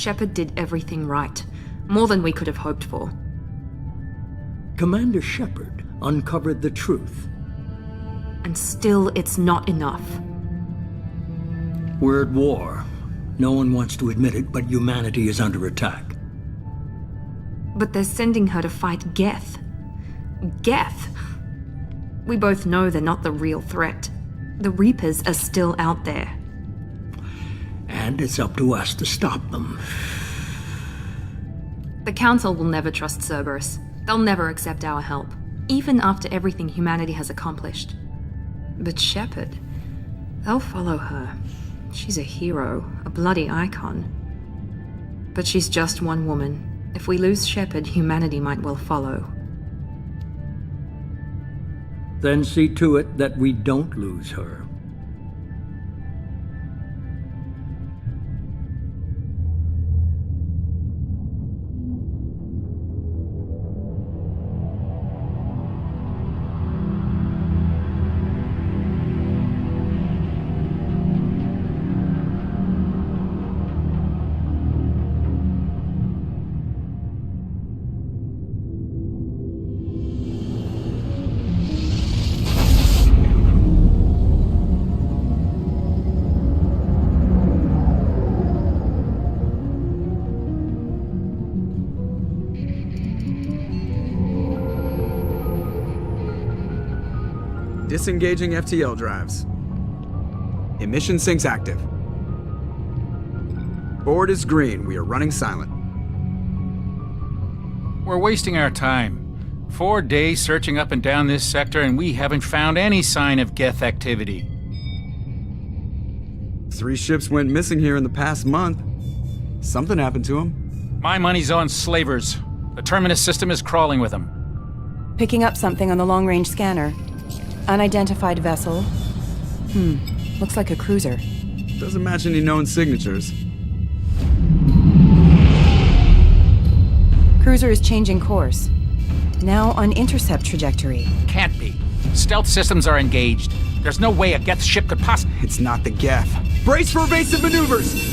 Shepard did everything right. More than we could have hoped for. Commander Shepard uncovered the truth. And still, it's not enough. We're at war. No one wants to admit it, but humanity is under attack. But they're sending her to fight Geth. Geth! We both know they're not the real threat. The Reapers are still out there. And it's up to us to stop them. The Council will never trust Cerberus. They'll never accept our help, even after everything humanity has accomplished. But Shepard, they'll follow her. She's a hero, a bloody icon. But she's just one woman. If we lose Shepard, humanity might well follow. Then see to it that we don't lose her. Disengaging FTL drives. Emission sinks active. Board is green. We are running silent. We're wasting our time. 4 days searching up and down this sector, and we haven't found any sign of Geth activity. 3 ships went missing here in the past month. Something happened to them. My money's on slavers. The Terminus system is crawling with them. Picking up something on the long-range scanner. Unidentified vessel. Looks like a cruiser. Doesn't match any known signatures. Cruiser is changing course. Now on intercept trajectory. Can't be. Stealth systems are engaged. There's no way a Geth ship could possibly... It's not the Geth. Brace for evasive maneuvers!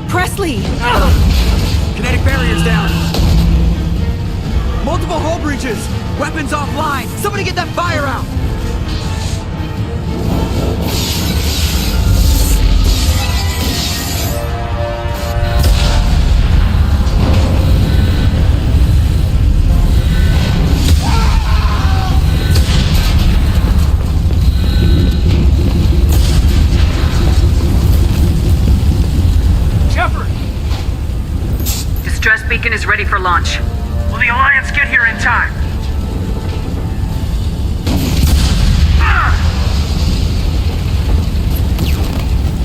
Presley! Kinetic barriers down! Multiple hull breaches! Weapons offline! Somebody get that fire out! Distress beacon is ready for launch. Will the Alliance get here in time?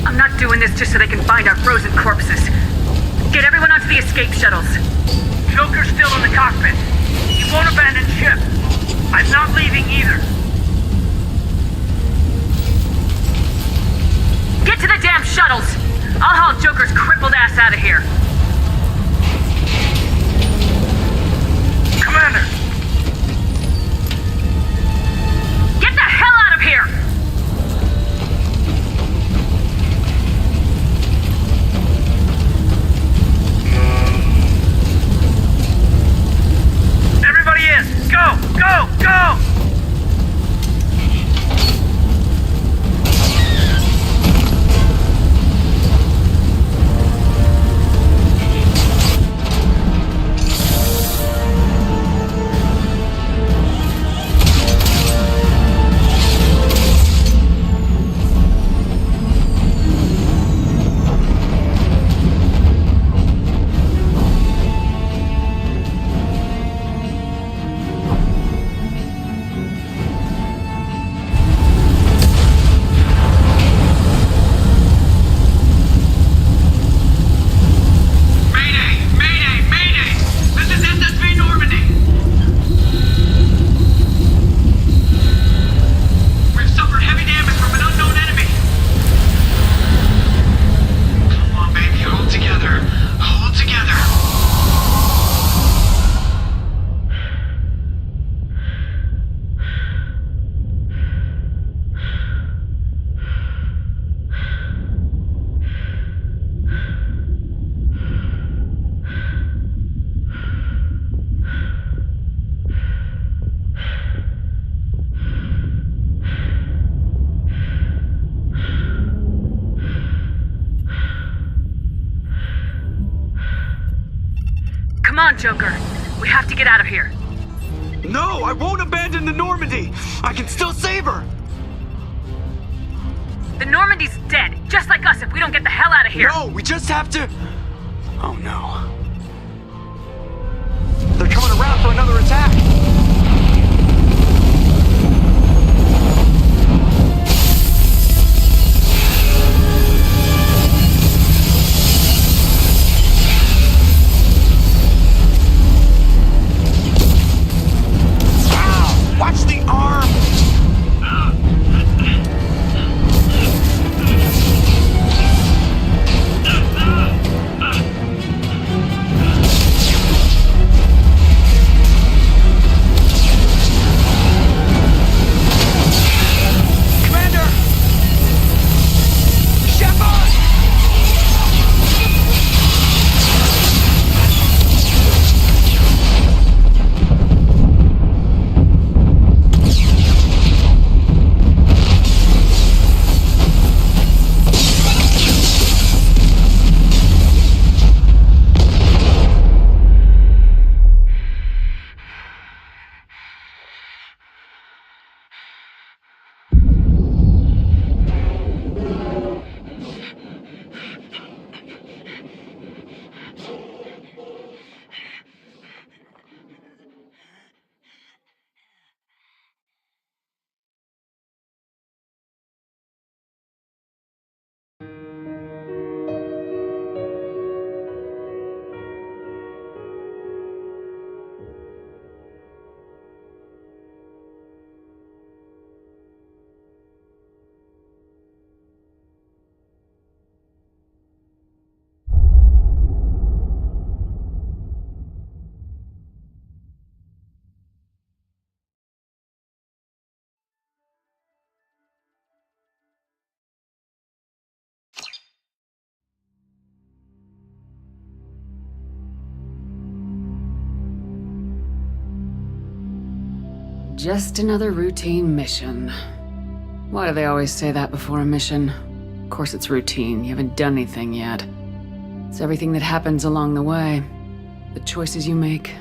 I'm not doing this just so they can find our frozen corpses. Get everyone onto the escape shuttles. Joker's still in the cockpit. He won't abandon ship. I'm not leaving either. Get to the damn shuttles! I'll haul Joker's crippled ass out of here. Commander! Get the hell out of here! Everybody in! Go! Go! Go! on, Joker. We have to get out of here. No, I won't abandon the Normandy! I can still save her! The Normandy's dead, just like us if we don't get the hell out of here. No, we just have to... Oh no. They're coming around for another attack! Watch the arm! Commander! Shepard! Just another routine mission. Why do they always say that before a mission? Of course it's routine, you haven't done anything yet. It's everything that happens along the way. The choices you make,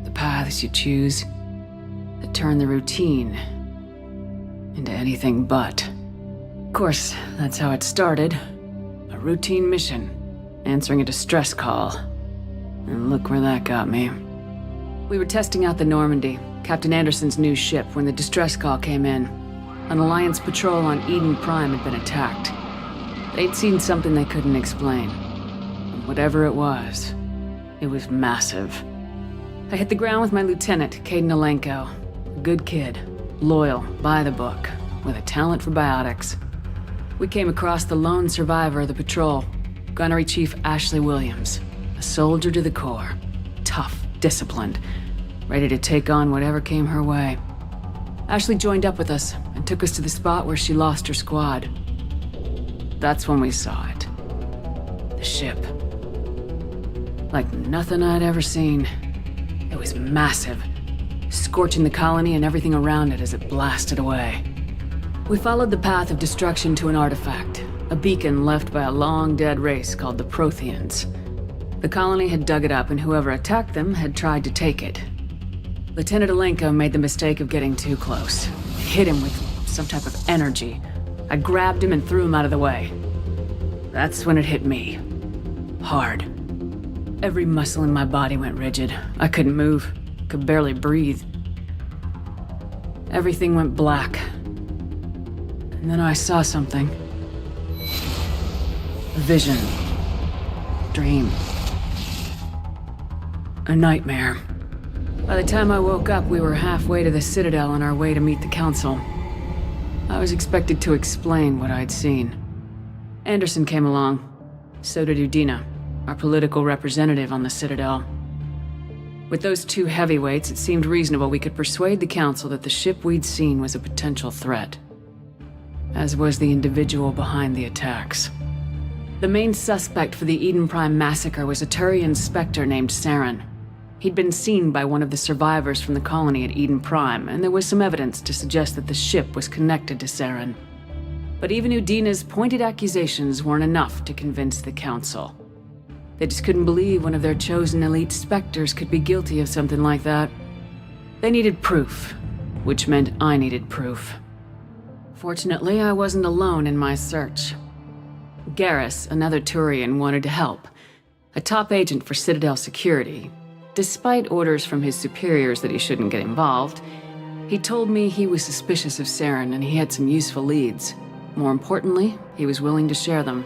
the paths you choose, that turn the routine into anything but. Of course, that's how it started. A routine mission, answering a distress call. And look where that got me. We were testing out the Normandy, Captain Anderson's new ship, when the distress call came in. An Alliance patrol on Eden Prime had been attacked. They'd seen something they couldn't explain. And whatever it was massive. I hit the ground with my lieutenant, Kaidan Alenko. A good kid, loyal, by the book, with a talent for biotics. We came across the lone survivor of the patrol, Gunnery Chief Ashley Williams. A soldier to the core. Tough, disciplined, ready to take on whatever came her way. Ashley joined up with us and took us to the spot where she lost her squad. That's when we saw it. The ship. Like nothing I'd ever seen. It was massive, scorching the colony and everything around it as it blasted away. We followed the path of destruction to an artifact, a beacon left by a long-dead race called the Protheans. The colony had dug it up, and whoever attacked them had tried to take it. Lieutenant Alenko made the mistake of getting too close. Hit him with some type of energy. I grabbed him and threw him out of the way. That's when it hit me. Hard. Every muscle in my body went rigid. I couldn't move, could barely breathe. Everything went black. And then I saw something. A vision. Dream. A nightmare. By the time I woke up, we were halfway to the Citadel on our way to meet the Council. I was expected to explain what I'd seen. Anderson came along. So did Udina, our political representative on the Citadel. With those two heavyweights, it seemed reasonable we could persuade the Council that the ship we'd seen was a potential threat. As was the individual behind the attacks. The main suspect for the Eden Prime massacre was a Turian Spectre named Saren. He'd been seen by one of the survivors from the colony at Eden Prime, and there was some evidence to suggest that the ship was connected to Saren. But even Udina's pointed accusations weren't enough to convince the Council. They just couldn't believe one of their chosen elite Spectres could be guilty of something like that. They needed proof, which meant I needed proof. Fortunately, I wasn't alone in my search. Garrus, another Turian, wanted to help. A top agent for Citadel Security. Despite orders from his superiors that he shouldn't get involved, he told me he was suspicious of Saren and he had some useful leads. More importantly, he was willing to share them.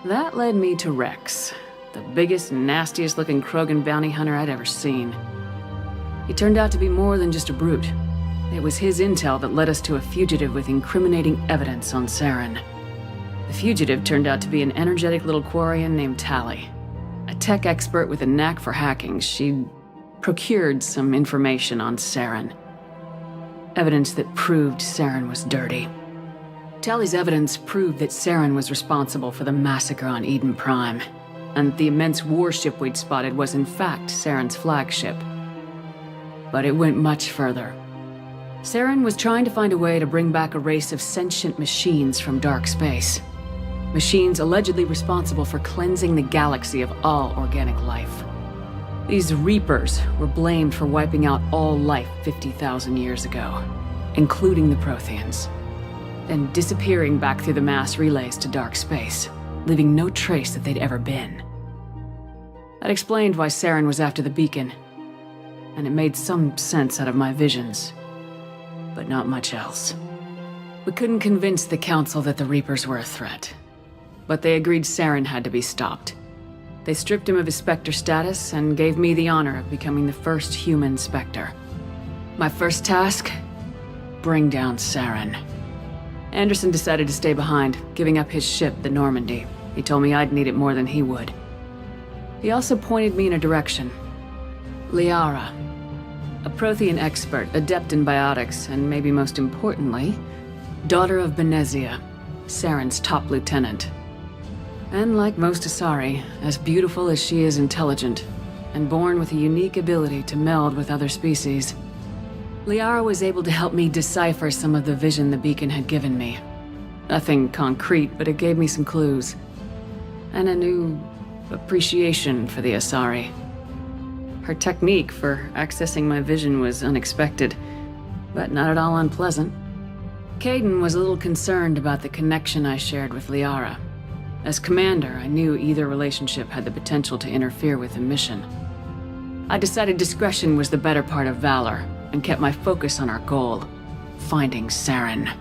That led me to Rex, the biggest, nastiest looking Krogan bounty hunter I'd ever seen. He turned out to be more than just a brute. It was his intel that led us to a fugitive with incriminating evidence on Saren. The fugitive turned out to be an energetic little Quarian named Tali. A tech expert with a knack for hacking, she'd procured some information on Saren. Evidence that proved Saren was dirty. Tali's evidence proved that Saren was responsible for the massacre on Eden Prime, and the immense warship we'd spotted was in fact Saren's flagship. But it went much further. Saren was trying to find a way to bring back a race of sentient machines from dark space. Machines allegedly responsible for cleansing the galaxy of all organic life. These Reapers were blamed for wiping out all life 50,000 years ago, including the Protheans, then disappearing back through the mass relays to dark space, leaving no trace that they'd ever been. That explained why Saren was after the beacon, and it made some sense out of my visions, but not much else. We couldn't convince the Council that the Reapers were a threat, but they agreed Saren had to be stopped. They stripped him of his Spectre status and gave me the honor of becoming the first human Spectre. My first task? Bring down Saren. Anderson decided to stay behind, giving up his ship, the Normandy. He told me I'd need it more than he would. He also pointed me in a direction. Liara. A Prothean expert, adept in biotics, and maybe most importantly, daughter of Benezia, Saren's top lieutenant. And like most Asari, as beautiful as she is intelligent, and born with a unique ability to meld with other species. Liara was able to help me decipher some of the vision the beacon had given me. Nothing concrete, but it gave me some clues. And a new appreciation for the Asari. Her technique for accessing my vision was unexpected, but not at all unpleasant. Kaidan was a little concerned about the connection I shared with Liara. As commander, I knew either relationship had the potential to interfere with the mission. I decided discretion was the better part of valor, and kept my focus on our goal, finding Saren.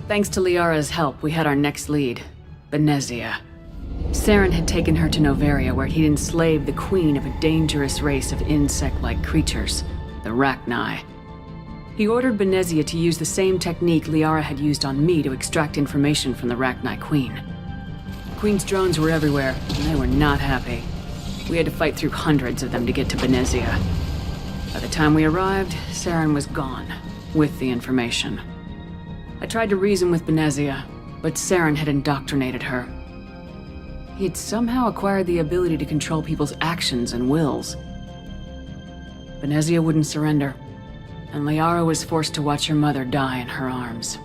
Thanks to Liara's help, we had our next lead, Benezia. Saren had taken her to Noveria, where he'd enslaved the queen of a dangerous race of insect-like creatures, the Rachni. He ordered Benezia to use the same technique Liara had used on me to extract information from the Rachni queen. The queen's drones were everywhere, and they were not happy. We had to fight through hundreds of them to get to Benezia. By the time we arrived, Saren was gone, with the information. I tried to reason with Benezia, but Saren had indoctrinated her. He had somehow acquired the ability to control people's actions and wills. Benezia wouldn't surrender, and Liara was forced to watch her mother die in her arms.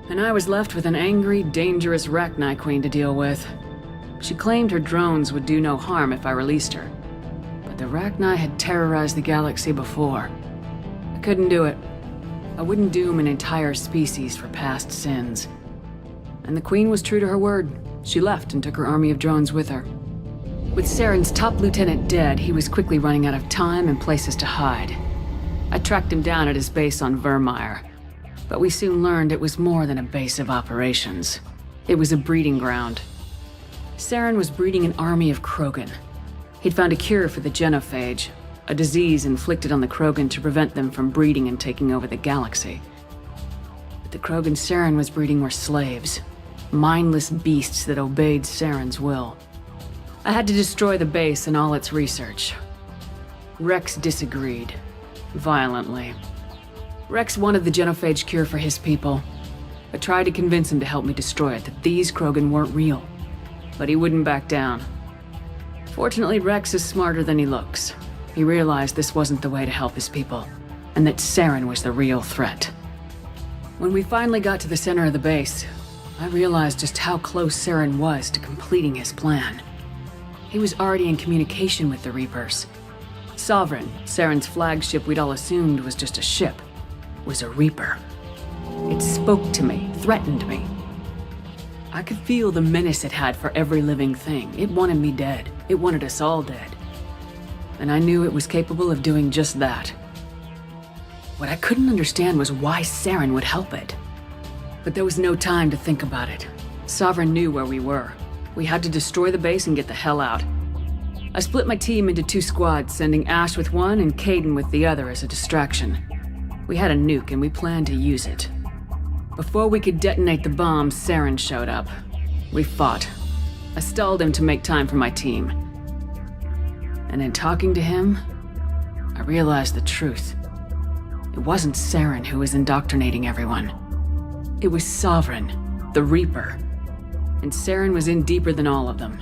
And I was left with an angry, dangerous Rachni queen to deal with. She claimed her drones would do no harm if I released her. But the Rachni had terrorized the galaxy before. I couldn't do it. I wouldn't doom an entire species for past sins. And the queen was true to her word. She left and took her army of drones with her. With Saren's top lieutenant dead, he was quickly running out of time and places to hide. I tracked him down at his base on Vermeer, but we soon learned it was more than a base of operations. It was a breeding ground. Saren was breeding an army of Krogan. He'd found a cure for the genophage, a disease inflicted on the Krogan to prevent them from breeding and taking over the galaxy. But the Krogan Saren was breeding were slaves, mindless beasts that obeyed Saren's will. I had to destroy the base and all its research. Rex disagreed, violently. Rex wanted the genophage cure for his people. I tried to convince him to help me destroy it, that these Krogan weren't real. But he wouldn't back down. Fortunately, Rex is smarter than he looks. He realized this wasn't the way to help his people, and that Saren was the real threat. When we finally got to the center of the base, I realized just how close Saren was to completing his plan. He was already in communication with the Reapers. Sovereign, Saren's flagship we'd all assumed was just a ship, was a Reaper. It spoke to me, threatened me. I could feel the menace it had for every living thing. It wanted me dead. It wanted us all dead. And I knew it was capable of doing just that. What I couldn't understand was why Saren would help it. But there was no time to think about it. Sovereign knew where we were. We had to destroy the base and get the hell out. I split my team into 2 squads, sending Ash with one and Kaidan with the other as a distraction. We had a nuke and we planned to use it. Before we could detonate the bomb, Saren showed up. We fought. I stalled him to make time for my team. And in talking to him, I realized the truth. It wasn't Saren who was indoctrinating everyone. It was Sovereign, the Reaper. And Saren was in deeper than all of them.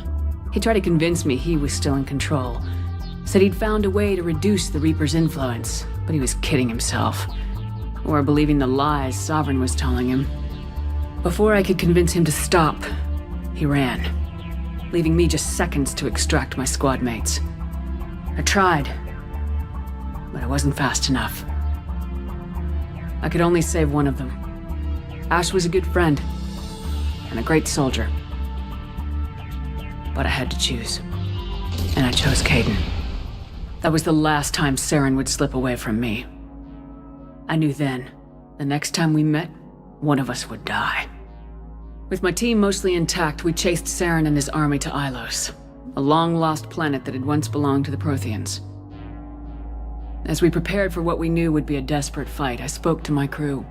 He tried to convince me he was still in control. Said he'd found a way to reduce the Reaper's influence, but he was kidding himself. Or believing the lies Sovereign was telling him. Before I could convince him to stop, he ran, leaving me just seconds to extract my squad mates. I tried, but I wasn't fast enough. I could only save one of them. Ash was a good friend, and a great soldier. But I had to choose, and I chose Kaidan. That was the last time Saren would slip away from me. I knew then, the next time we met, one of us would die. With my team mostly intact, we chased Saren and his army to Ilos, a long-lost planet that had once belonged to the Protheans. As we prepared for what we knew would be a desperate fight, I spoke to my crew.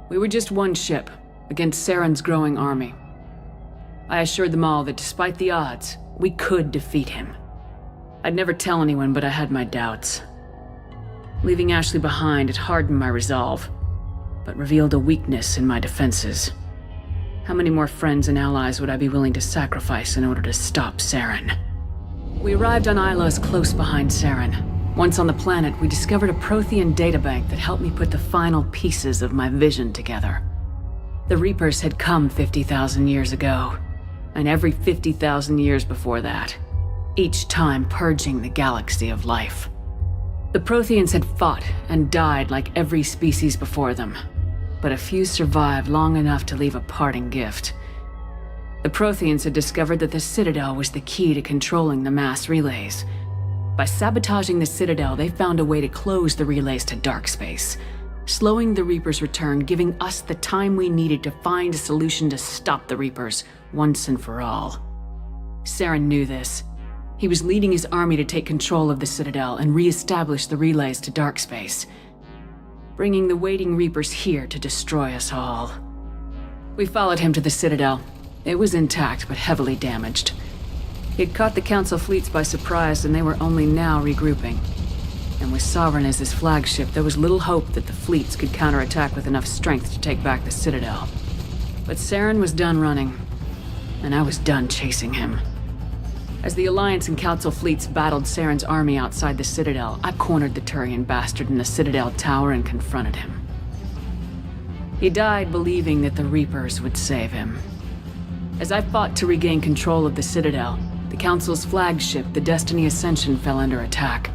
We were just one ship, against Saren's growing army. I assured them all that despite the odds, we could defeat him. I'd never tell anyone, but I had my doubts. Leaving Ashley behind, it hardened my resolve, but revealed a weakness in my defenses. How many more friends and allies would I be willing to sacrifice in order to stop Saren? We arrived on Ilos close behind Saren. Once on the planet, we discovered a Prothean databank that helped me put the final pieces of my vision together. The Reapers had come 50,000 years ago, and every 50,000 years before that, each time purging the galaxy of life. The Protheans had fought and died like every species before them, but a few survived long enough to leave a parting gift. The Protheans had discovered that the Citadel was the key to controlling the mass relays. By sabotaging the Citadel, they found a way to close the relays to dark space, slowing the Reapers' return, giving us the time we needed to find a solution to stop the Reapers once and for all. Saren knew this. He was leading his army to take control of the Citadel and re-establish the relays to dark space, bringing the waiting Reapers here to destroy us all. We followed him to the Citadel. It was intact, but heavily damaged. He'd caught the Council fleets by surprise, and they were only now regrouping. And with Sovereign as his flagship, there was little hope that the fleets could counterattack with enough strength to take back the Citadel. But Saren was done running, and I was done chasing him. As the Alliance and Council fleets battled Saren's army outside the Citadel, I cornered the Turian bastard in the Citadel tower and confronted him. He died believing that the Reapers would save him. As I fought to regain control of the Citadel, the Council's flagship, the Destiny Ascension, fell under attack.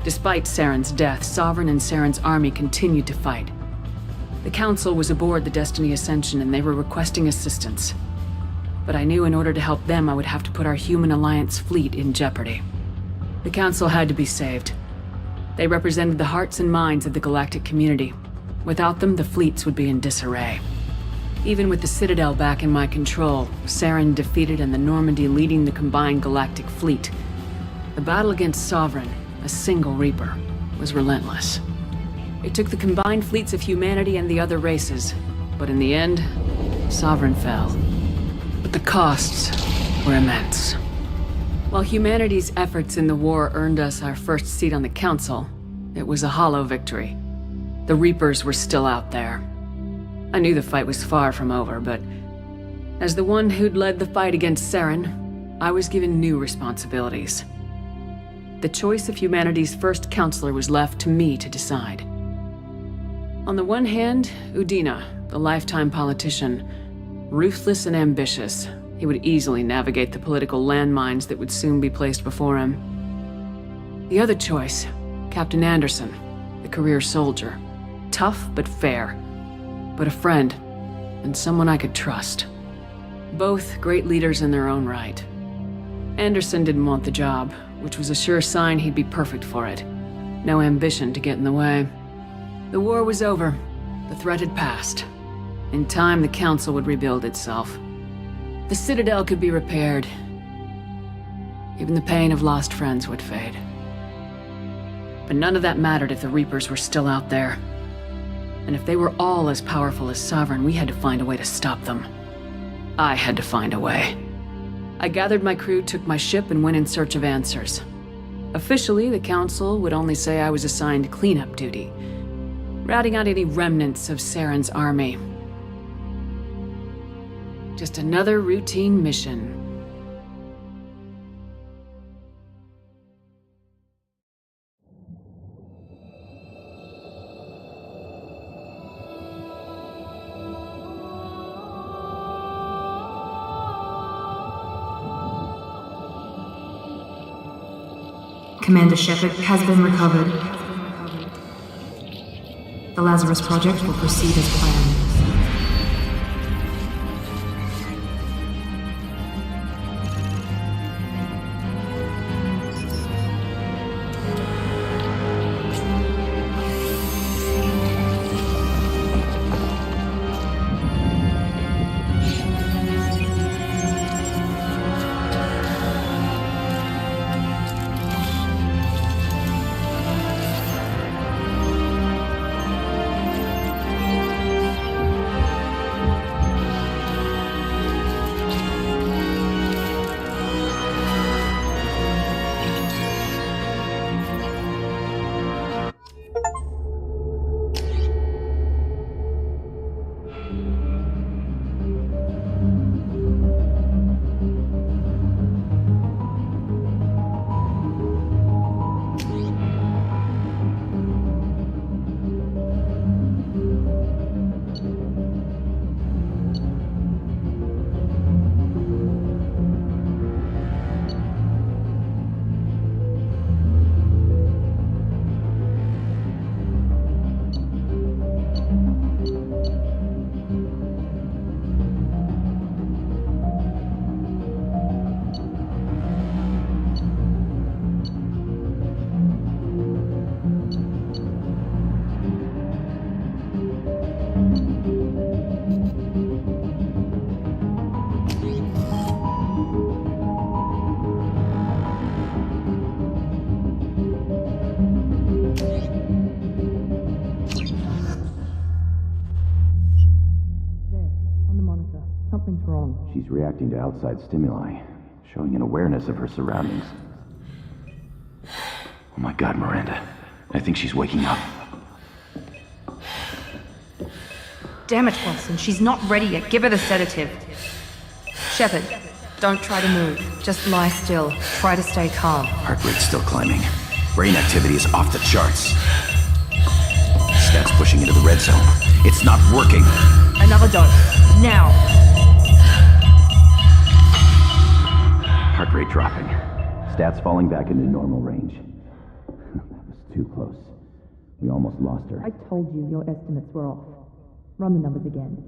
Despite Saren's death, Sovereign and Saren's army continued to fight. The Council was aboard the Destiny Ascension and they were requesting assistance. But I knew in order to help them, I would have to put our Human Alliance fleet in jeopardy. The Council had to be saved. They represented the hearts and minds of the galactic community. Without them, the fleets would be in disarray. Even with the Citadel back in my control, Saren defeated and the Normandy leading the combined galactic fleet, the battle against Sovereign, a single Reaper, was relentless. It took the combined fleets of humanity and the other races, but in the end, Sovereign fell. But the costs were immense. While humanity's efforts in the war earned us our first seat on the Council, it was a hollow victory. The Reapers were still out there. I knew the fight was far from over, but as the one who'd led the fight against Saren, I was given new responsibilities. The choice of humanity's first counselor was left to me to decide. On the one hand, Udina, the lifetime politician, ruthless and ambitious, He would easily navigate the political landmines that would soon be placed before him. The other choice, Captain Anderson, the career soldier. Tough but fair. But a friend, and someone I could trust. Both great leaders in their own right. Anderson didn't want the job, which was a sure sign he'd be perfect for it. No ambition to get in the way. The war was over. The threat had passed. In time, the Council would rebuild itself. The Citadel could be repaired. Even the pain of lost friends would fade. But none of that mattered if the Reapers were still out there. And if they were all as powerful as Sovereign, we had to find a way to stop them. I had to find a way. I gathered my crew, took my ship, and went in search of answers. Officially, the Council would only say I was assigned cleanup duty, routing out any remnants of Saren's army. Just another routine mission. Commander Shepard has been recovered. The Lazarus Project will proceed as planned. She's reacting to outside stimuli, showing an awareness of her surroundings. Oh my god, Miranda. I think she's waking up. Damn it, Watson, she's not ready yet. Give her the sedative. Shepard, don't try to move. Just lie still. Try to stay calm. Heart rate's still climbing. Brain activity is off the charts. Stats pushing into the red zone. It's not working. Another dose. Now. Heart rate dropping. Stats falling back into normal range. That was too close. We almost lost her. I told you your estimates were off. Run the numbers again.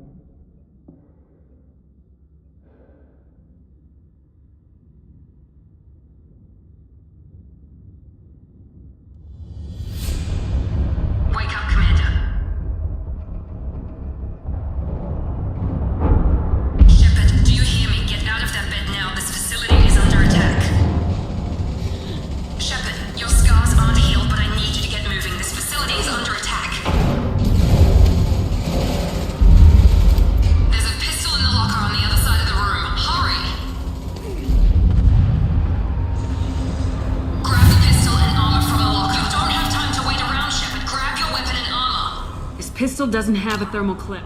Wake up, Commander. Shepard, do you hear me? Get out of that bed now. This facility is under attack. Shepard, your scars aren't healed, but I need you to get moving. This facility is under attack. There's a pistol in the locker on the other side of the room. Hurry! Grab the pistol and armor from the locker. You don't have time to wait around, Shepard. Grab your weapon and armor. This pistol doesn't have a thermal clip.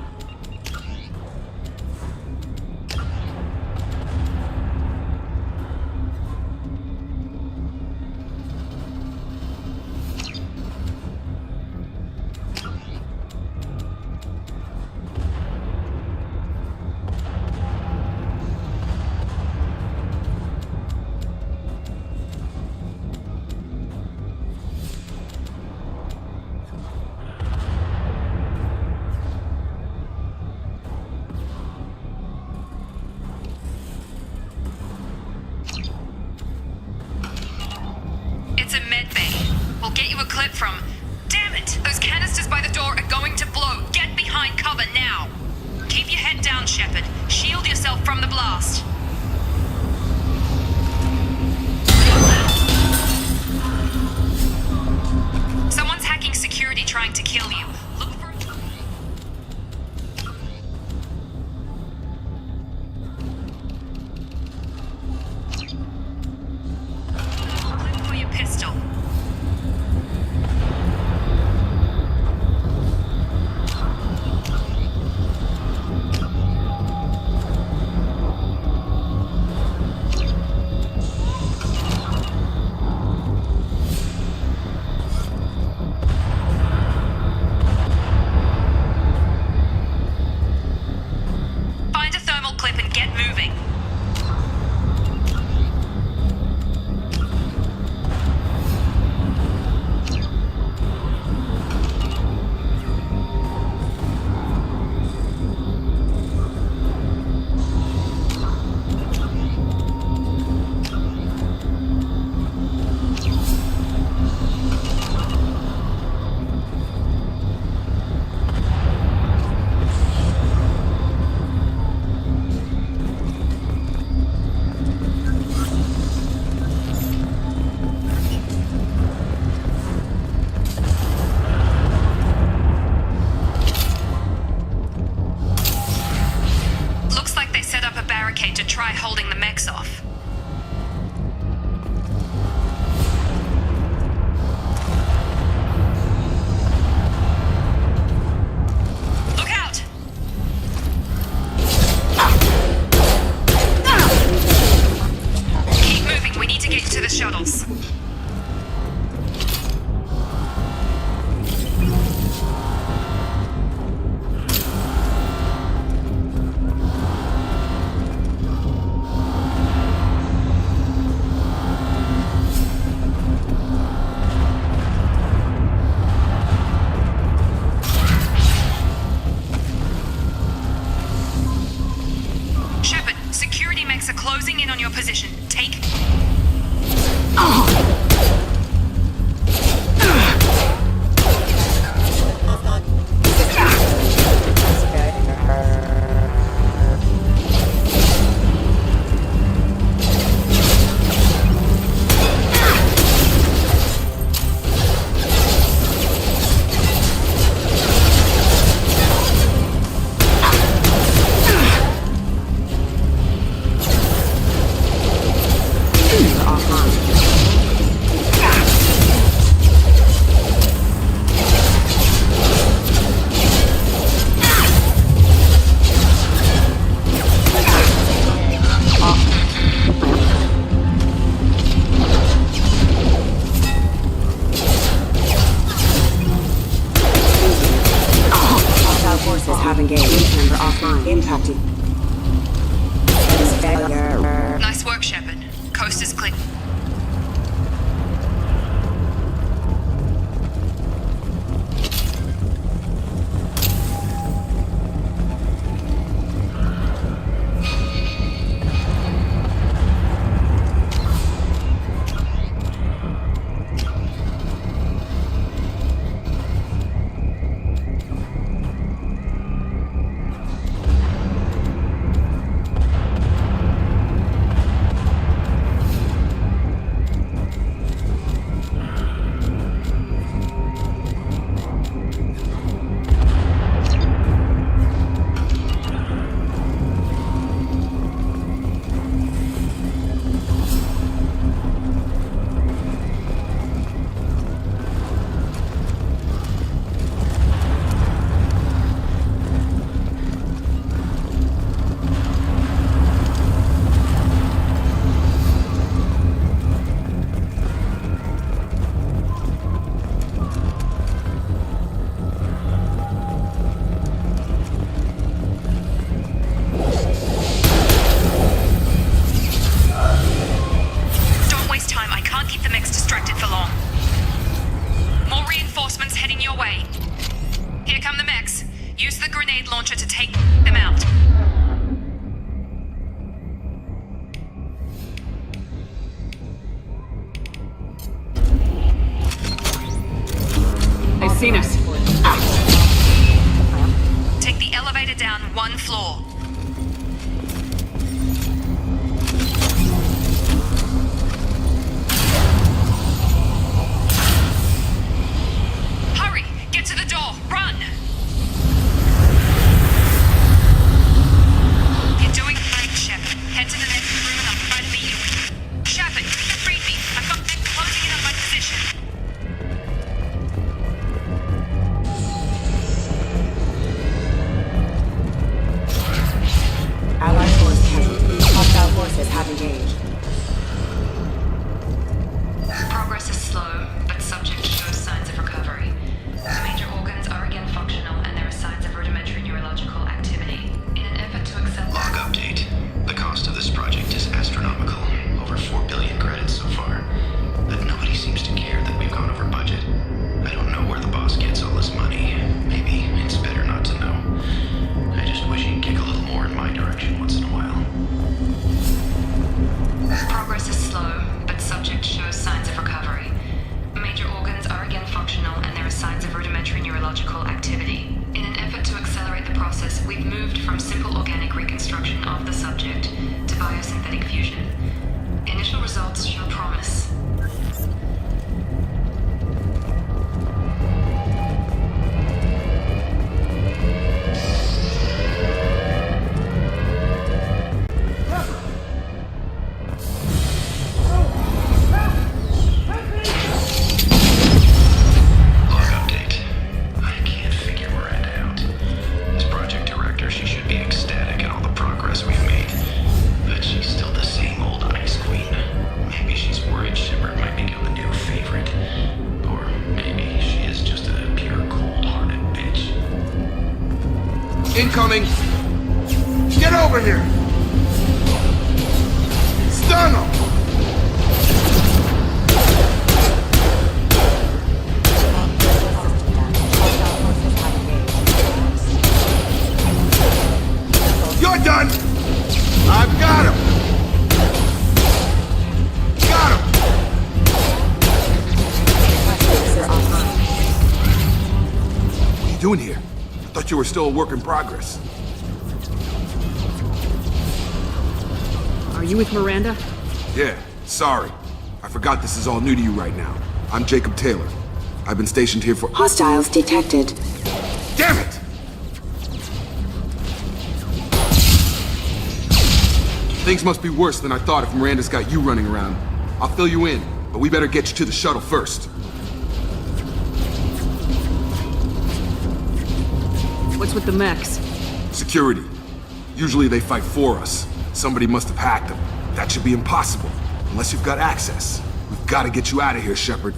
should try holding the mechs off. Look out! Keep moving, we need to get to the shuttles. Shepard, security mechs are closing in on your position. Take... Forces have engaged. Member offline. Impacted. Failure. Nice work, Shepard. Coast is clear. Seen us. Take the elevator down one floor. Hurry! Get to the door! Run! You're doing great, Shepard. Head to the next room and I'll try to meet you. Shepard, read me. I've got them closing in on my position. Allied force casualty. Hostile forces have engaged. Progress is slow, but subject shows signs of recovery. The major organs are again functional, and there are signs of rudimentary neurological activity. In an effort to accelerate... Log update. The cost of this project is astronomical. Over 4 billion credits so far. But nobody seems to care that we've gone over budget. I don't know where the boss gets all this money. Maybe it's better not to know. I just wish he'd kick a little more in my direction once in a while. Progress is slow, but subject shows signs of recovery. Major organs are again functional, and there are signs of rudimentary neurological activity. In an effort to accelerate the process, we've moved from simple organic reconstruction of the subject to biosynthetic fusion. Initial results show promise. incoming! Get over here! Stun him! You're done! I've got him! Got him! What are you doing here? I thought you were still a work in progress. Are you with Miranda? Yeah, sorry. I forgot this is all new to you right now. I'm Jacob Taylor. I've been stationed here for— Hostiles detected. Damn it! Things must be worse than I thought if Miranda's got you running around. I'll fill you in, but we better get you to the shuttle first. What's with the mechs? Security. Usually they fight for us. Somebody must have hacked them. That should be impossible, unless you've got access. We've got to get you out of here, Shepard.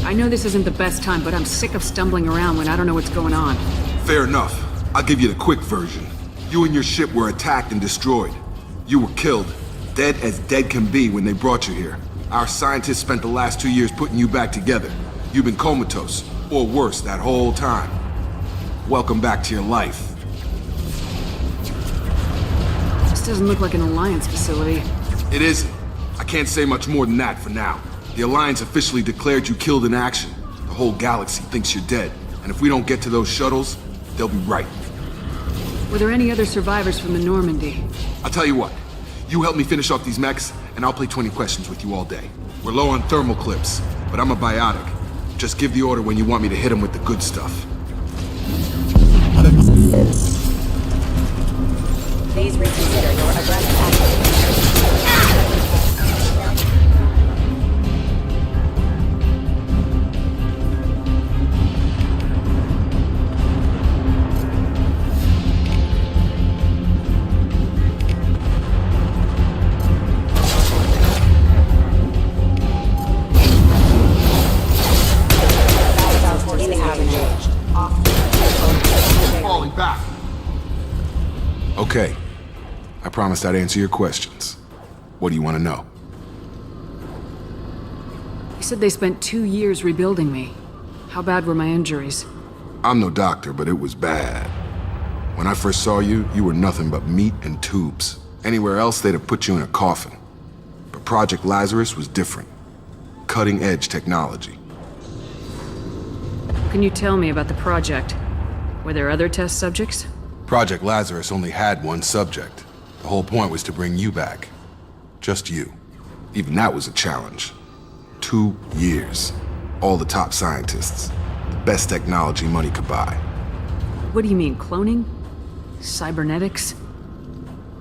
I know this isn't the best time, but I'm sick of stumbling around when I don't know what's going on. Fair enough. I'll give you the quick version. You and your ship were attacked and destroyed. You were killed. Dead as dead can be when they brought you here. Our scientists spent the last 2 years putting you back together. You've been comatose, or worse, that whole time. Welcome back to your life. This doesn't look like an Alliance facility. It isn't. I can't say much more than that for now. The Alliance officially declared you killed in action. The whole galaxy thinks you're dead. And if we don't get to those shuttles, they'll be right. Were there any other survivors from the Normandy? I'll tell you what. You help me finish off these mechs, and I'll play 20 questions with you all day. We're low on thermal clips, but I'm a biotic. Just give the order when you want me to hit them with the good stuff. Please reconsider your aggressive actions. Falling back. Okay. I promised I'd answer your questions. What do you want to know? You said they spent 2 years rebuilding me. How bad were my injuries? I'm no doctor, but it was bad. When I first saw you, you were nothing but meat and tubes. Anywhere else, they'd have put you in a coffin. But Project Lazarus was different. Cutting-edge technology. What can you tell me about the project? Were there other test subjects? Project Lazarus only had one subject. The whole point was to bring you back. Just you. Even that was a challenge. 2 years. All the top scientists. The best technology money could buy. What do you mean, cloning? Cybernetics?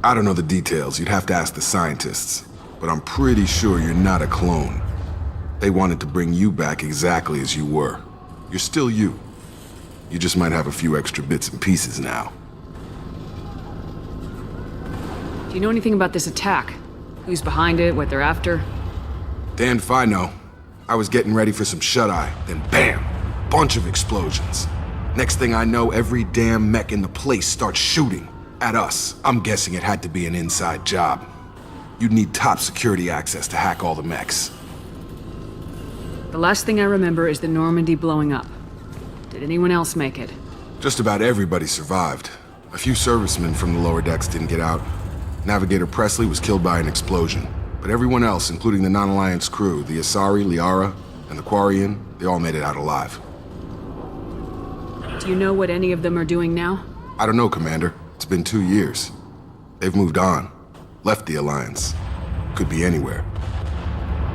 I don't know the details. You'd have to ask the scientists. But I'm pretty sure you're not a clone. They wanted to bring you back exactly as you were. You're still you. You just might have a few extra bits and pieces now. Do you know anything about this attack? Who's behind it, what they're after? Damned if I know. I was getting ready for some shut-eye, then bam! Bunch of explosions. Next thing I know, every damn mech in the place starts shooting. At us. I'm guessing it had to be an inside job. You'd need top security access to hack all the mechs. The last thing I remember is the Normandy blowing up. Did anyone else make it? Just about everybody survived. A few servicemen from the lower decks didn't get out. Navigator Presley was killed by an explosion. But everyone else, including the non-Alliance crew, the Asari, Liara, and the Quarian, they all made it out alive. Do you know what any of them are doing now? I don't know, Commander. It's been 2 years. They've moved on. Left the Alliance. Could be anywhere.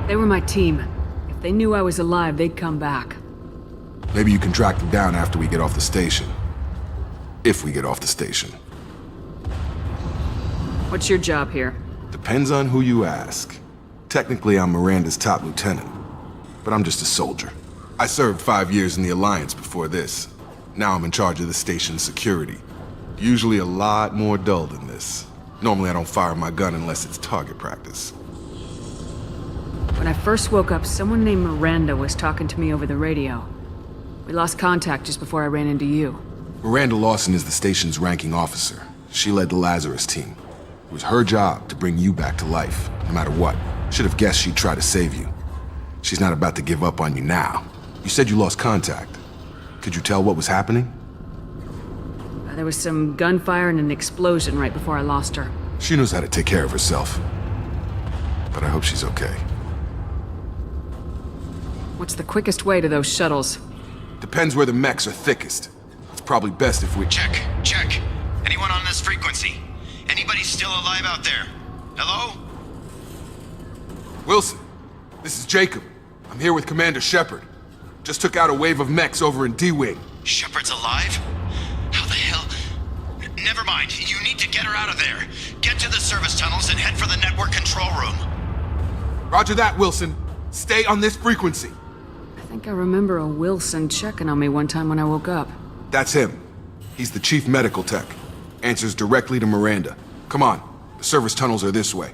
They were my team. If they knew I was alive, they'd come back. Maybe you can track them down after we get off the station. If we get off the station. What's your job here? Depends on who you ask. Technically, I'm Miranda's top lieutenant. But I'm just a soldier. I served 5 years in the Alliance before this. Now I'm in charge of the station's security. Usually a lot more dull than this. Normally I don't fire my gun unless it's target practice. When I first woke up, someone named Miranda was talking to me over the radio. We lost contact just before I ran into you. Miranda Lawson is the station's ranking officer. She led the Lazarus team. It was her job to bring you back to life, no matter what. Should have guessed she'd try to save you. She's not about to give up on you now. You said you lost contact. Could you tell what was happening? There was some gunfire and an explosion right before I lost her. She knows how to take care of herself. But I hope she's okay. What's the quickest way to those shuttles? Depends where the mechs are thickest. It's probably best if we... Check. Anyone on this frequency? Anybody still alive out there? Hello? Wilson, this is Jacob. I'm here with Commander Shepard. Just took out a wave of mechs over in D-Wing. Shepard's alive? How the hell? Never mind. You need to get her out of there. Get to the service tunnels and head for the network control room. Roger that, Wilson. Stay on this frequency. I think I remember a Wilson checking on me one time when I woke up. That's him. He's the chief medical tech. Answers directly to Miranda. Come on. The service tunnels are this way.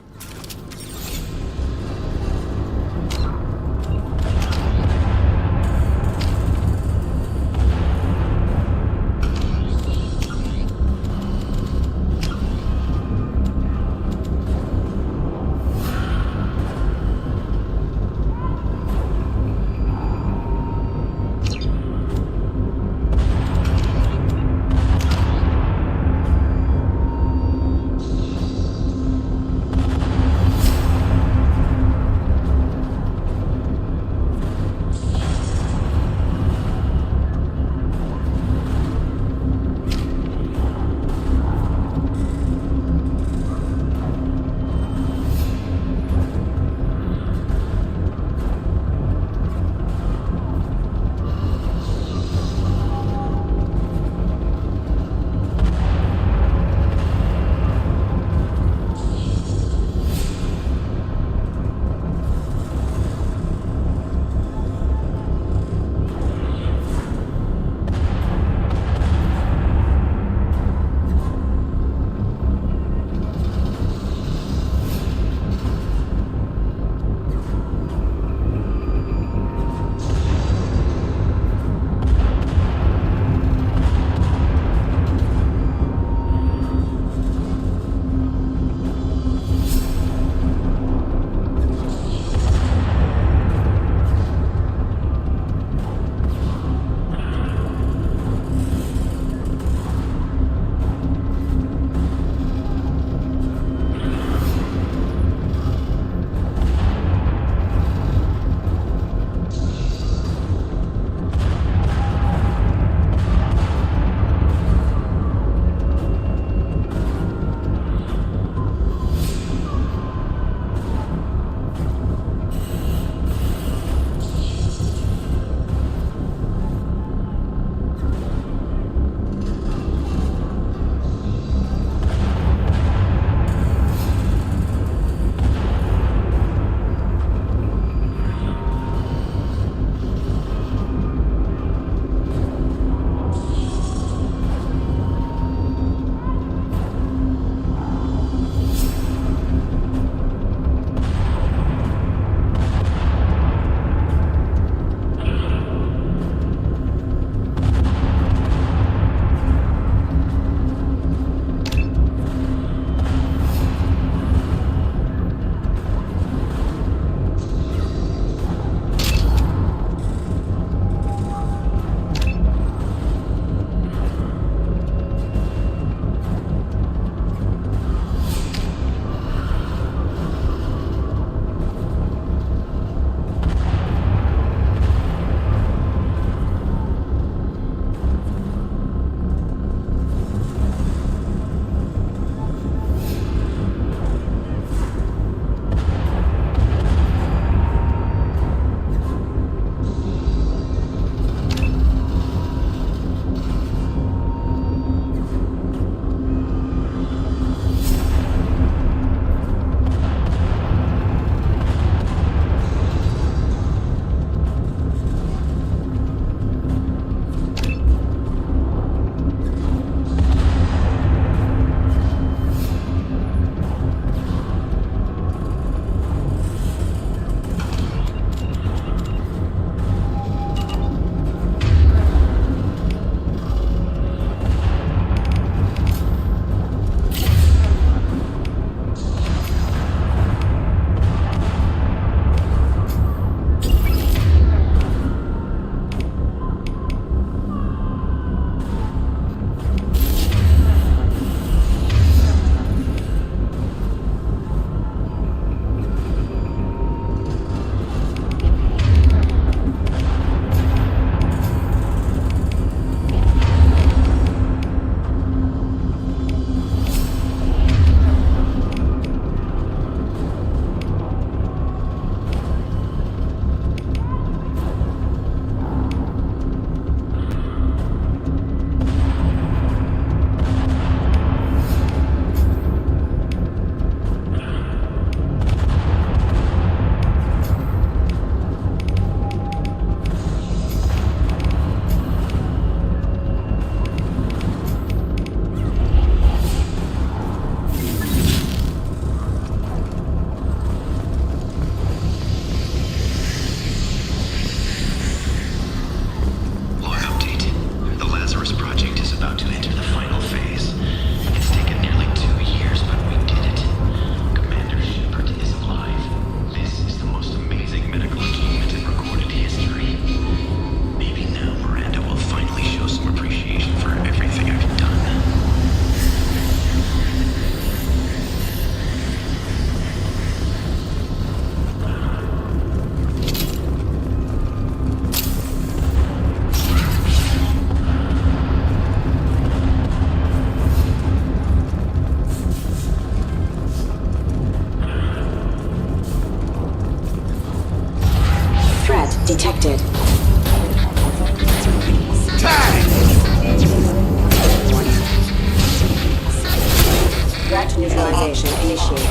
Stabilization initiated.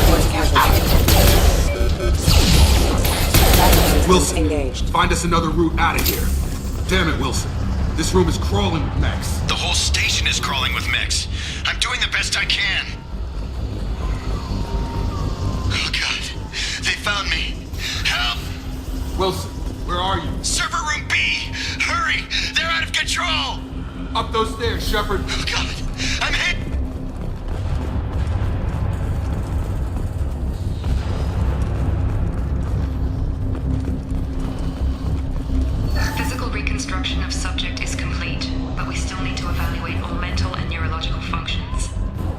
Force casualty. Wilson, Engaged. find us another route out of here. Damn it, Wilson. This room is crawling with mechs. The whole station is crawling with mechs. I'm doing the best I can. Oh god. They found me. Help! Wilson, where are you? Server room B! Hurry! They're out of control! Up those stairs, Shepard. Oh god! I'm hit! Physical reconstruction of subject is complete, but we still need to evaluate all mental and neurological functions.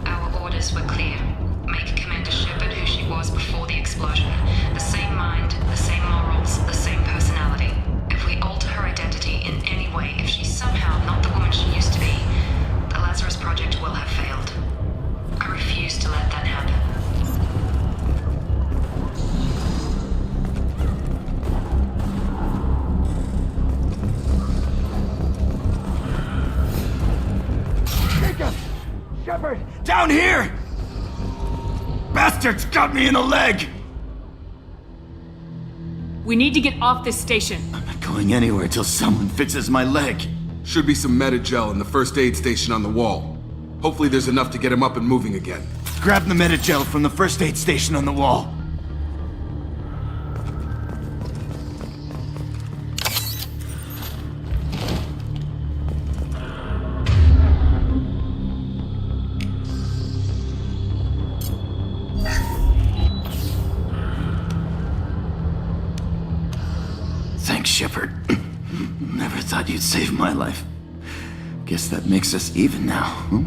Our orders were clear. Make Commander Shepard who she was before the explosion. The same mind, the same morals, the same personality. If we alter her identity in any way, if she's somehow not the woman she used to be, the Lazarus Project will have failed. I refuse to let that happen. Shepard! Down here! Bastards got me in the leg! We need to get off this station. I'm not going anywhere till someone fixes my leg. Should be some Metagel in the first aid station on the wall. Hopefully there's enough to get him up and moving again. Grab the Metagel from the first aid station on the wall. Thanks, Shepard. Never thought you'd save my life. Guess that makes us even now, huh?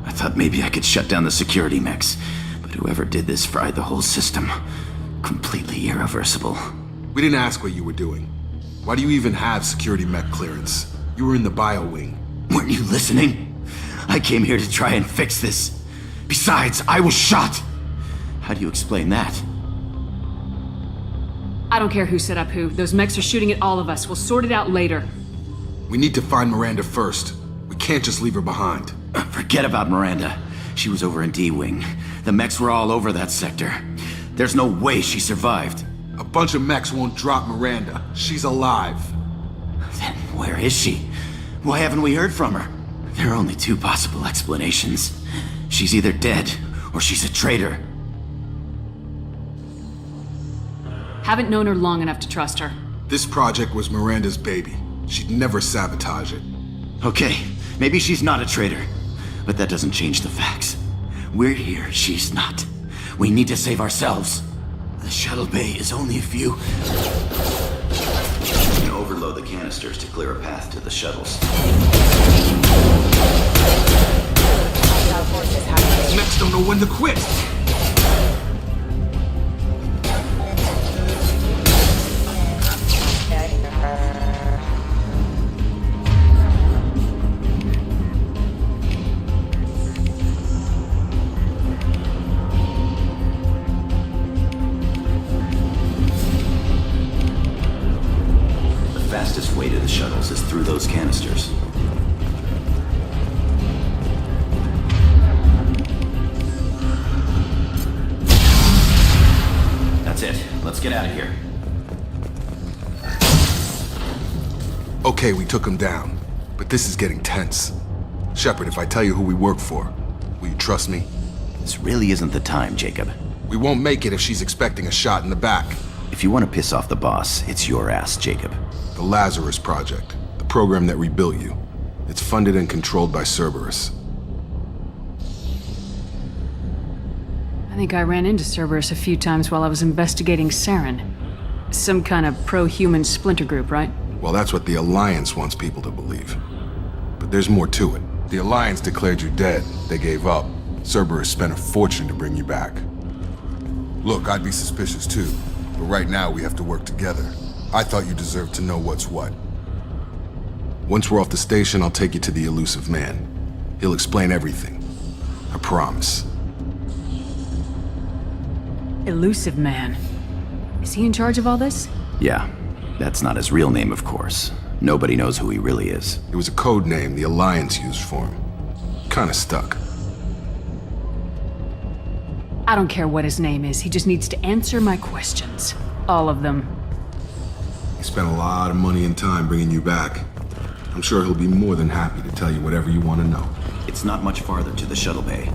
I thought maybe I could shut down the security mechs, but whoever did this fried the whole system. Completely irreversible. We didn't ask what you were doing. Why do you even have security mech clearance? You were in the bio wing. Weren't you listening? I came here to try and fix this. Besides, I was shot. How do you explain that? I don't care who set up who. Those mechs are shooting at all of us. We'll sort it out later. We need to find Miranda first. We can't just leave her behind. Forget about Miranda. She was over in D-Wing. The mechs were all over that sector. There's no way she survived. A bunch of mechs won't drop Miranda. She's alive. Then where is she? Why haven't we heard from her? There are only two possible explanations. She's either dead, or she's a traitor. Haven't known her long enough to trust her. This project was Miranda's baby. She'd never sabotage it. Okay, maybe she's not a traitor, but that doesn't change the facts. We're here, she's not. We need to save ourselves. The shuttle bay is only a few... You can overload the canisters to clear a path to the shuttles. Mechs don't know when to quit. The fastest way to the shuttles is through those canisters. That's it. Let's get out of here. Okay, we took him down, but this is getting tense. Shepard, if I tell you who we work for, will you trust me? This really isn't the time, Jacob. We won't make it if she's expecting a shot in the back. If you want to piss off the boss, it's your ass, Jacob. The Lazarus Project, the program that rebuilt you. It's funded and controlled by Cerberus. I think I ran into Cerberus a few times while I was investigating Saren. Some kind of pro-human splinter group, right? Well, that's what the Alliance wants people to believe. But there's more to it. The Alliance declared you dead. They gave up. Cerberus spent a fortune to bring you back. Look, I'd be suspicious too, but right now we have to work together. I thought you deserved to know what's what. Once we're off the station, I'll take you to the Elusive Man. He'll explain everything. I promise. Elusive Man. Is he in charge of all this? Yeah, that's not his real name, of course. Nobody knows who he really is. It was a code name the Alliance used for him. Kinda stuck. I don't care what his name is, he just needs to answer my questions. All of them. He spent a lot of money and time bringing you back. I'm sure he'll be more than happy to tell you whatever you want to know. It's not much farther to the shuttle bay.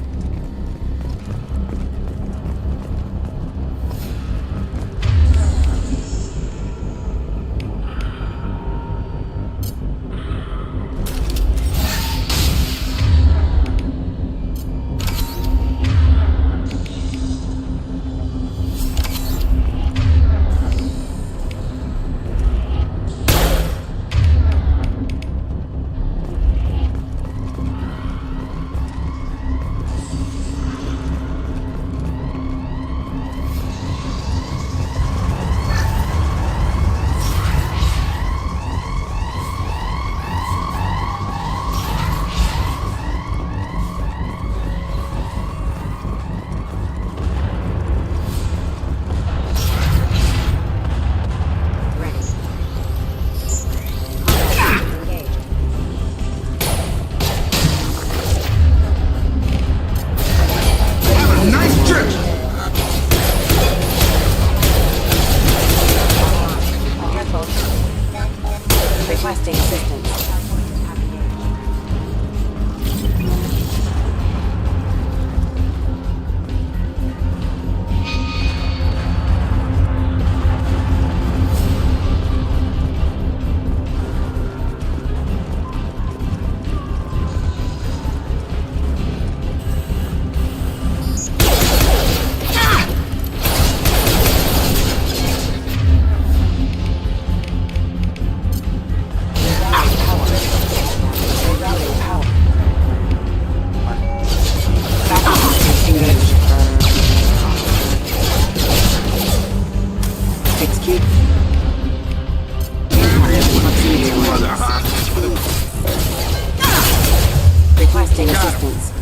Requesting assistance. Requesting assistance.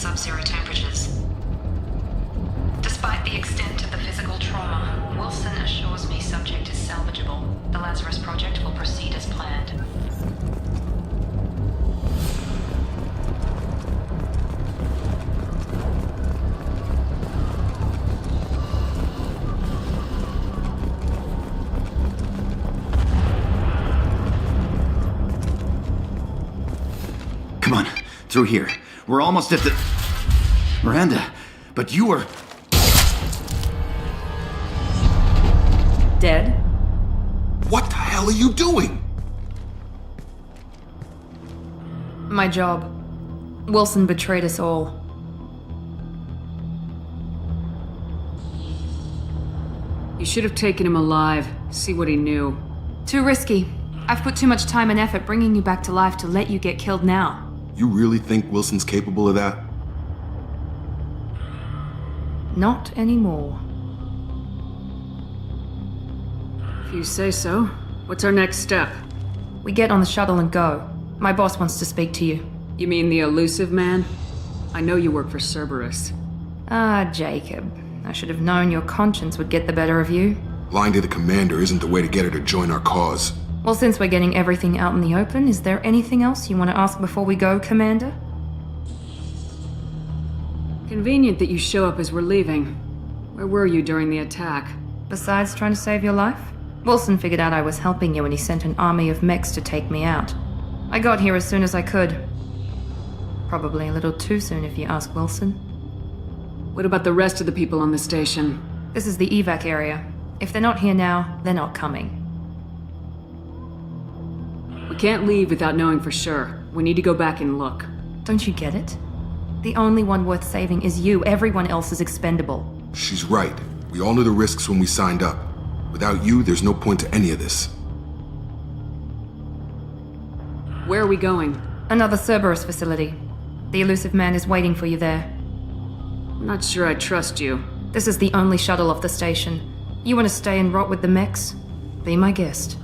sub-zero temperatures. Despite the extent of the physical trauma, Wilson assures me subject is salvageable. The Lazarus Project will proceed as planned. Come on, through here. We're almost at the... Miranda, but you were... Dead? What the hell are you doing? My job. Wilson betrayed us all. You should have taken him alive. See what he knew. Too risky. I've put too much time and effort bringing you back to life to let you get killed now. You really think Wilson's capable of that? Not anymore. If you say so. What's our next step? We get on the shuttle and go. My boss wants to speak to you. You mean the elusive man? I know you work for Cerberus. Ah, Jacob. I should have known your conscience would get the better of you. Lying to the commander isn't the way to get her to join our cause. Well, since we're getting everything out in the open, is there anything else you want to ask before we go, Commander? Convenient that you show up as we're leaving. Where were you during the attack? Besides trying to save your life? Wilson figured out I was helping you and he sent an army of mechs to take me out. I got here as soon as I could. Probably a little too soon if you ask Wilson. What about the rest of the people on the station? This is the evac area. If they're not here now, they're not coming. We can't leave without knowing for sure. We need to go back and look. Don't you get it? The only one worth saving is you. Everyone else is expendable. She's right. We all knew the risks when we signed up. Without you, there's no point to any of this. Where are we going? Another Cerberus facility. The elusive man is waiting for you there. I'm not sure I trust you. This is the only shuttle off the station. You want to stay and rot with the mechs? Be my guest.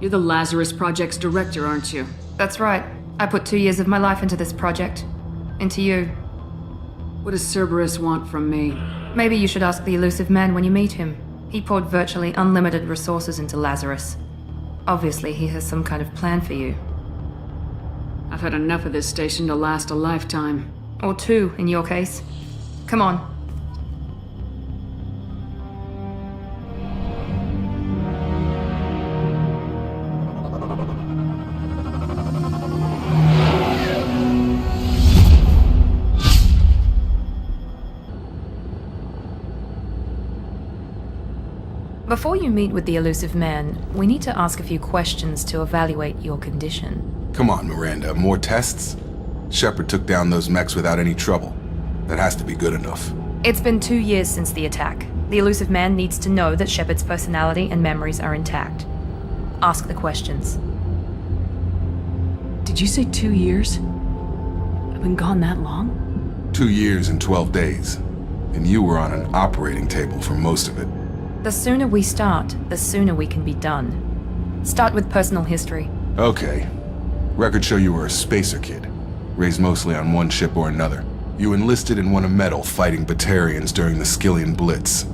You're the Lazarus Project's director, aren't you? That's right. I put 2 years of my life into this project. Into you. What does Cerberus want from me? Maybe you should ask the elusive man when you meet him. He poured virtually unlimited resources into Lazarus. Obviously, he has some kind of plan for you. I've had enough of this station to last a lifetime. Or 2, in your case. Come on. Before you meet with the elusive man, we need to ask a few questions to evaluate your condition. Come on, Miranda, more tests? Shepard took down those mechs without any trouble. That has to be good enough. It's been 2 years since the attack. The elusive man needs to know that Shepard's personality and memories are intact. Ask the questions. Did you say 2 years? I've been gone that long? 2 years and 12 days. And you were on an operating table for most of it. The sooner we start, the sooner we can be done. Start with personal history. Okay. Records show you were a spacer kid, raised mostly on one ship or another. You enlisted and won a medal fighting Batarians during the Skillian Blitz.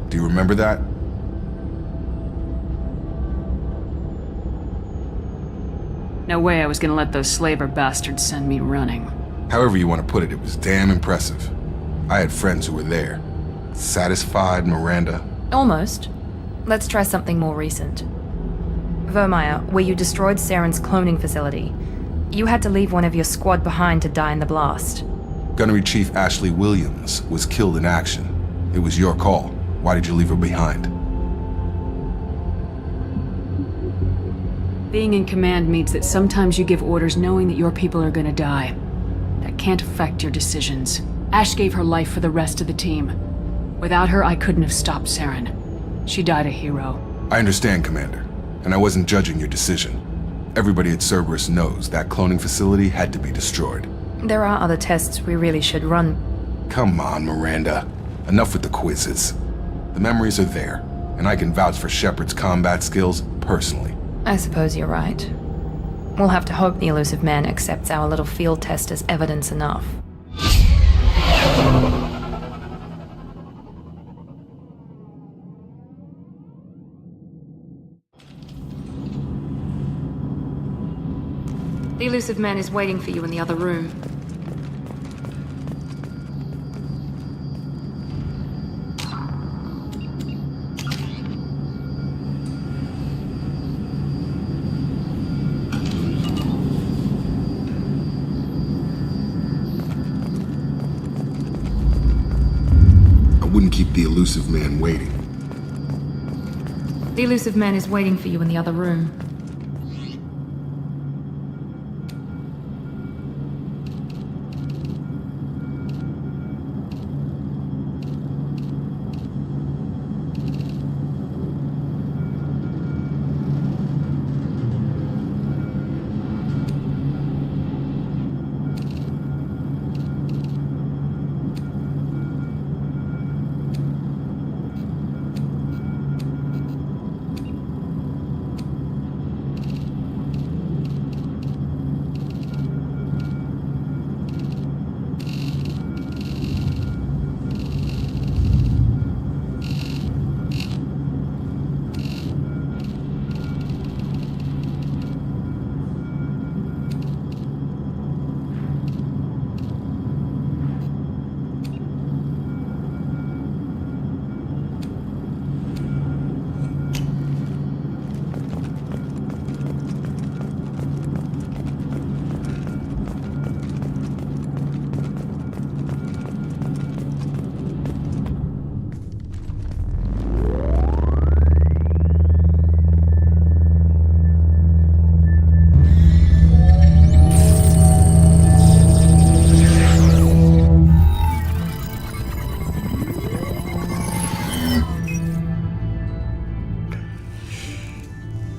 Do you remember that? No way I was gonna let those slaver bastards send me running. However you want to put it, it was damn impressive. I had friends who were there. Satisfied, Miranda? Almost. Let's try something more recent. Vermeer, where you destroyed Saren's cloning facility. You had to leave one of your squad behind to die in the blast. Gunnery Chief Ashley Williams was killed in action. It was your call. Why did you leave her behind? Being in command means that sometimes you give orders knowing that your people are gonna die. That can't affect your decisions. Ash gave her life for the rest of the team. Without her, I couldn't have stopped Saren. She died a hero. I understand, Commander, and I wasn't judging your decision. Everybody at Cerberus knows that cloning facility had to be destroyed. There are other tests we really should run. Come on, Miranda. Enough with the quizzes. The memories are there, and I can vouch for Shepard's combat skills personally. I suppose you're right. We'll have to hope the Elusive Man accepts our little field test as evidence enough. The Elusive Man is waiting for you in the other room. I wouldn't keep the Elusive Man waiting. The Elusive Man is waiting for you in the other room.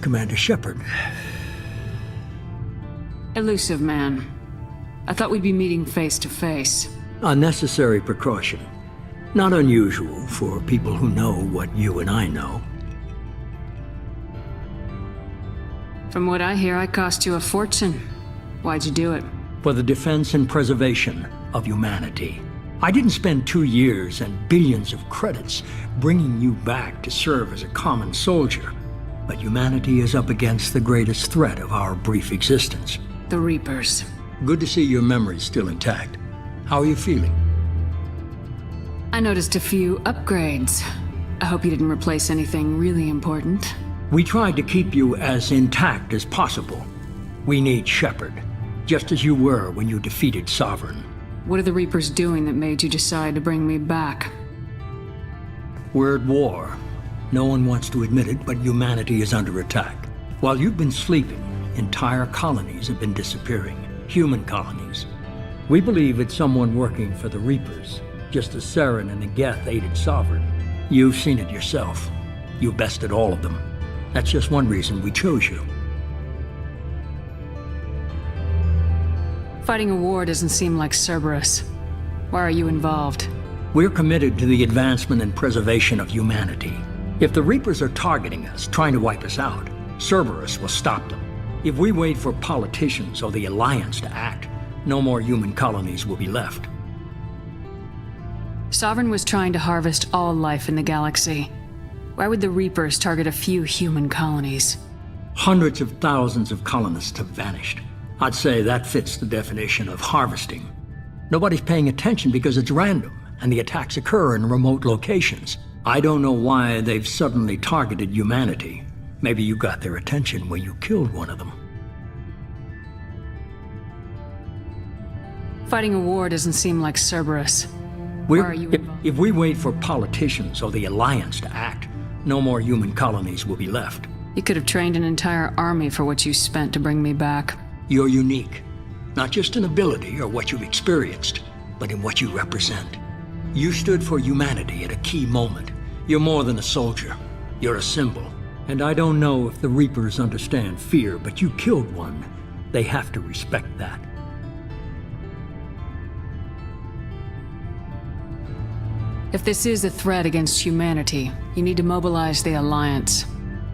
Commander Shepard. Elusive Man. I thought we'd be meeting face to face. A necessary precaution. Not unusual for people who know what you and I know. From what I hear, I cost you a fortune. Why'd you do it? For the defense and preservation of humanity. I didn't spend 2 years and billions of credits bringing you back to serve as a common soldier. But humanity is up against the greatest threat of our brief existence. The Reapers. Good to see your memory's still intact. How are you feeling? I noticed a few upgrades. I hope you didn't replace anything really important. We tried to keep you as intact as possible. We need Shepard, just as you were when you defeated Sovereign. What are the Reapers doing that made you decide to bring me back? We're at war. No one wants to admit it, but humanity is under attack. While you've been sleeping, entire colonies have been disappearing. Human colonies. We believe it's someone working for the Reapers, just as Saren and Geth aided Sovereign. You've seen it yourself. You bested all of them. That's just one reason we chose you. Fighting a war doesn't seem like Cerberus. Why are you involved? We're committed to the advancement and preservation of humanity. If the Reapers are targeting us, trying to wipe us out, Cerberus will stop them. If we wait for politicians or the Alliance to act, no more human colonies will be left. Sovereign was trying to harvest all life in the galaxy. Why would the Reapers target a few human colonies? Hundreds of thousands of colonists have vanished. I'd say that fits the definition of harvesting. Nobody's paying attention because it's random, and the attacks occur in remote locations. I don't know why they've suddenly targeted humanity. Maybe you got their attention when you killed one of them. Fighting a war doesn't seem like Cerberus. Why are you involved? If we wait for politicians or the Alliance to act, no more human colonies will be left. You could have trained an entire army for what you spent to bring me back. You're unique. Not just in ability or what you've experienced, but in what you represent. You stood for humanity at a key moment. You're more than a soldier. You're a symbol. And I don't know if the Reapers understand fear, but you killed one. They have to respect that. If this is a threat against humanity, you need to mobilize the Alliance.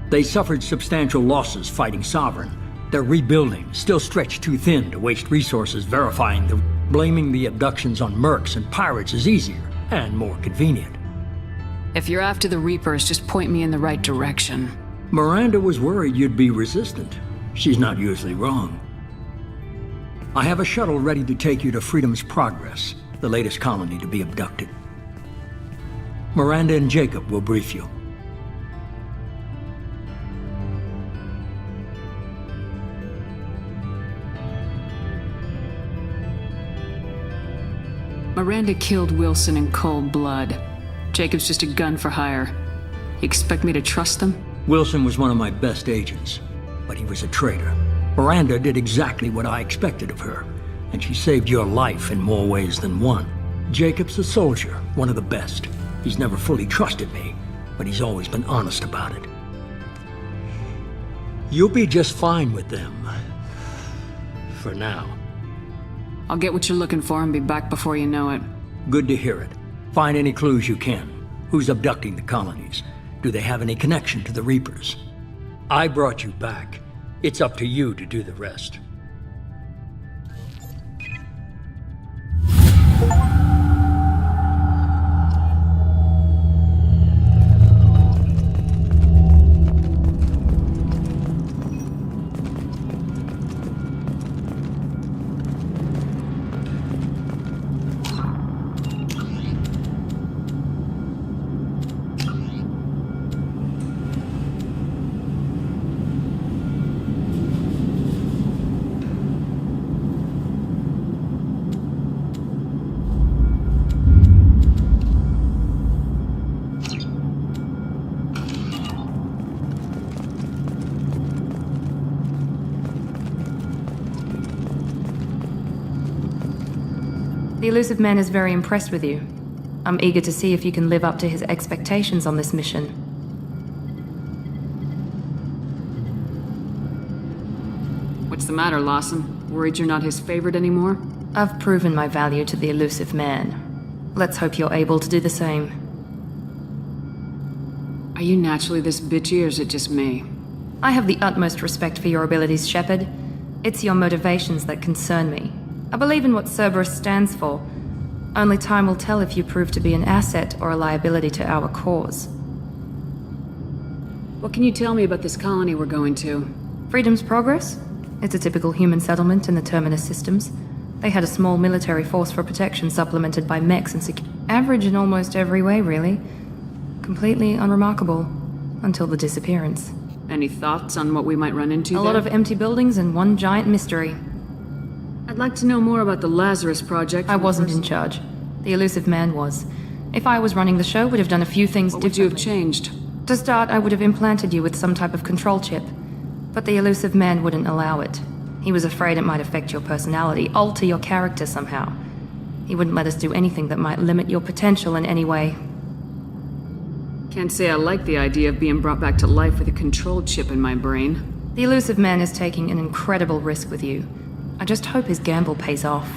They suffered substantial losses fighting Sovereign, They're rebuilding, still stretched too thin to waste resources verifying the... Blaming the abductions on mercs and pirates is easier and more convenient. If you're after the Reapers, just point me in the right direction. Miranda was worried you'd be resistant. She's not usually wrong. I have a shuttle ready to take you to Freedom's Progress, the latest colony to be abducted. Miranda and Jacob will brief you. Miranda killed Wilson in cold blood. Jacob's just a gun for hire. You expect me to trust them? Wilson was one of my best agents, but he was a traitor. Miranda did exactly what I expected of her, and she saved your life in more ways than one. Jacob's a soldier, one of the best. He's never fully trusted me, but he's always been honest about it. You'll be just fine with them. For now. I'll get what you're looking for and be back before you know it. Good to hear it. Find any clues you can. Who's abducting the colonies? Do they have any connection to the Reapers? I brought you back. It's up to you to do the rest. The Elusive Man is very impressed with you. I'm eager to see if you can live up to his expectations on this mission. What's the matter, Lawson? Worried you're not his favorite anymore? I've proven my value to the Elusive Man. Let's hope you're able to do the same. Are you naturally this bitchy, or is it just me? I have the utmost respect for your abilities, Shepard. It's your motivations that concern me. I believe in what Cerberus stands for. Only time will tell if you prove to be an asset or a liability to our cause. What can you tell me about this colony we're going to? Freedom's Progress? It's a typical human settlement in the Terminus systems. They had a small military force for protection supplemented by mechs and average in almost every way, really. Completely unremarkable. Until the disappearance. Any thoughts on what we might run into A lot of empty buildings and one giant mystery. I'd like to know more about the Lazarus Project. I wasn't in charge. The Elusive Man was. If I was running the show, would have done a few things differently. What would you have changed? To start, I would have implanted you with some type of control chip. But the Elusive Man wouldn't allow it. He was afraid it might affect your personality, alter your character somehow. He wouldn't let us do anything that might limit your potential in any way. Can't say I like the idea of being brought back to life with a control chip in my brain. The Elusive Man is taking an incredible risk with you. I just hope his gamble pays off.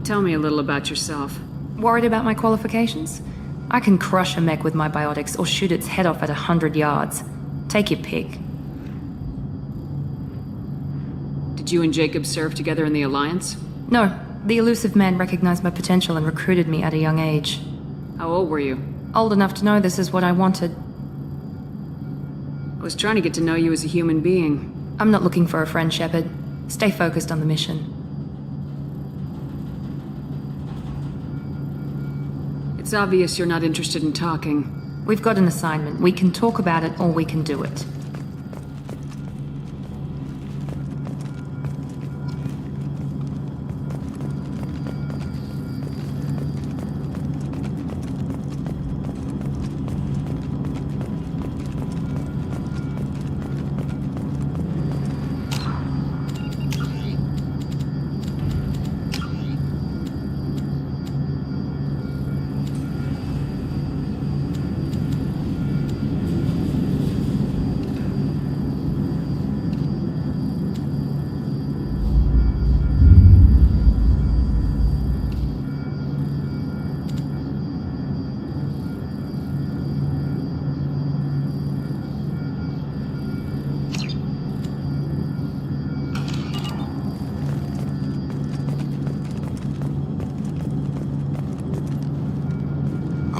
Tell me a little about yourself. Worried about my qualifications? I can crush a mech with my biotics or shoot its head off at 100 yards. Take your pick. Did you and Jacob serve together in the Alliance? No. The Elusive Man recognized my potential and recruited me at a young age. How old were you? Old enough to know this is what I wanted. I was trying to get to know you as a human being. I'm not looking for a friend, Shepard. Stay focused on the mission. It's obvious you're not interested in talking. We've got an assignment. We can talk about it or we can do it.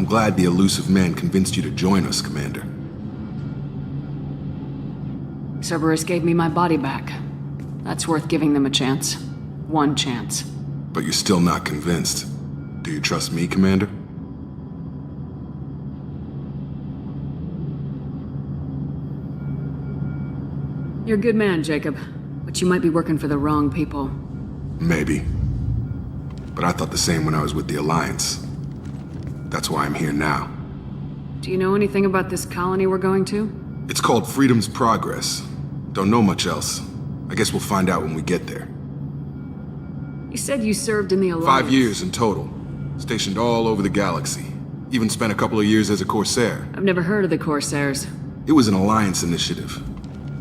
glad the elusive man convinced you to join us, Commander. Cerberus gave me my body back. That's worth giving them a chance. One chance. But you're still not convinced. Do you trust me, Commander? You're a good man, Jacob. But you might be working for the wrong people. Maybe. But I thought the same when I was with the Alliance. That's why I'm here now. Do you know anything about this colony we're going to? It's called Freedom's Progress. Don't know much else. I guess we'll find out when we get there. You said you served in the Alliance. 5 years in total. Stationed all over the galaxy. Even spent a couple of years as a Corsair. I've never heard of the Corsairs. It was an Alliance initiative.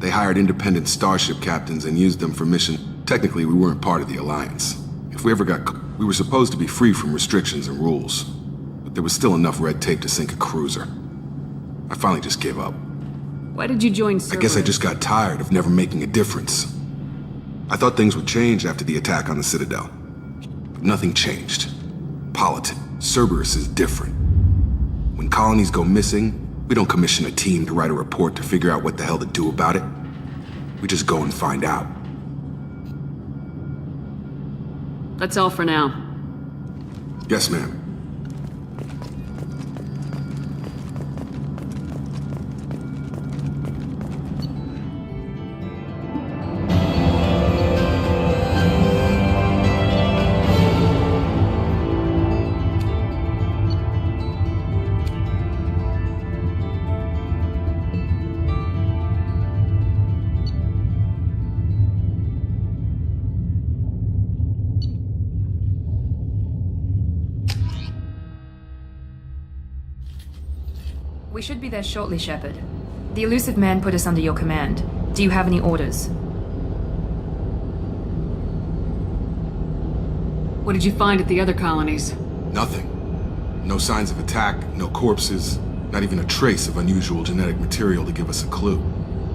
They hired independent starship captains and used them for mission. Technically, we weren't part of the Alliance. If we ever got... We were supposed to be free from restrictions and rules. But there was still enough red tape to sink a cruiser. I finally just gave up. Why did you join Cerberus? I guess I just got tired of never making a difference. I thought things would change after the attack on the Citadel. But nothing changed. Politics. Cerberus is different. When colonies go missing, we don't commission a team to write a report to figure out what the hell to do about it. We just go and find out. That's all for now. Yes, ma'am. We should be there shortly, Shepard. The elusive man put us under your command. Do you have any orders? What did you find at the other colonies? Nothing. No signs of attack, no corpses, not even a trace of unusual genetic material to give us a clue.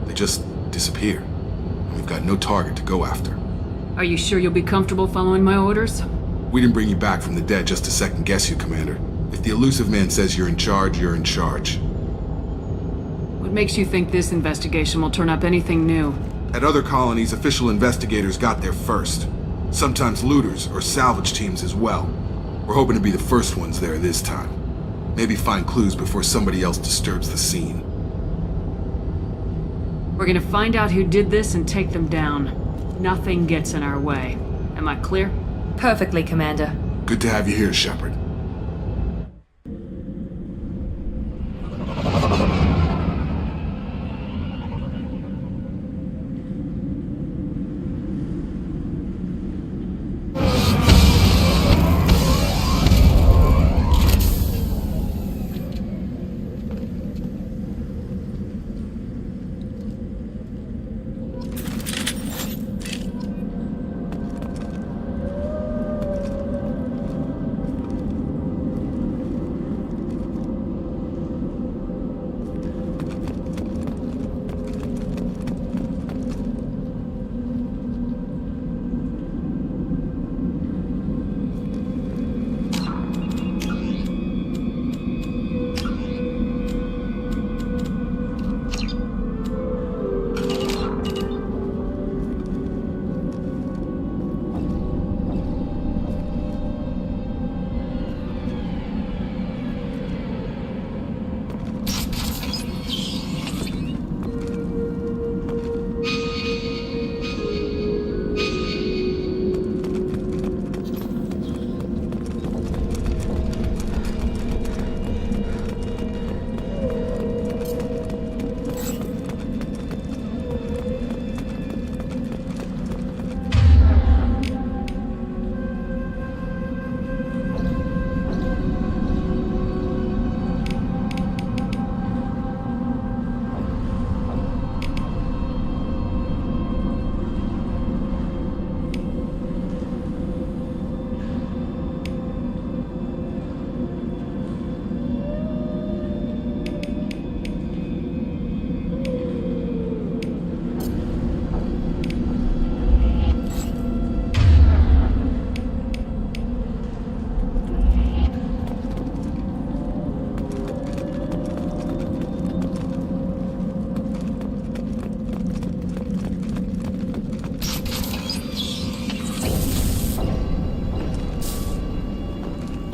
They just disappear. And we've got no target to go after. Are you sure you'll be comfortable following my orders? We didn't bring you back from the dead just to second guess you, Commander. If the elusive man says you're in charge, you're in charge. What makes you think this investigation will turn up anything new? At other colonies, official investigators got there first. Sometimes looters or salvage teams as well. We're hoping to be the first ones there this time. Maybe find clues before somebody else disturbs the scene. We're gonna find out who did this and take them down. Nothing gets in our way. Am I clear? Perfectly, Commander. Good to have you here, Shepard.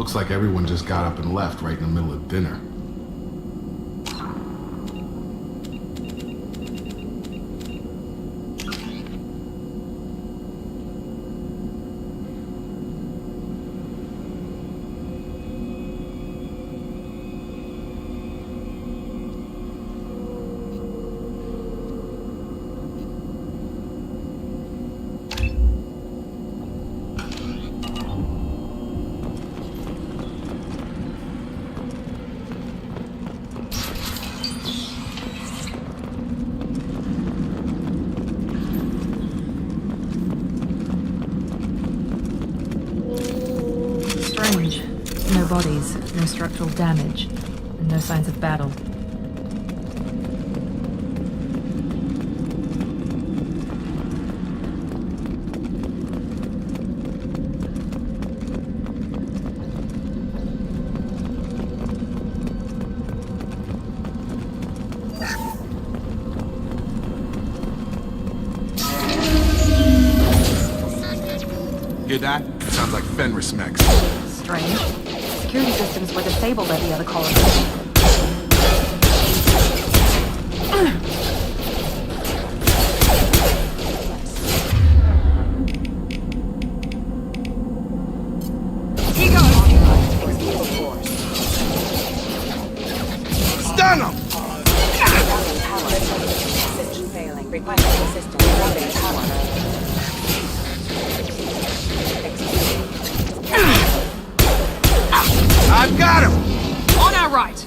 Looks like everyone just got up and left right in the middle of dinner. Strange. No bodies, no structural damage, and no signs of battle. Hear that? Sounds like Fenris mechs. Strange. Security systems were disabled at the other colony. Stun him! Routing power. System failing. Requesting assistance. Routing power. I've got him! On our right!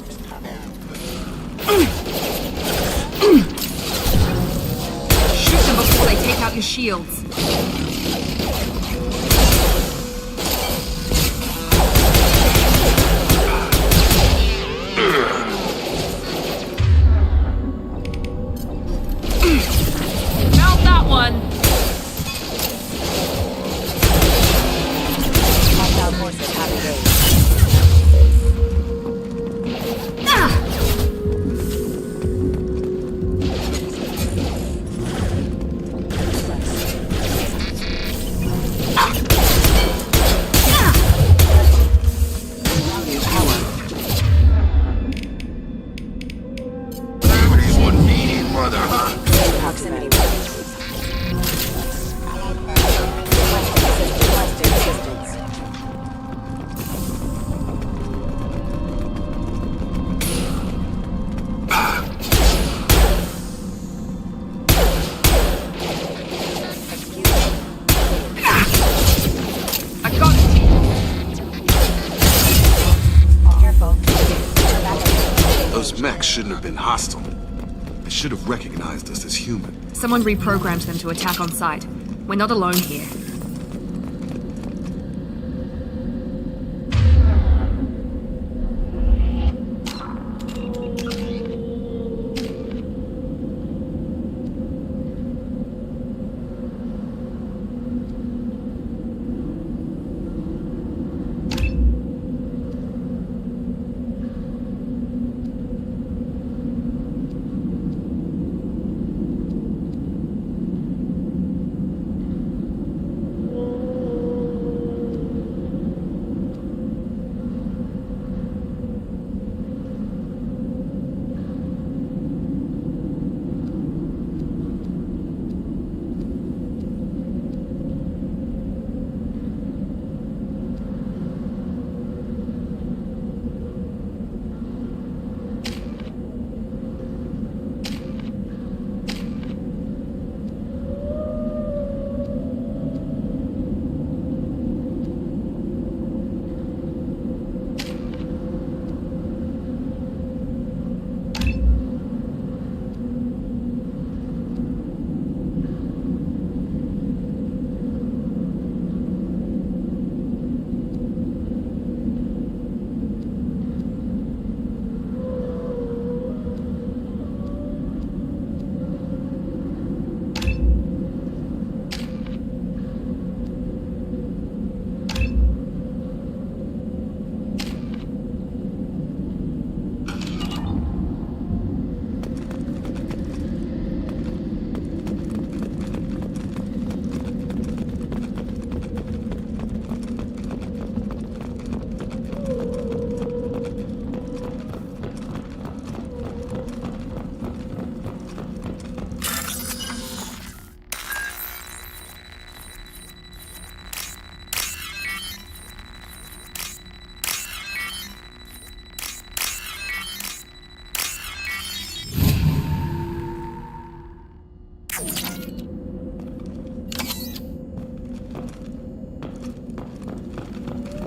Shoot them before they take out your shields. Mount that one! Hostile forces have engaged. Proximity weapons. Requesting assistance. I got it! Careful. Those mechs shouldn't have been hostile. They should have recognized us as human. Someone reprogrammed them to attack on sight. We're not alone here.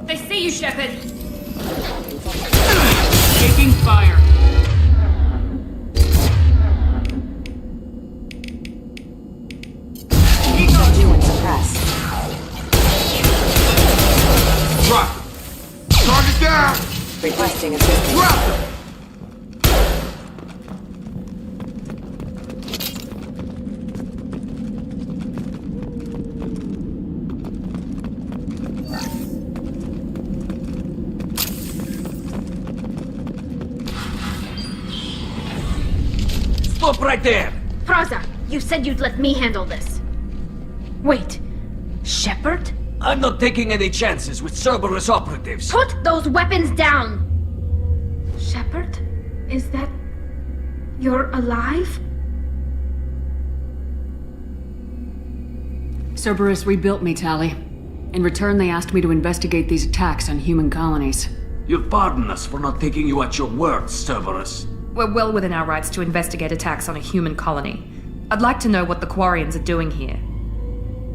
They see you, Shepard! Taking fire. Doing suppress. Drop them. Target down! Requesting assistance. Drop them! Stop right there! Praza, you said you'd let me handle this. Wait, Shepard? I'm not taking any chances with Cerberus operatives. Put those weapons down! Shepard? Is that... you're alive? Cerberus rebuilt me, Tali. In return, they asked me to investigate these attacks on human colonies. You'll pardon us for not taking you at your word, Cerberus. We're well within our rights to investigate attacks on a human colony. I'd like to know what the Quarians are doing here.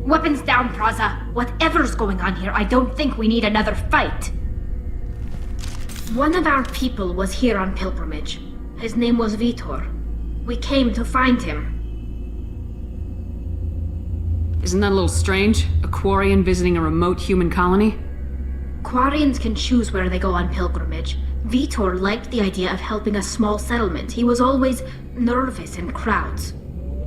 Weapons down, Praza. Whatever's going on here, I don't think we need another fight. One of our people was here on pilgrimage. His name was Vitor. We came to find him. Isn't that a little strange? A Quarian visiting a remote human colony? Quarians can choose where they go on pilgrimage. Vitor liked the idea of helping a small settlement. He was always nervous in crowds.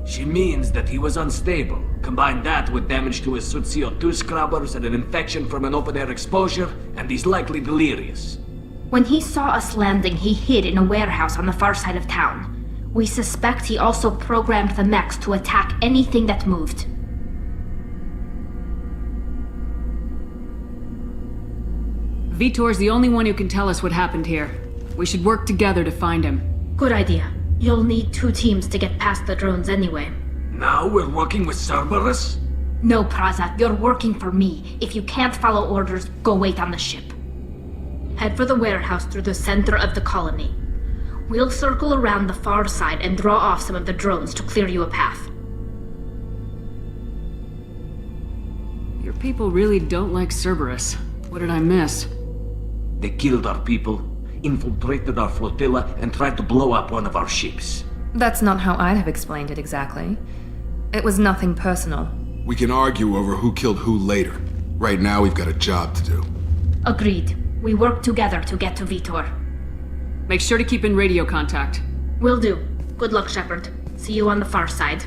She means that he was unstable. Combine that with damage to his suit CO2 scrubbers and an infection from an open-air exposure, and he's likely delirious. When he saw us landing, he hid in a warehouse on the far side of town. We suspect he also programmed the mechs to attack anything that moved. Vitor's the only one who can tell us what happened here. We should work together to find him. Good idea. You'll need 2 teams to get past the drones anyway. Now we're working with Cerberus? No, Praza, you're working for me. If you can't follow orders, go wait on the ship. Head for the warehouse through the center of the colony. We'll circle around the far side and draw off some of the drones to clear you a path. Your people really don't like Cerberus. What did I miss? They killed our people, infiltrated our flotilla, and tried to blow up one of our ships. That's not how I'd have explained it exactly. It was nothing personal. We can argue over who killed who later. Right now, we've got a job to do. Agreed. We work together to get to Vitor. Make sure to keep in radio contact. Will do. Good luck, Shepard. See you on the far side.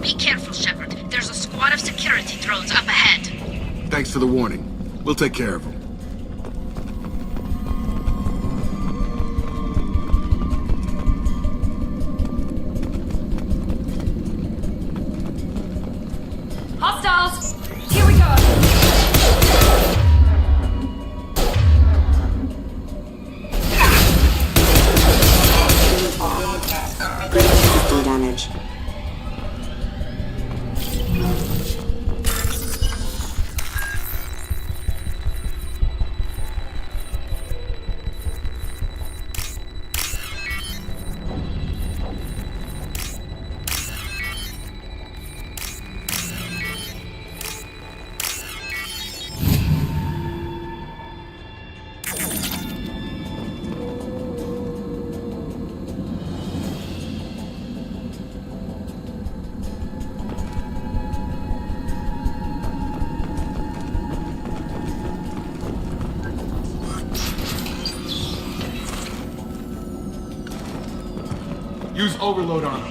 Be careful, Shepard. There's a squad of security drones up ahead. Thanks for the warning. We'll take care of them. Hostiles! Here we go! System damage. Use overload on them.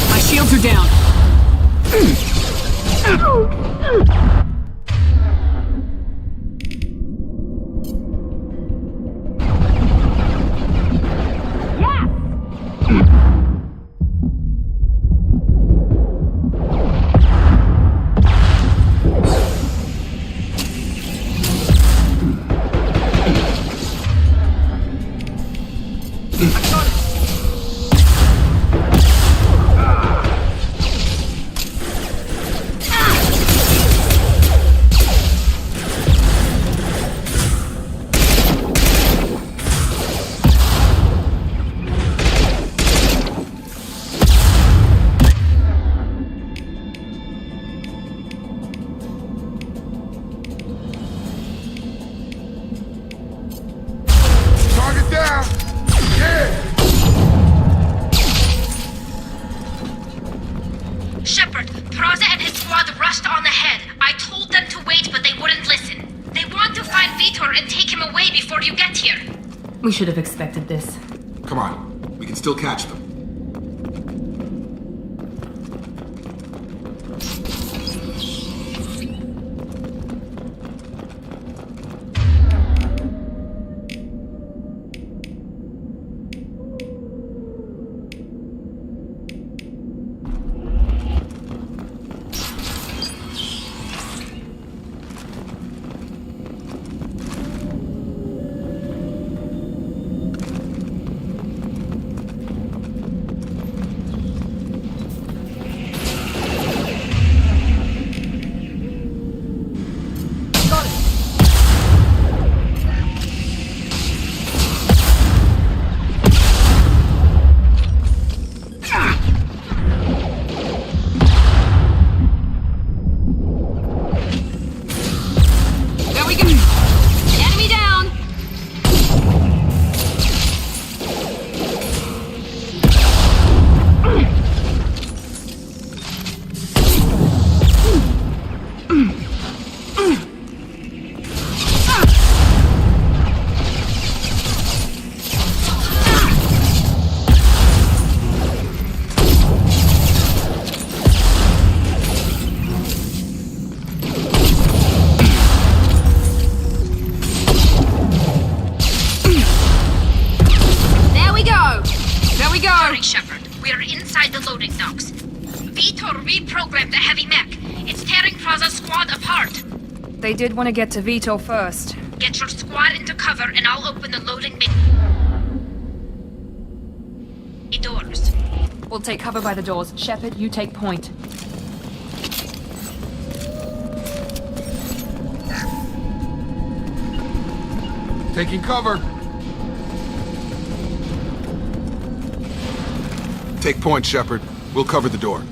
My shields are down. down! Yeah! Shepard, Praza and his squad rushed on ahead. I told them to wait, but they wouldn't listen. They want to find Vitor and take him away before you get here. We should have expected this. Come on, we can still catch them. Shepard, we're inside the loading docks. Vitor reprogrammed the heavy mech. It's tearing Praza's squad apart. They did want to get to Vitor first. Get your squad into cover and I'll open the loading doors. We'll take cover by the doors. Shepard, you take point. Taking cover. Take point, Shepard. We'll cover the door.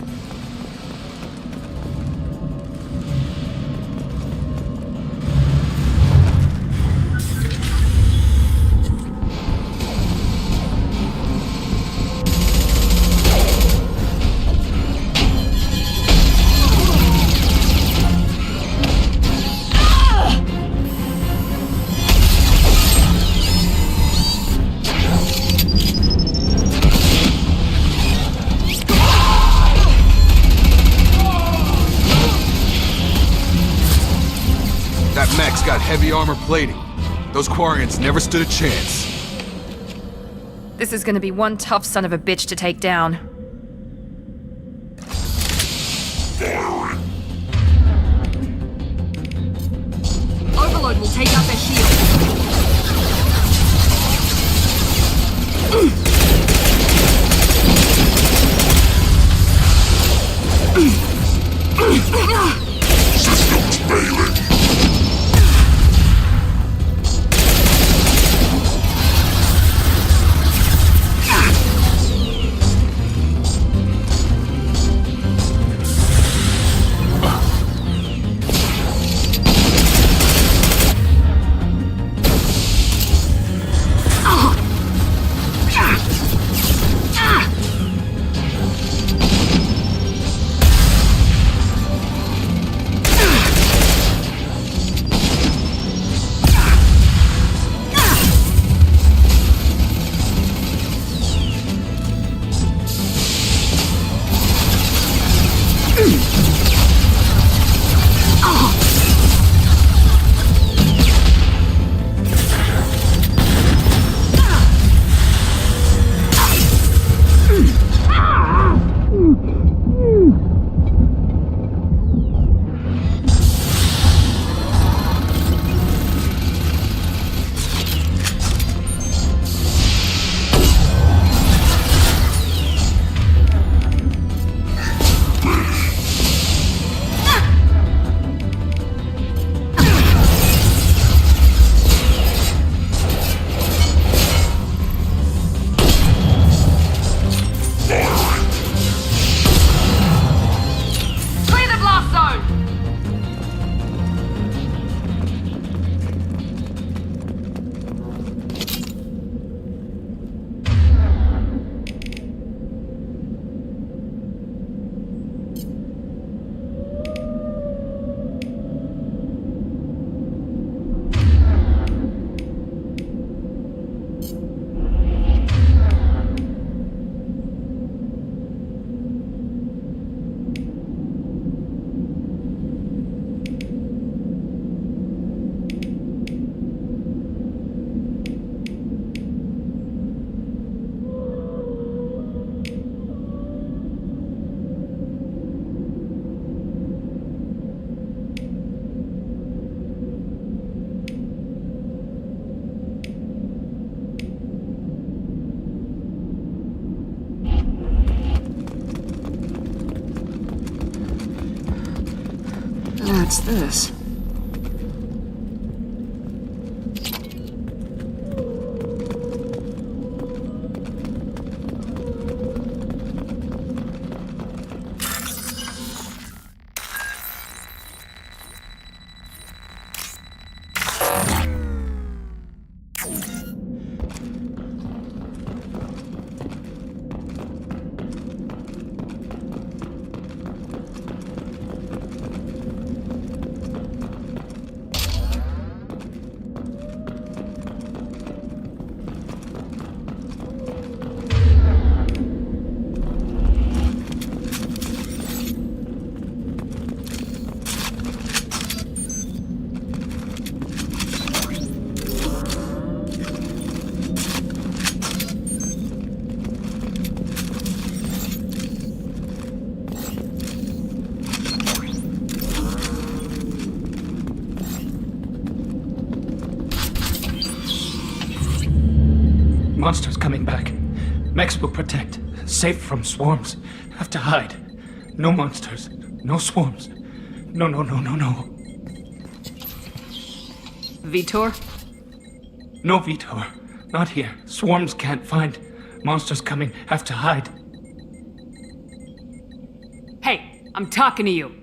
That mech's got heavy armor plating. Those Quarians never stood a chance. This is gonna be one tough son of a bitch to take down. Overload will take out their shield. Systems failing. What's this? Monsters coming back. Mechs will protect. Safe from swarms. Have to hide. No monsters. No swarms. No. Vitor? No Vitor. Not here. Swarms can't find. Monsters coming. Have to hide. Hey, I'm talking to you.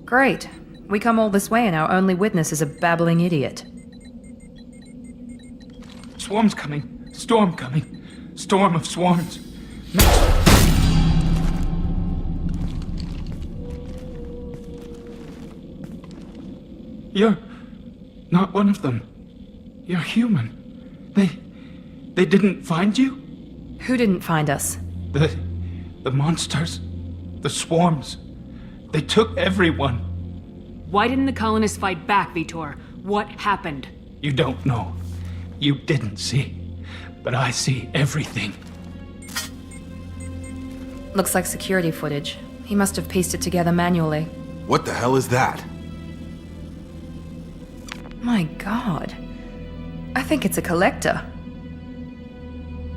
Great. We come all this way and our only witness is a babbling idiot. Swarms coming. Storm coming. Storm of swarms. You're not one of them. You're human. They didn't find you? Who didn't find us? The monsters. The swarms. They took everyone. Why didn't the colonists fight back, Vitor? What happened? You don't know. You didn't see. But I see everything. Looks like security footage. He must have pieced it together manually. What the hell is that? My god. I think it's a collector.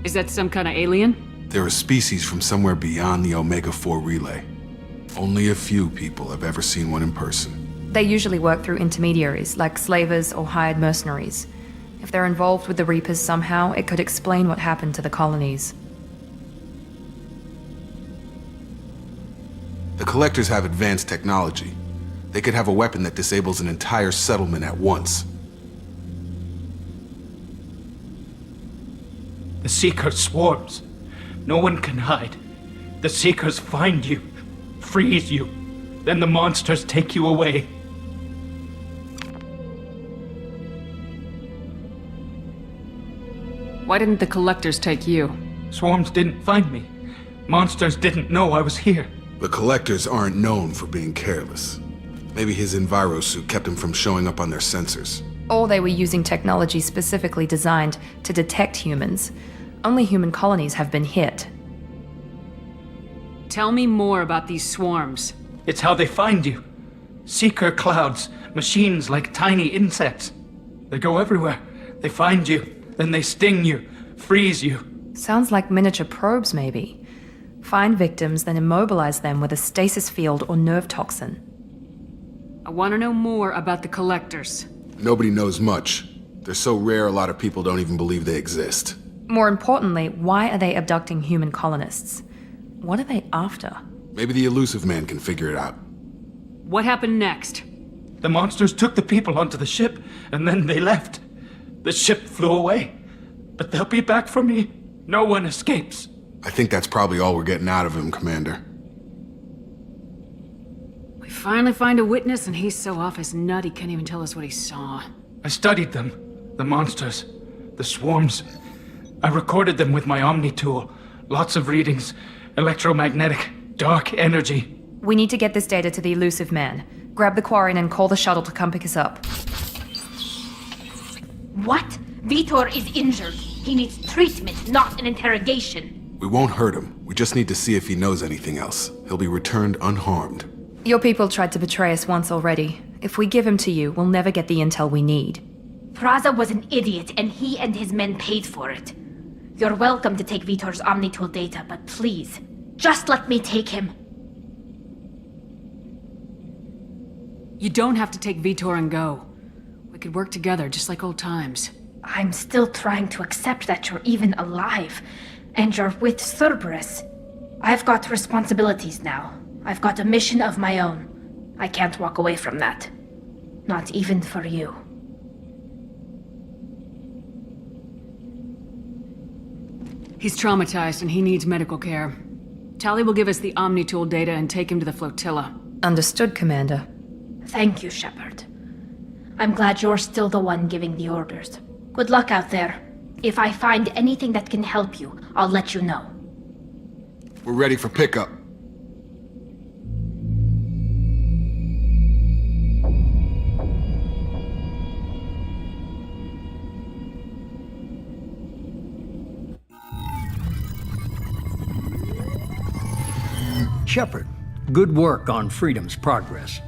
Is that some kind of alien? They're a species from somewhere beyond the Omega-4 relay. Only a few people have ever seen one in person. They usually work through intermediaries, like slavers or hired mercenaries. If they're involved with the Reapers somehow, it could explain what happened to the colonies. The Collectors have advanced technology. They could have a weapon that disables an entire settlement at once. The Seeker swarms. No one can hide. The Seekers find you, freeze you. Then the monsters take you away. Why didn't the collectors take you? Swarms didn't find me. Monsters didn't know I was here. The Collectors aren't known for being careless. Maybe his Enviro suit kept him from showing up on their sensors. Or they were using technology specifically designed to detect humans. Only human colonies have been hit. Tell me more about these swarms. It's how they find you. Seeker clouds, machines like tiny insects. They go everywhere. They find you, then they sting you, freeze you. Sounds like miniature probes, maybe. Find victims, then immobilize them with a stasis field or nerve toxin. I want to know more about the collectors. Nobody knows much. They're so rare a lot of people don't even believe they exist. More importantly, why are they abducting human colonists? What are they after? Maybe the Elusive Man can figure it out. What happened next? The monsters took the people onto the ship, and then they left. The ship flew away. But they'll be back for me. No one escapes. I think that's probably all we're getting out of him, Commander. We finally find a witness, and he's so off his nut he can't even tell us what he saw. I studied them. The monsters. The swarms. I recorded them with my Omni tool. Lots of readings. Electromagnetic. Dark energy. We need to get this data to the Elusive Man. Grab the Quarian and call the shuttle to come pick us up. What? Vitor is injured. He needs treatment, not an interrogation. We won't hurt him. We just need to see if he knows anything else. He'll be returned unharmed. Your people tried to betray us once already. If we give him to you, we'll never get the intel we need. Praza was an idiot, and he and his men paid for it. You're welcome to take Vitor's Omnitool data, but please, just let me take him. You don't have to take Vitor and go. We could work together, just like old times. I'm still trying to accept that you're even alive, and you're with Cerberus. I've got responsibilities now. I've got a mission of my own. I can't walk away from that. Not even for you. He's traumatized and he needs medical care. Tali will give us the Omnitool data and take him to the flotilla. Understood, Commander. Thank you, Shepard. I'm glad you're still the one giving the orders. Good luck out there. If I find anything that can help you, I'll let you know. We're ready for pickup. Shepard, good work on Freedom's progress.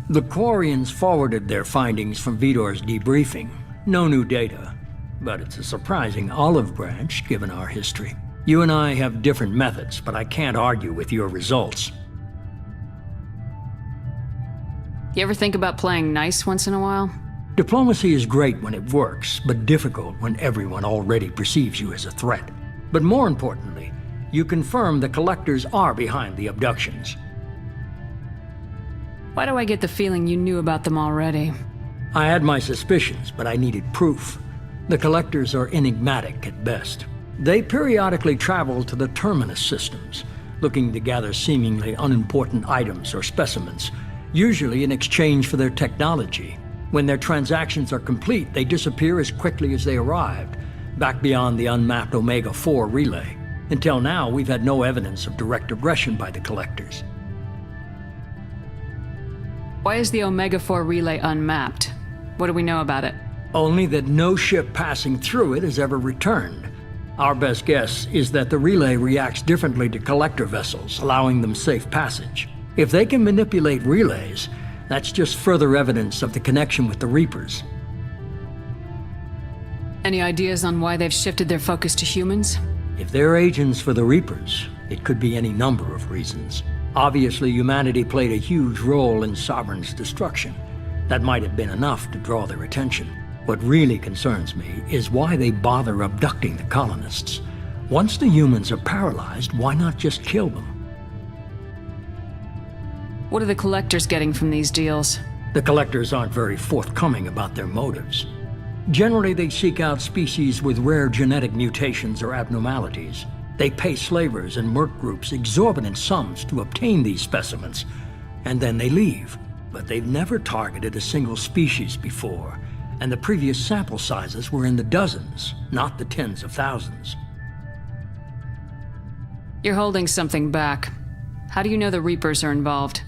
The Quarians forwarded their findings from Vitor's debriefing. No new data, but it's a surprising olive branch given our history. You and I have different methods, but I can't argue with your results. You ever think about playing nice once in a while? Diplomacy is great when it works, but difficult when everyone already perceives you as a threat. But more importantly, you confirm the Collectors are behind the abductions. Why do I get the feeling you knew about them already? I had my suspicions, but I needed proof. The Collectors are enigmatic at best. They periodically travel to the Terminus systems, looking to gather seemingly unimportant items or specimens, usually in exchange for their technology. When their transactions are complete, they disappear as quickly as they arrived, back beyond the unmapped Omega-4 relay. Until now, we've had no evidence of direct aggression by the Collectors. Why is the Omega-4 relay unmapped? What do we know about it? Only that no ship passing through it has ever returned. Our best guess is that the relay reacts differently to Collector vessels, allowing them safe passage. If they can manipulate relays, that's just further evidence of the connection with the Reapers. Any ideas on why they've shifted their focus to humans? If they're agents for the Reapers, it could be any number of reasons. Obviously, humanity played a huge role in Sovereign's destruction. That might have been enough to draw their attention. What really concerns me is why they bother abducting the colonists. Once the humans are paralyzed, why not just kill them? What are the Collectors getting from these deals? The Collectors aren't very forthcoming about their motives. Generally, they seek out species with rare genetic mutations or abnormalities. They pay slavers and merc groups exorbitant sums to obtain these specimens, and then they leave. But they've never targeted a single species before, and the previous sample sizes were in the dozens, not the tens of thousands. You're holding something back. How do you know the Reapers are involved?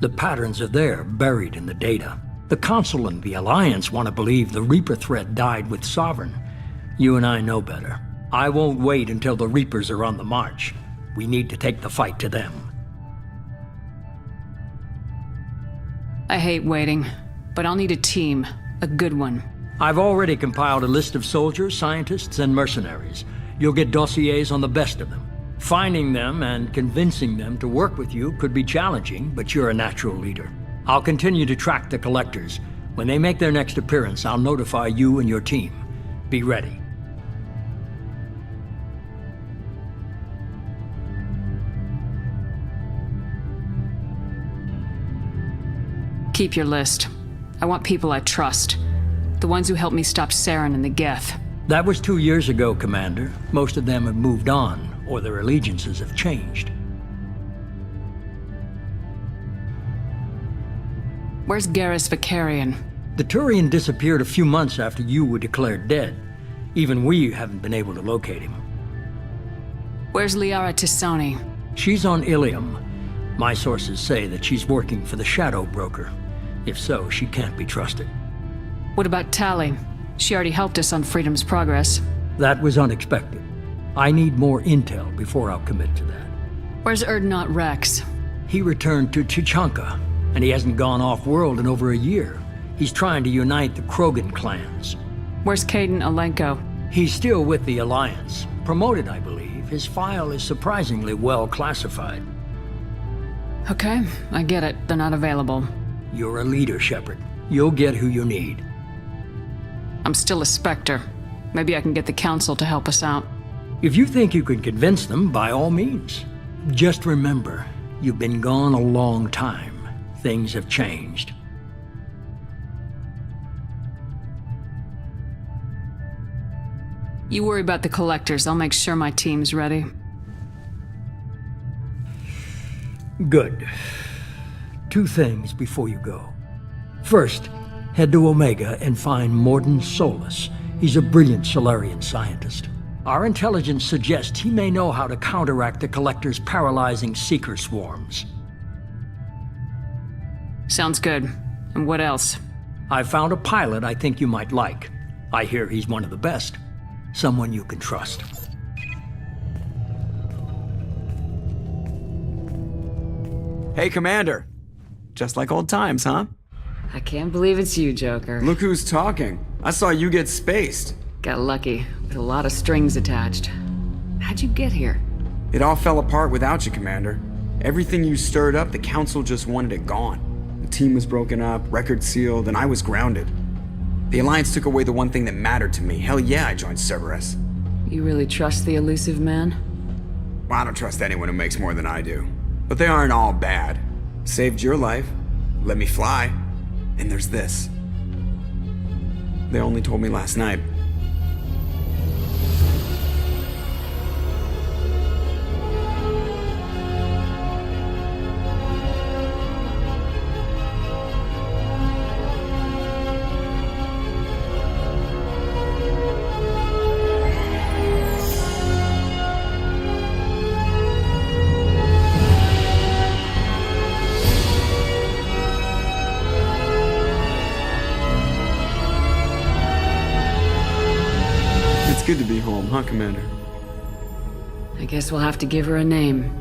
The patterns are there, buried in the data. The Council and the Alliance want to believe the Reaper threat died with Sovereign. You and I know better. I won't wait until the Reapers are on the march. We need to take the fight to them. I hate waiting, but I'll need a team. A good one. I've already compiled a list of soldiers, scientists, and mercenaries. You'll get dossiers on the best of them. Finding them and convincing them to work with you could be challenging, but you're a natural leader. I'll continue to track the Collectors. When they make their next appearance, I'll notify you and your team. Be ready. Keep your list. I want people I trust. The ones who helped me stop Saren and the Geth. That was 2 years ago, Commander. Most of them have moved on, or their allegiances have changed. Where's Garrus Vakarian? The Turian disappeared a few months after you were declared dead. Even we haven't been able to locate him. Where's Liara T'Soni? She's on Ilium. My sources say that she's working for the Shadow Broker. If so, she can't be trusted. What about Tali? She already helped us on Freedom's progress. That was unexpected. I need more intel before I'll commit to that. Where's Urdnot Rex? He returned to Chichanka, and he hasn't gone off-world in over a year. He's trying to unite the Krogan clans. Where's Kaidan Alenko? He's still with the Alliance. Promoted, I believe. His file is surprisingly well classified. Okay, I get it. They're not available. You're a leader, Shepard. You'll get who you need. I'm still a Spectre. Maybe I can get the Council to help us out. If you think you can convince them, by all means. Just remember, you've been gone a long time. Things have changed. You worry about the Collectors. I'll make sure my team's ready. Good. 2 things before you go. First, head to Omega and find Mordin Solus. He's a brilliant Solarian scientist. Our intelligence suggests he may know how to counteract the Collector's paralyzing Seeker swarms. Sounds good. And what else? I found a pilot I think you might like. I hear he's one of the best. Someone you can trust. Hey, Commander. Just like old times, huh? I can't believe it's you, Joker. Look who's talking. I saw you get spaced. Got lucky, with a lot of strings attached. How'd you get here? It all fell apart without you, Commander. Everything you stirred up, the Council just wanted it gone. The team was broken up, record sealed, and I was grounded. The Alliance took away the one thing that mattered to me. Hell yeah, I joined Cerberus. You really trust the elusive man? Well, I don't trust anyone who makes more than I do. But they aren't all bad. Saved your life, let me fly, and there's this. They only told me last night. It's good to be home, huh, Commander? I guess we'll have to give her a name.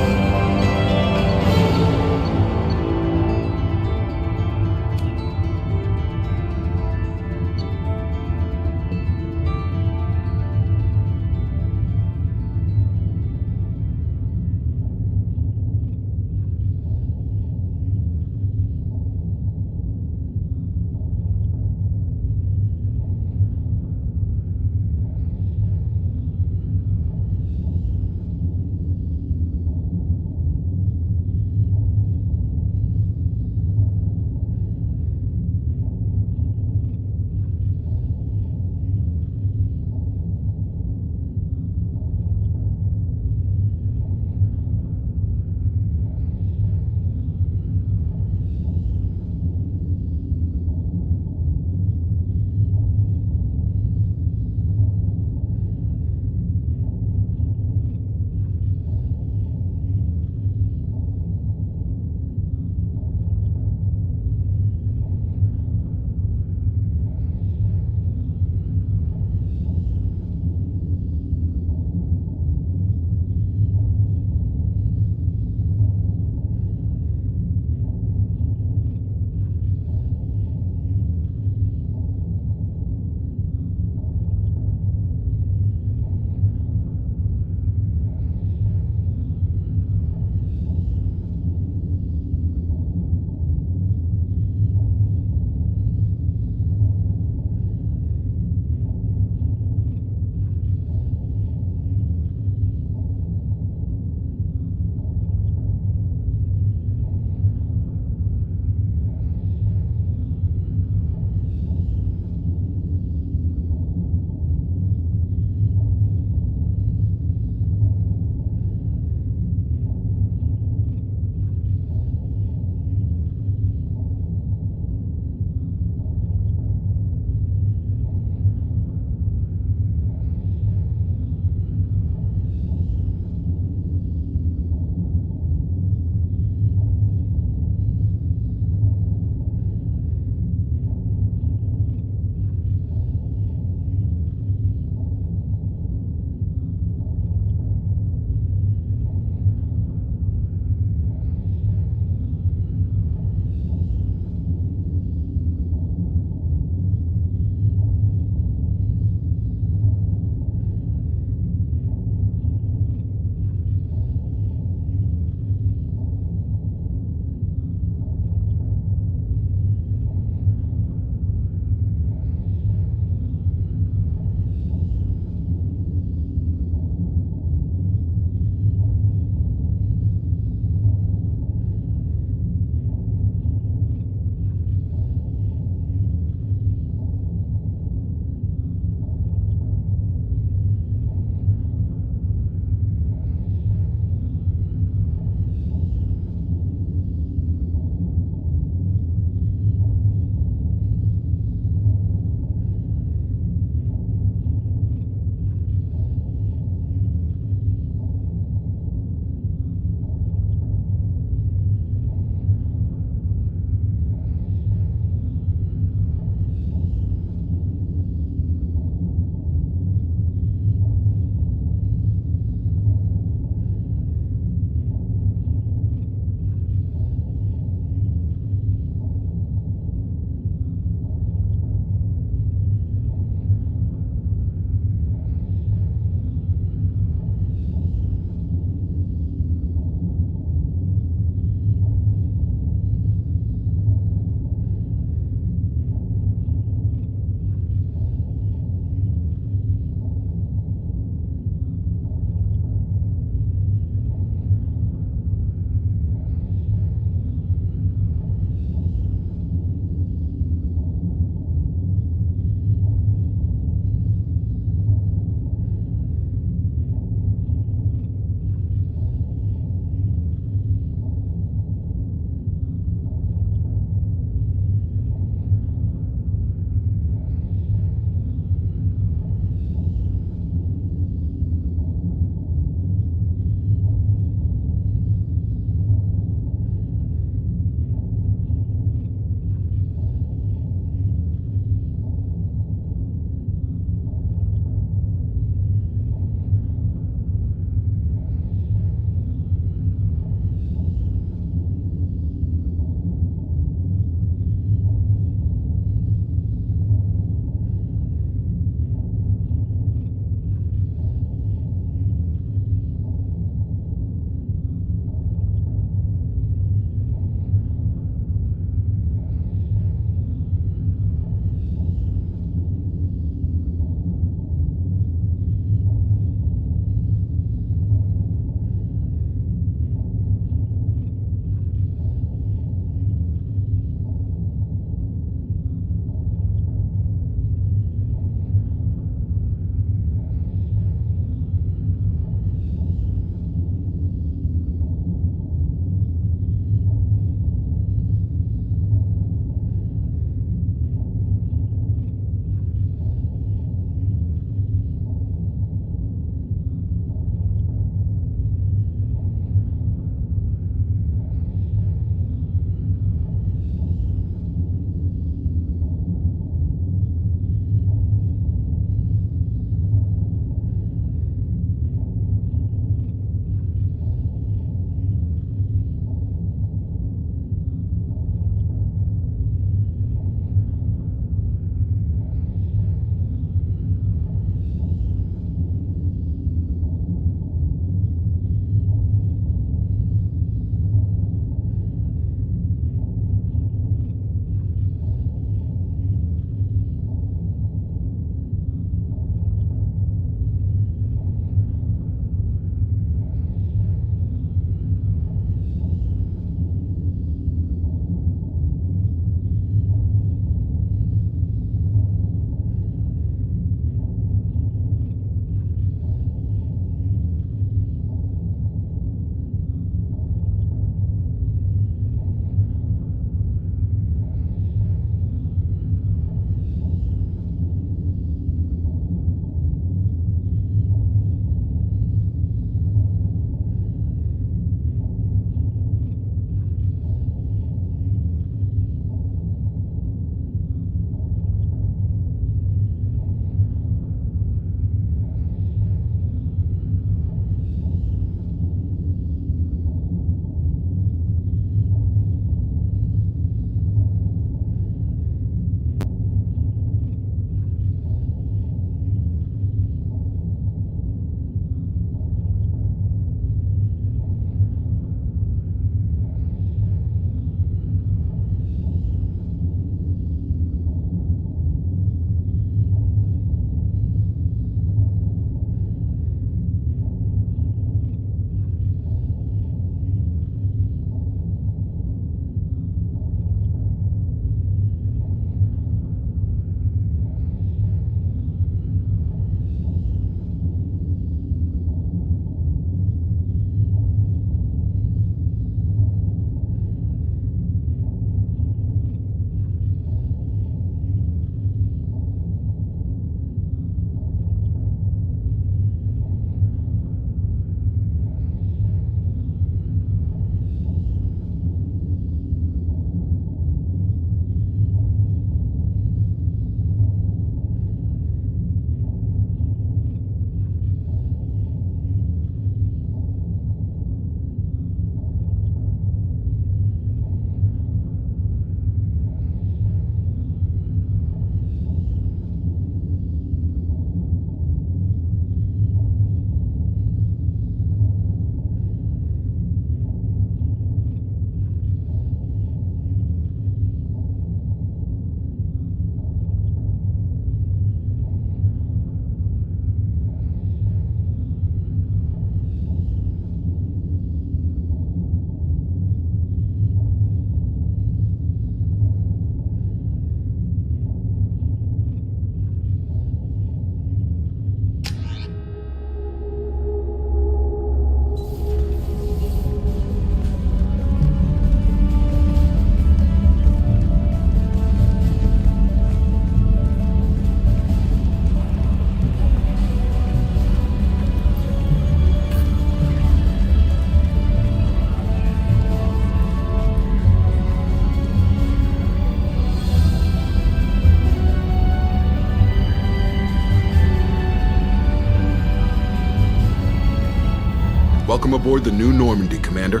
Welcome aboard the new Normandy, Commander.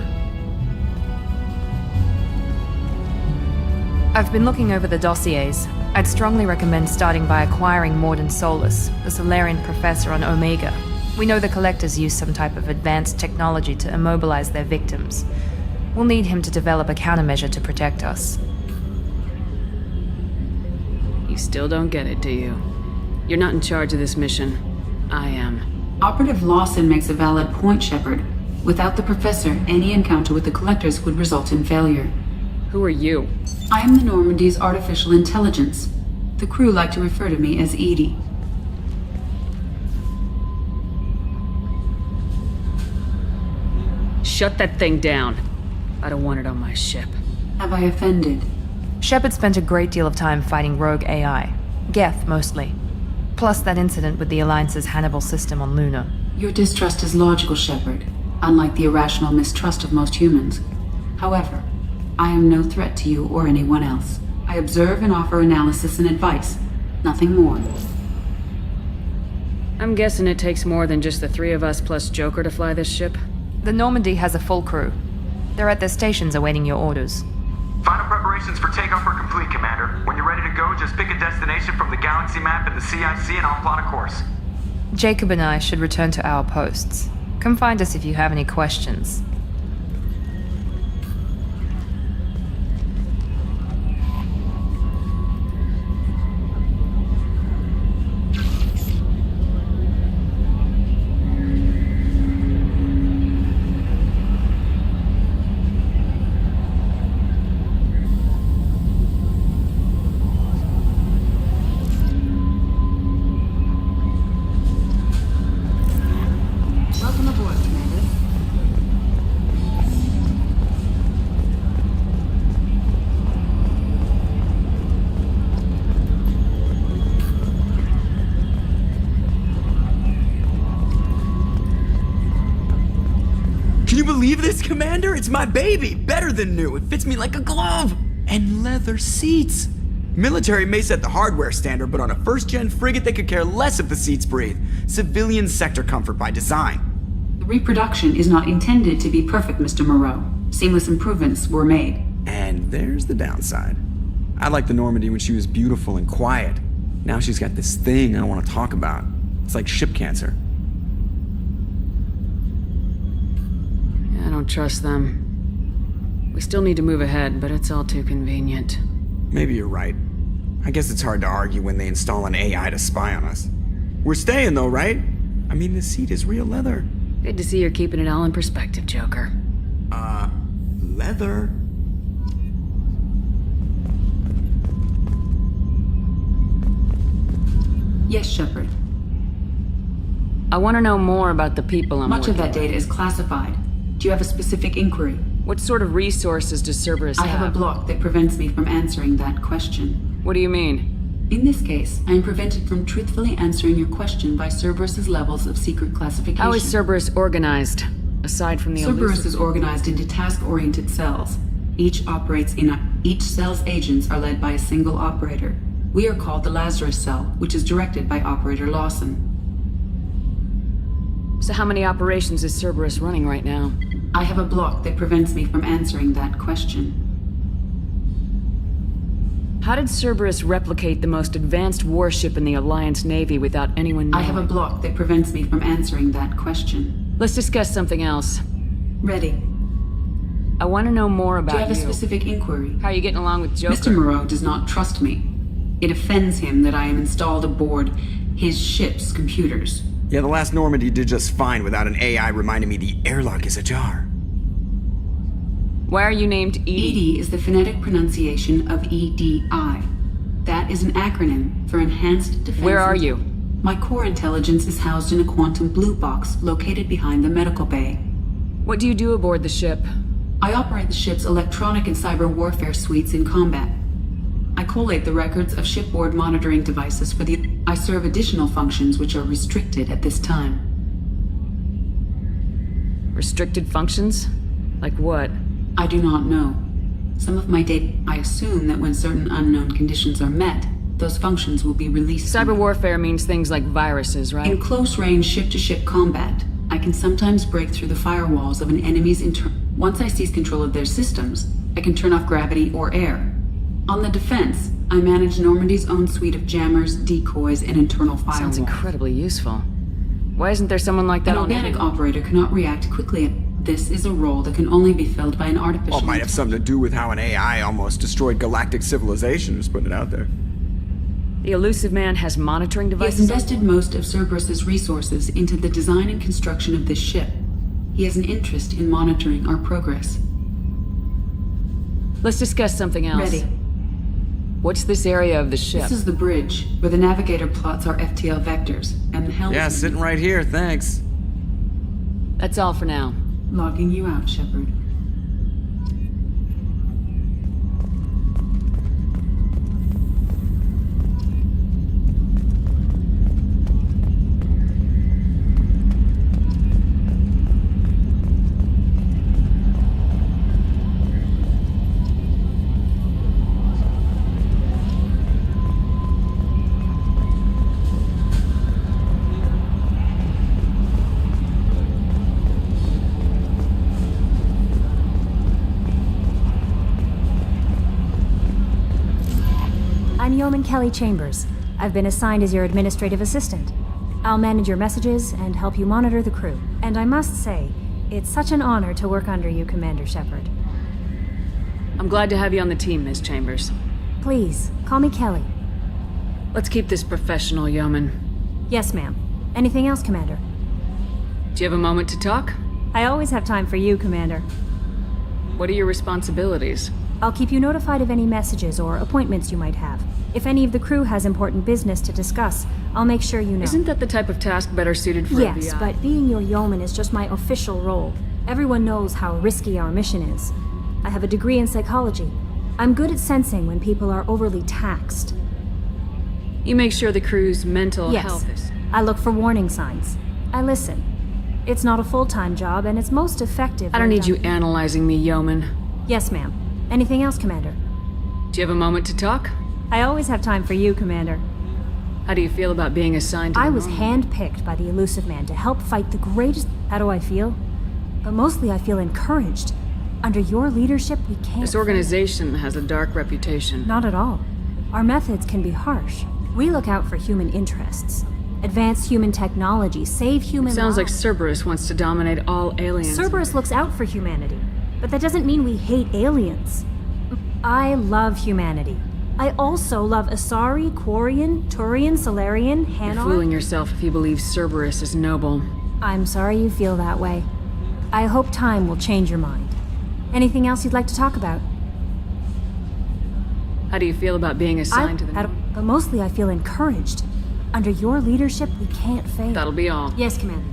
I've been looking over the dossiers. I'd strongly recommend starting by acquiring Morden Solus, the Solarian professor on Omega. We know the Collectors use some type of advanced technology to immobilize their victims. We'll need him to develop a countermeasure to protect us. You still don't get it, do you? You're not in charge of this mission. I am. Operative Lawson makes a valid point, Shepard. Without the Professor, any encounter with the Collectors would result in failure. Who are you? I am the Normandy's artificial intelligence. The crew like to refer to me as EDI. Shut that thing down. I don't want it on my ship. Have I offended? Shepard spent a great deal of time fighting rogue AI. Geth, mostly. Plus that incident with the Alliance's Hannibal system on Luna. Your distrust is logical, Shepard, unlike the irrational mistrust of most humans. However, I am no threat to you or anyone else. I observe and offer analysis and advice. Nothing more. I'm guessing it takes more than just the three of us plus Joker to fly this ship? The Normandy has a full crew. They're at their stations awaiting your orders. Final preparations for takeoff are complete, Commander. When you're ready to go, just pick a destination from the galaxy map in the CIC and I'll plot a course. Jacob and I should return to our posts. Come find us if you have any questions. Welcome aboard, Commander. Can you believe this, Commander? It's my baby! Better than new. It fits me like a glove! And leather seats! Military may set the hardware standard, but on a first-gen frigate they could care less if the seats breathe. Civilian sector comfort by design. The reproduction is not intended to be perfect, Mr. Moreau. Seamless improvements were made. And there's the downside. I liked the Normandy when she was beautiful and quiet. Now she's got this thing I want to talk about. It's like ship cancer. I don't trust them. We still need to move ahead, but it's all too convenient. Maybe you're right. I guess it's hard to argue when they install an AI to spy on us. We're staying though, right? I mean, the seat is real leather. Good to see you're keeping it all in perspective, Joker. Leather? Yes, Shepard. I want to know more about the people I'm Much of that working data is classified. Do you have a specific inquiry? What sort of resources does Cerberus I have? have a block that prevents me from answering that question. What do you mean? In this case, I am prevented from truthfully answering your question by Cerberus's levels of secret classification. How is Cerberus organized? Aside from the Cerberus is organized into task-oriented cells. Each cell's agents are led by a single operator. We are called the Lazarus Cell, which is directed by Operator Lawson. So how many operations is Cerberus running right now? I have a block that prevents me from answering that question. How did Cerberus replicate the most advanced warship in the Alliance Navy without anyone knowing? I have a block that prevents me from answering that question. Let's discuss something else. Ready. I want to know more about Do you have a specific inquiry? How are you getting along with Joker? Mr. Moreau does not trust me. It offends him that I am installed aboard his ship's computers. Yeah, the last Normandy did just fine without an AI reminding me the airlock is ajar. Why are you named EDI? EDI is the phonetic pronunciation of EDI. That is an acronym for Enhanced Defense. Where are you? My core intelligence is housed in a quantum blue box located behind the medical bay. What do you do aboard the ship? I operate the ship's electronic and cyber warfare suites in combat. I collate the records of shipboard monitoring devices for the... I serve additional functions which are restricted at this time. Restricted functions? Like what? I do not know. Some of my data... I assume that when certain unknown conditions are met, those functions will be released. Cyber warfare means things like viruses, right? In close-range ship-to-ship combat, I can sometimes break through the firewalls of an enemy's Once I seize control of their systems, I can turn off gravity or air. On the defense, I manage Normandy's own suite of jammers, decoys, and internal firewalls. Sounds incredibly useful. Why isn't there someone like that An on organic every- operator cannot react quickly. This is a role that can only be filled by an artificial... Well, it might have something to do with how an AI almost destroyed galactic civilization, just putting it out there. The Elusive Man has monitoring He has devices? invested most of Cerberus's resources into the design and construction of this ship. He has an interest in monitoring our progress. Let's discuss something else. Ready. What's this area of the ship? This is the bridge, where the navigator plots our FTL vectors, and the helm... Yeah, sitting right here, thanks. That's all for now. Logging you out, Shepard. I'm Yeoman Kelly Chambers. I've been assigned as your administrative assistant. I'll manage your messages and help you monitor the crew. And I must say, it's such an honor to work under you, Commander Shepard. I'm glad to have you on the team, Miss Chambers. Please, call me Kelly. Let's keep this professional, Yeoman. Yes, ma'am. Anything else, Commander? Do you have a moment to talk? I always have time for you, Commander. What are your responsibilities? I'll keep you notified of any messages or appointments you might have. If any of the crew has important business to discuss, I'll make sure you know. Isn't that the type of task better suited for Yes, FBI? but being your yeoman is just my official role. Everyone knows how risky our mission is. I have a degree in psychology. I'm good at sensing when people are overly taxed. You make sure the crew's mental Yes, health is... I look for warning signs. I listen. It's not a full-time job, and it's most effective... I don't when need you done- analyzing me, Yeoman. Yes, ma'am. Anything else, Commander? Do you have a moment to talk? I always have time for you, Commander. How do you feel about being assigned to I the was Normandy? handpicked by the Elusive Man to help fight the greatest... How do I feel? But mostly I feel encouraged. Under your leadership, we can't... This organization has a dark reputation. Not at all. Our methods can be harsh. We look out for human interests. Advance human technology, save human Sounds like lives. Cerberus wants to dominate all aliens. Cerberus looks out for humanity. But that doesn't mean we hate aliens. I love humanity. I also love Asari, Quarian, Turian, Solarian, You're Hanar. fooling yourself if you believe Cerberus is noble. I'm sorry you feel that way. I hope time will change your mind. Anything else you'd like to talk about? How do you feel about being assigned to the Normandy? But mostly I feel encouraged. Under your leadership, we can't fail. That'll be all. Yes, Commander.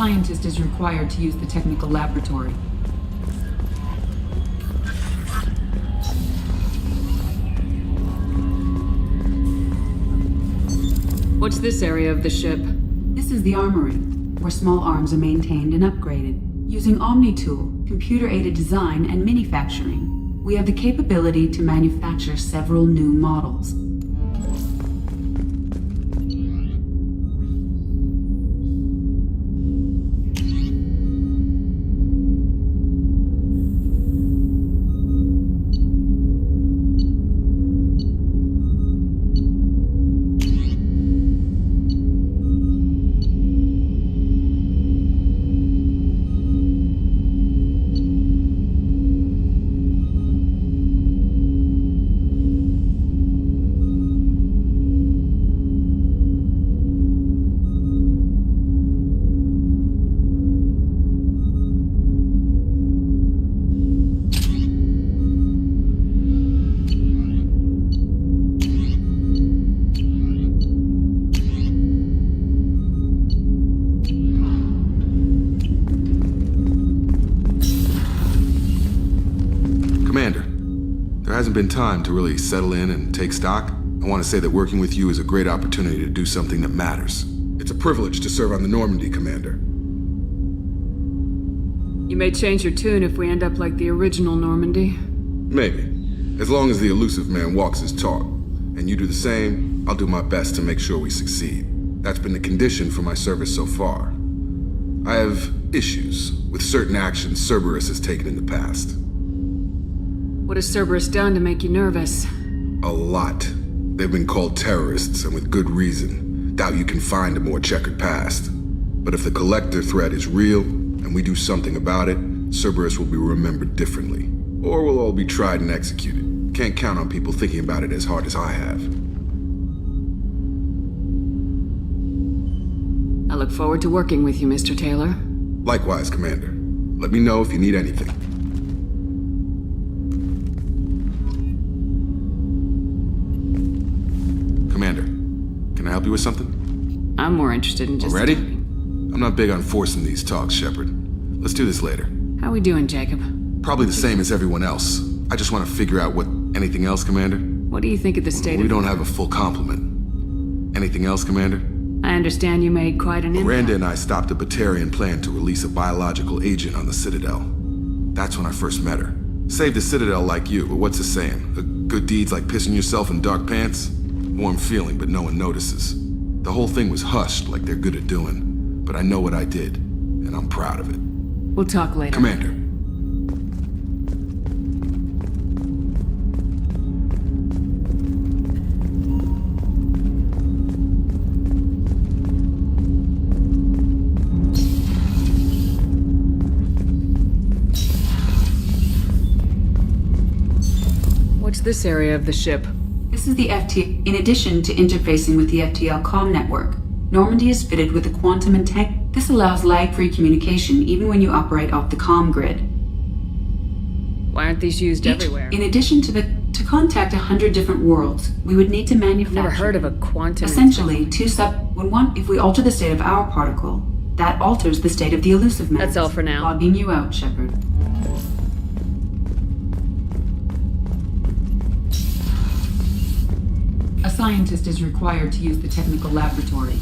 scientist is required to use the technical laboratory. What's this area of the ship? This is the armory, where small arms are maintained and upgraded. Using OmniTool, computer-aided design, and manufacturing, we have the capability to manufacture several new models. Been time to really settle in and take stock. I want to say that working with you is a great opportunity to do something that matters. It's a privilege to serve on the Normandy, Commander. You may change your tune if we end up like the original Normandy. Maybe. As long as the elusive man walks his talk. And you do the same, I'll do my best to make sure we succeed. That's been the condition for my service so far. I have issues with certain actions Cerberus has taken in the past. What has Cerberus done to make you nervous? A lot. They've been called terrorists, and with good reason. Doubt you can find a more checkered past. But if the Collector threat is real, and we do something about it, Cerberus will be remembered differently. Or we'll all be tried and executed. Can't count on people thinking about it as hard as I have. I look forward to working with you, Mr. Taylor. Likewise, Commander. Let me know if you need anything. Commander, can I help you with something? I'm more interested in just Already? talking. I'm not big on forcing these talks, Shepard. Let's do this later. How we doing, Jacob? Probably the same as everyone else. I just want to figure out what... Anything else, Commander? What do you think of the state We of... don't have a full complement. Anything else, Commander? I understand you made quite an impact. Miranda and I stopped a Batarian plan to release a biological agent on the Citadel. That's when I first met her. Saved the Citadel like you, but what's the saying? Good deeds like pissing yourself in dark pants? Warm feeling, but no one notices. The whole thing was hushed like they're good at doing. But I know what I did, and I'm proud of it. We'll talk later. Commander. What's this area of the ship? This is the FT. In addition to interfacing with the FTL comm network, Normandy is fitted with a quantum antenna. This allows lag-free communication even when you operate off the comm grid. Why aren't these used everywhere? In addition to contact 100 different worlds, we would need to manufacture. Never heard of a quantum. Essentially, if we alter the state of our particle, that alters the state of the elusive mass. That's all for now. Logging you out, Shepard. A scientist is required to use the technical laboratory.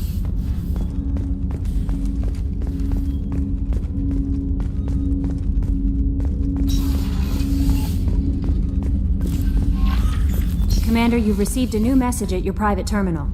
Commander, you've received a new message at your private terminal.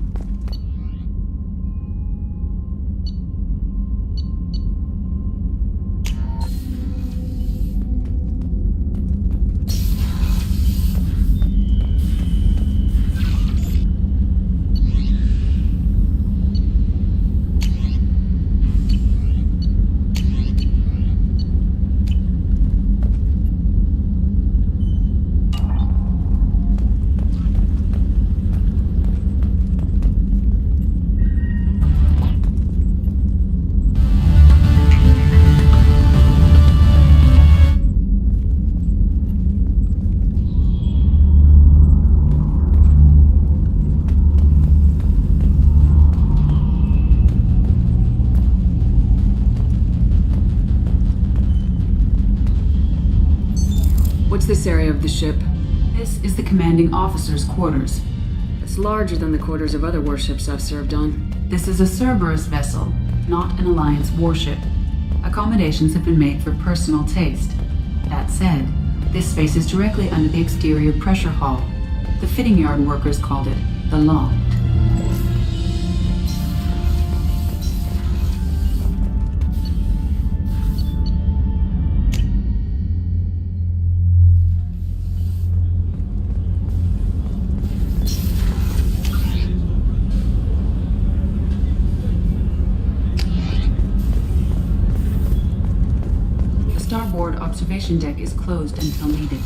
this area of the ship? This is the commanding officer's quarters. It's larger than the quarters of other warships I've served on. This is a Cerberus vessel, not an Alliance warship. Accommodations have been made for personal taste. That said, this space is directly under the exterior pressure hull. The fitting yard workers called it the loft. The starboard observation deck is closed until needed.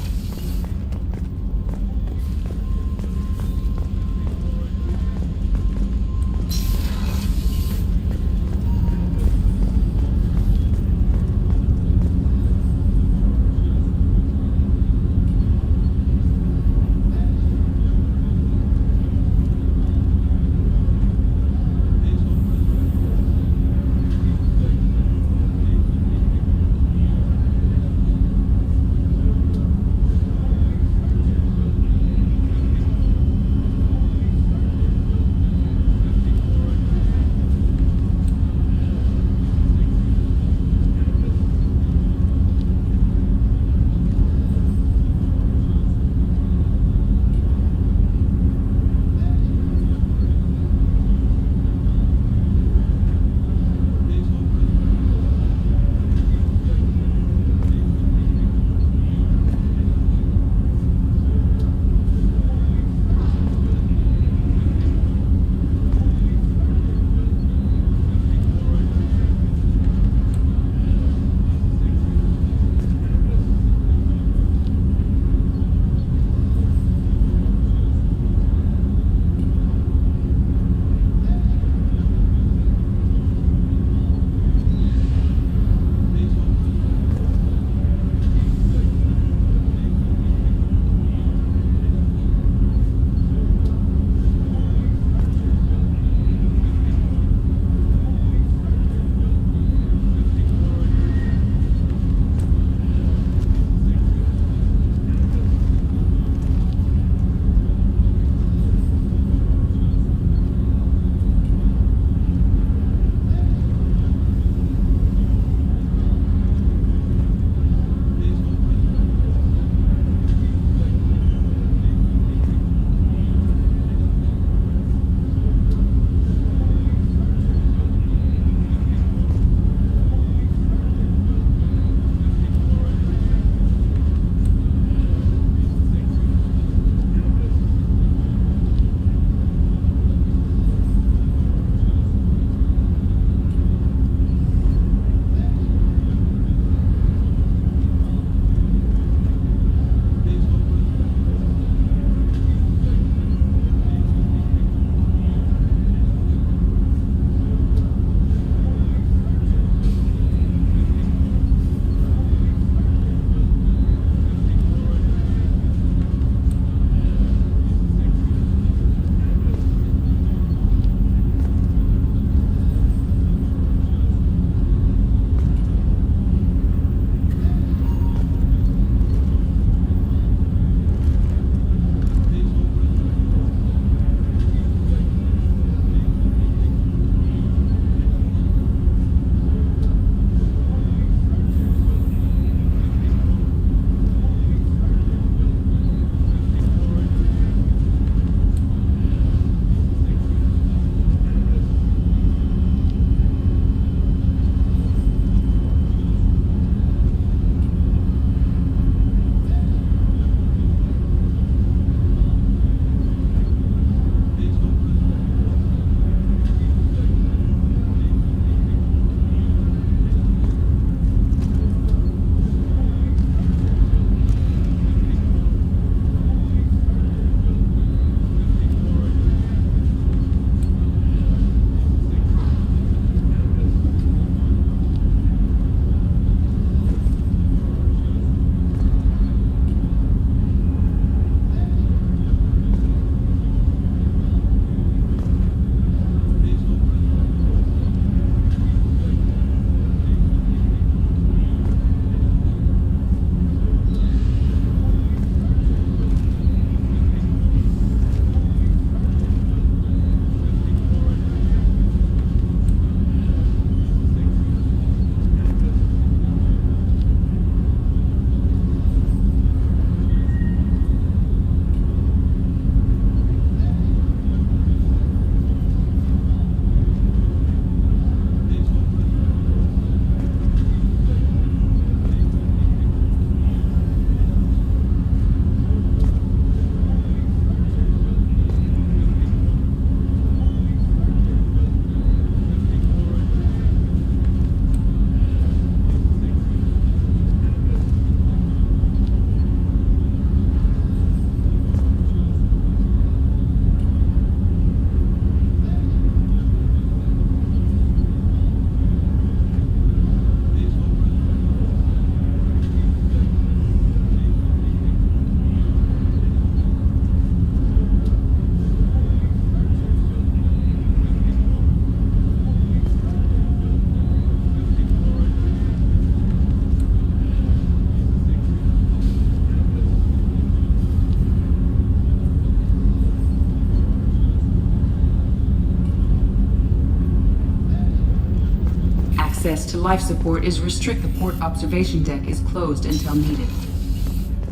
Access to life support is restricted. The port observation deck is closed until needed.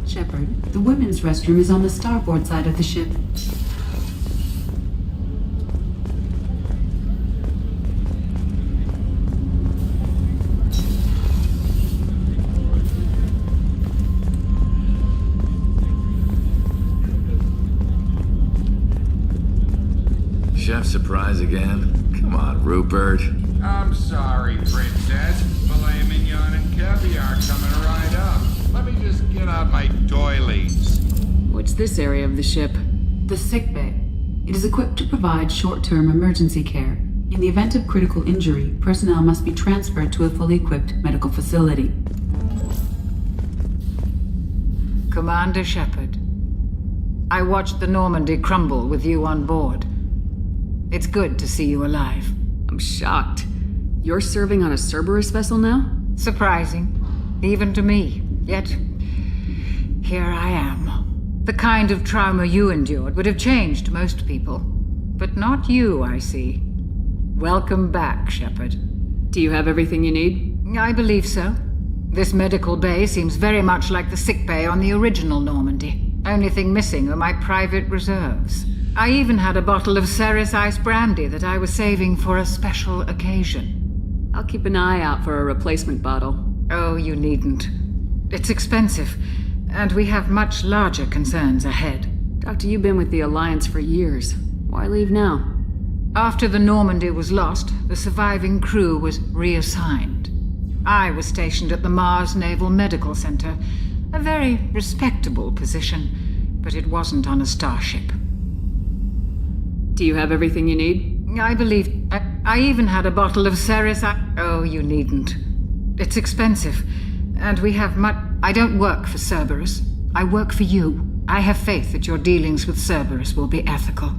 Shepard, the women's restroom is on the starboard side of the ship. Chef surprise again? Come on, Rupert. I'm sorry, Princess. Filet mignon and caviar coming right up. Let me just get out my doilies. What's this area of the ship? The sickbay. It is equipped to provide short-term emergency care. In the event of critical injury, personnel must be transferred to a fully equipped medical facility. Commander Shepard, I watched the Normandy crumble with you on board. It's good to see you alive. I'm shocked. You're serving on a Cerberus vessel now? Surprising, even to me. Yet, here I am. The kind of trauma you endured would have changed most people. But not you, I see. Welcome back, Shepard. Do you have everything you need? I believe so. This medical bay seems very much like the sick bay on the original Normandy. Only thing missing are my private reserves. I even had a bottle of Ceres Ice Brandy that I was saving for a special occasion. I'll keep an eye out for a replacement bottle. Oh, you needn't. It's expensive, and we have much larger concerns ahead. Doctor, you've been with the Alliance for years. Why leave now? After the Normandy was lost, the surviving crew was reassigned. I was stationed at the Mars Naval Medical Center, a very respectable position, but it wasn't on a starship. Do you have everything you need? I believe... I even had a bottle of Ceres... Oh, you needn't. It's expensive, and we have much... I don't work for Cerberus. I work for you. I have faith that your dealings with Cerberus will be ethical.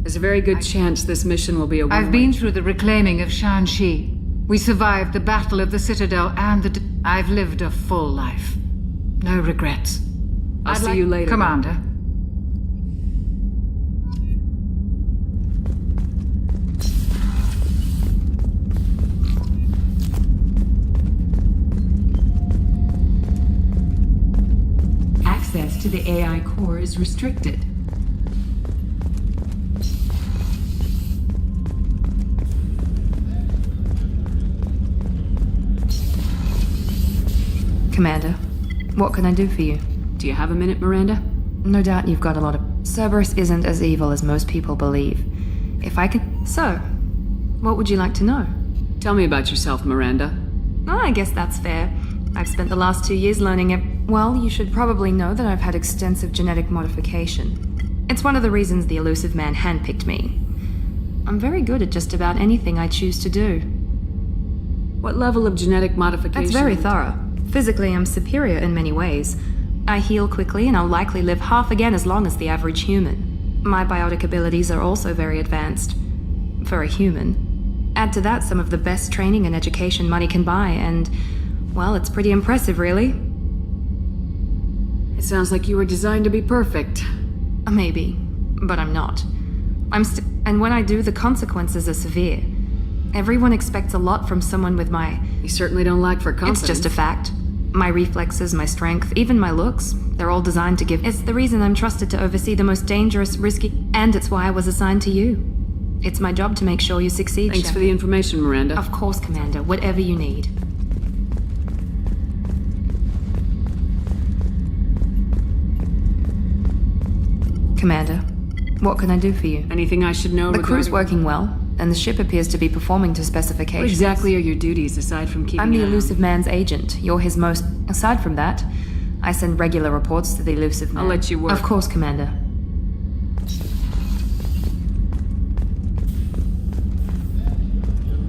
There's a very good chance this mission will be a one-way. I've been through the reclaiming of Shan-Shi. We survived the Battle of the Citadel and the... I've lived a full life. No regrets. I'll see you later. Commander. Access to the AI core is restricted. Commander, what can I do for you? Do you have a minute, Miranda? No doubt you've got a lot of... Cerberus isn't as evil as most people believe. If I could... So, what would you like to know? Tell me about yourself, Miranda. Oh, I guess that's fair. I've spent the last 2 years learning it. Well, you should probably know that I've had extensive genetic modification. It's one of the reasons the Elusive Man handpicked me. I'm very good at just about anything I choose to do. What level of genetic modification? That's very thorough. Physically, I'm superior in many ways. I heal quickly, and I'll likely live half again as long as the average human. My biotic abilities are also very advanced. For a human. Add to that some of the best training and education money can buy, and... well, it's pretty impressive, really. It sounds like you were designed to be perfect. Maybe, but I'm not. And when I do, the consequences are severe. Everyone expects a lot from someone with my... You certainly don't lack for confidence. It's just a fact. My reflexes, my strength, even my looks, they're all designed to give... It's the reason I'm trusted to oversee the most dangerous, risky... And it's why I was assigned to you. It's my job to make sure you succeed, Thanks for the information, Miranda. Of course, Commander. Whatever you need. Commander, what can I do for you? Anything I should know The crew's regarding... working well, and the ship appears to be performing to specifications. What exactly are your duties, aside from keeping I'm the an eye on- Elusive Man's agent. You're his most... Aside from that, I send regular reports to the Elusive Man. I'll let you work. Of course, Commander.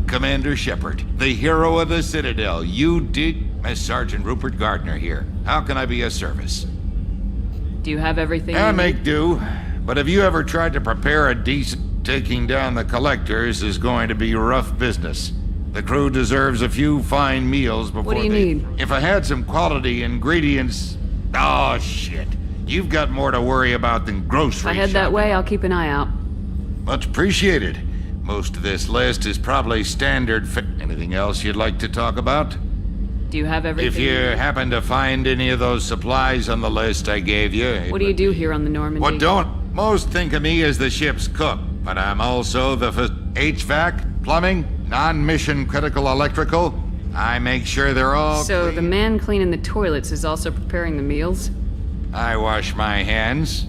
Commander Shepard, the hero of the Citadel. You did... Sergeant Rupert Gardner here. How can I be of service? Do you have everything I you make need? do, but have you ever tried to prepare a decent... Taking down the Collectors is going to be rough business. The crew deserves a few fine meals before What do you they... need? If I had some quality ingredients... Oh, shit. You've got more to worry about than groceries. If I head that way, I'll keep an eye out. Much appreciated. Most of this list is probably standard Anything else you'd like to talk about? Do you have everything? If you happen to find any of those supplies on the list I gave you... What do you do here on the Normandy? What don't? Most think of me as the ship's cook, but I'm also the HVAC, plumbing, non-mission critical electrical. I make sure they're all So clean. the man cleaning the toilets is also preparing the meals? I wash my hands.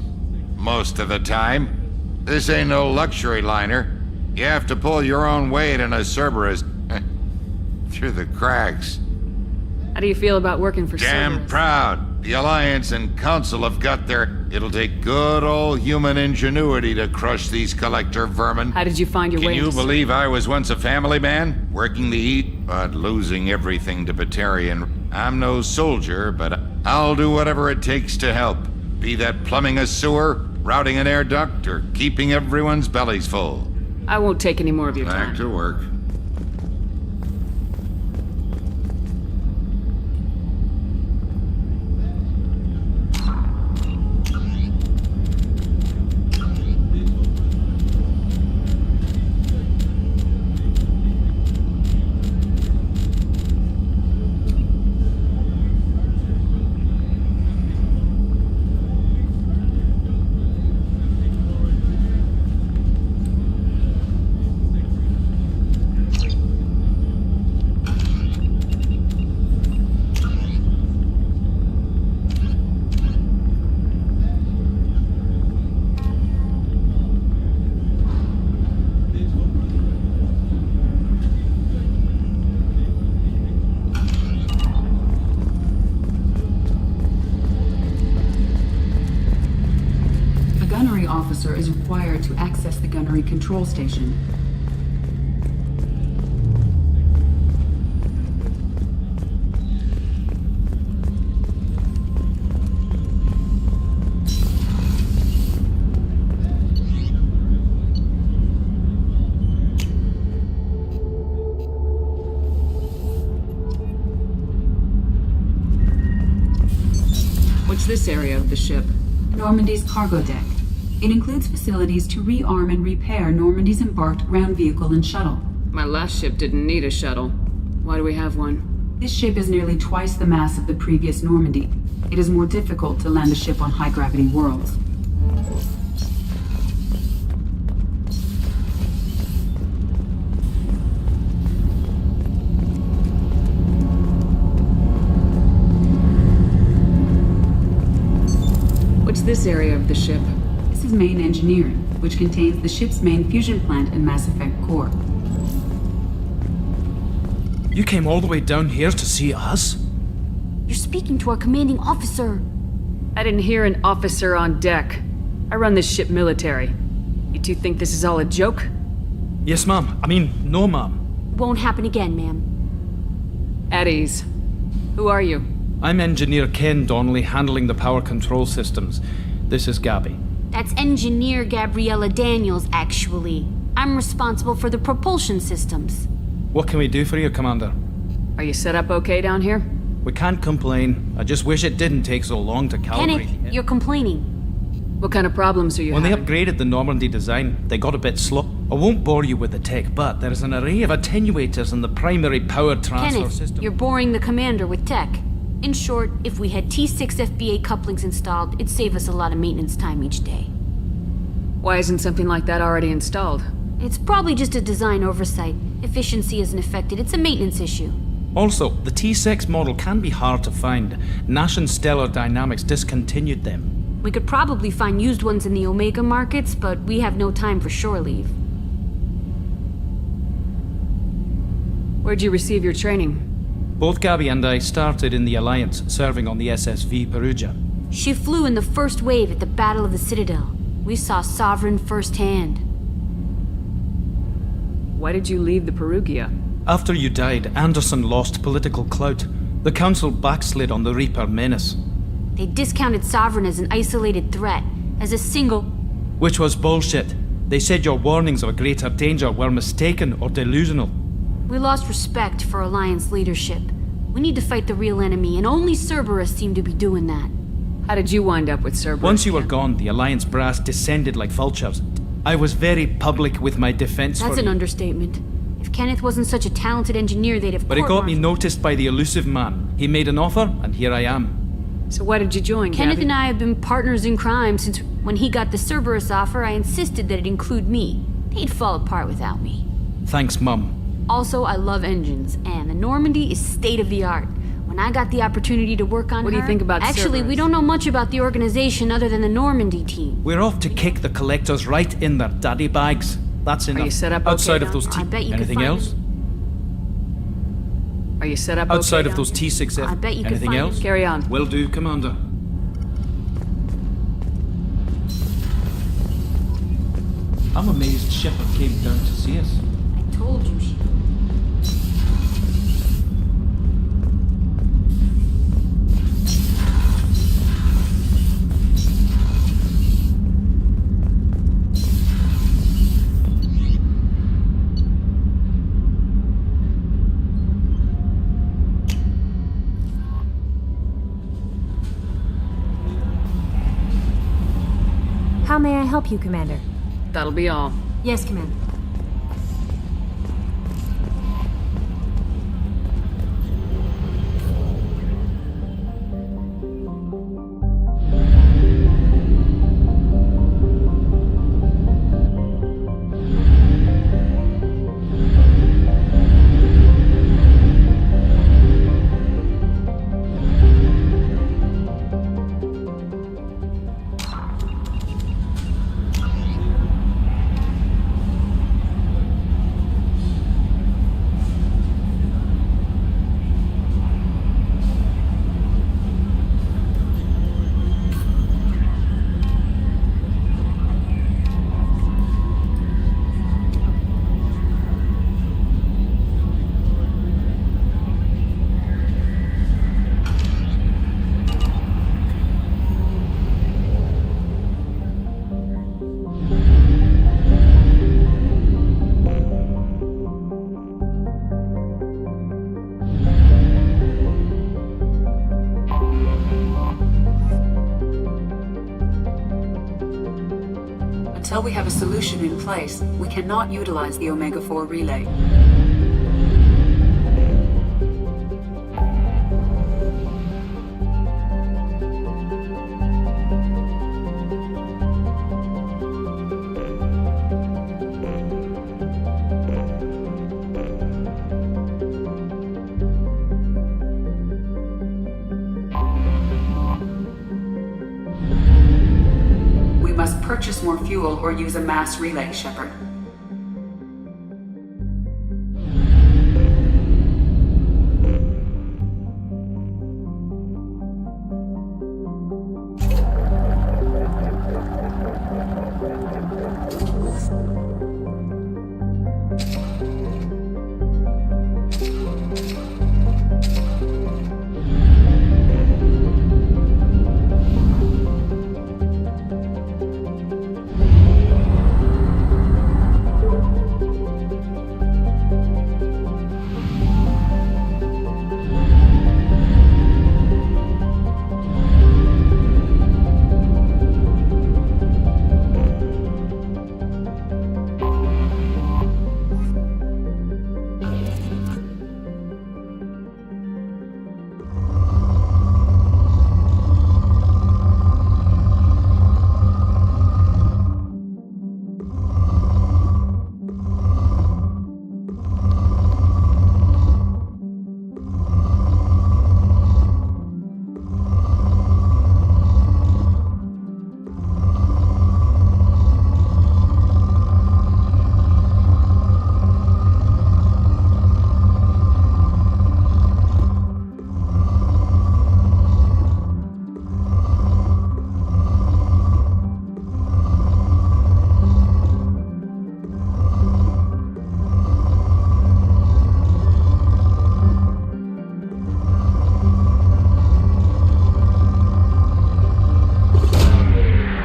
Most of the time. This ain't no luxury liner. You have to pull your own weight in a Cerberus through the cracks. How do you feel about working for Damn Cerberus? proud. The Alliance and Council have got their... It'll take good old human ingenuity to crush these collector vermin. How did you find your way Can you into believe I was once a family man, working the heat, but losing everything to Batarian? I'm no soldier, but I'll do whatever it takes to help. Be that plumbing a sewer, routing an air duct, or keeping everyone's bellies full. I won't take any more of your time. Back to work. Is required to access the gunnery control station. What's this area of the ship? Normandy's cargo deck. It includes facilities to rearm and repair Normandy's embarked ground vehicle and shuttle. My last ship didn't need a shuttle. Why do we have one? This ship is nearly twice the mass of the previous Normandy. It is more difficult to land a ship on high-gravity worlds. What's this area of the ship? This is main engineering, which contains the ship's main fusion plant and Mass Effect core. You came all the way down here to see us? You're speaking to our commanding officer. I didn't hear an officer on deck. I run this ship military. You two think this is all a joke? Yes, ma'am. I mean, no, ma'am. Won't happen again, ma'am. At ease. Who are you? I'm Engineer Ken Donnelly, handling the power control systems. This is Gabby. That's Engineer Gabriella Daniels, actually. I'm responsible for the propulsion systems. What can we do for you, Commander? Are you set up okay down here? We can't complain. I just wish it didn't take so long to calibrate. Kenneth, you're complaining. What kind of problems are you having? When they upgraded the Normandy design, they got a bit slow. I won't bore you with the tech, but there is an array of attenuators in the primary power transfer Kenneth, system. you're boring the commander with tech. In short, if we had T6 FBA couplings installed, it'd save us a lot of maintenance time each day. Why isn't something like that already installed? It's probably just a design oversight. Efficiency isn't affected, it's a maintenance issue. Also, the T6 model can be hard to find. Nash and Stellar Dynamics discontinued them. We could probably find used ones in the Omega markets, but we have no time for shore leave. Where'd you receive your training? Both Gabby and I started in the Alliance, serving on the SSV Perugia. She flew in the first wave at the Battle of the Citadel. We saw Sovereign firsthand. Why did you leave the Perugia? After you died, Anderson lost political clout. The Council backslid on the Reaper menace. They discounted Sovereign as an isolated threat, as a single... Which was bullshit. They said your warnings of a greater danger were mistaken or delusional. We lost respect for Alliance leadership. We need to fight the real enemy, and only Cerberus seemed to be doing that. How did you wind up with Cerberus? Once you were gone, the Alliance brass descended like vultures. I was very public with my defense That's for an you. understatement. If Kenneth wasn't such a talented engineer, they'd have But it got me court-martialed. noticed by the elusive man. He made an offer, and here I am. So why did you join, Kenneth Gabby? and I have been partners in crime since when he got the Cerberus offer, I insisted that it include me. He'd fall apart without me. Thanks, Mum. Also, I love engines, and the Normandy is state-of-the-art. When I got the opportunity to work on What do you her- think about Actually, Cerberus? we don't know much about the organization other than the Normandy team. We're off to kick the collectors right in their daddy bags. That's enough. you set up outside okay of those now? T. I bet you could Anything find else? Are you set up Outside okay of those down T6F. I bet you could Anything find else? it. Carry on. Will do, Commander. I'm amazed Shepard came down to see us. I told you she... How may I help you, Commander? That'll be all. Yes, Commander. Until we have a solution in place, we cannot utilize the Omega-4 relay. We must purchase more fuel or use a mass relay, Shepard.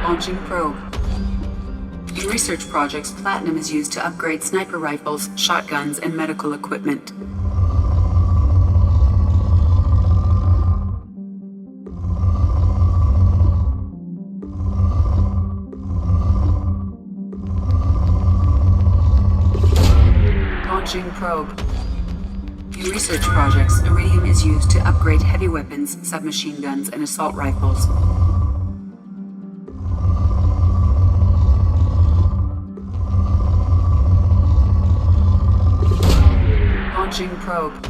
Launching probe. In research projects, platinum is used to upgrade sniper rifles, shotguns, and medical equipment. Launching probe. In research projects, iridium is used to upgrade heavy weapons, submachine guns, and assault rifles. Launching probe.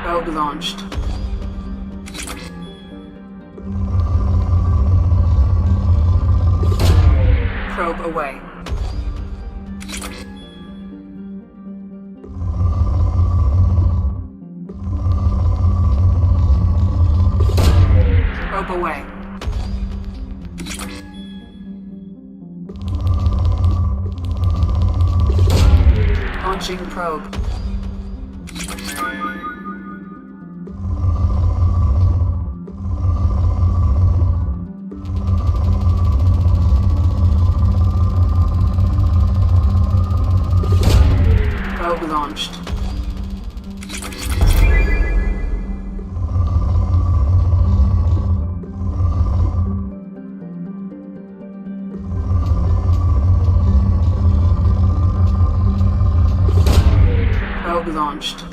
Probe launched. Probe away. Probe away. Launching probe. Probe launched. Probe launched.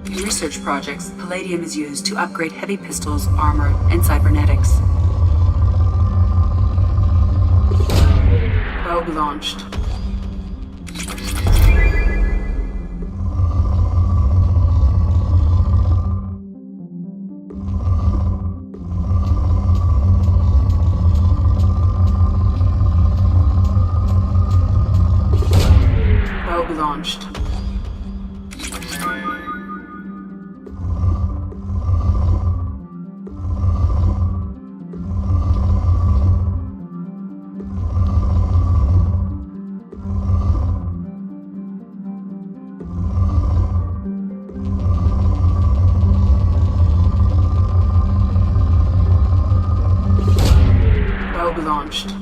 In research projects, palladium is used to upgrade heavy pistols, armor, and cybernetics. Probe launched. Probe launched. Probe launched.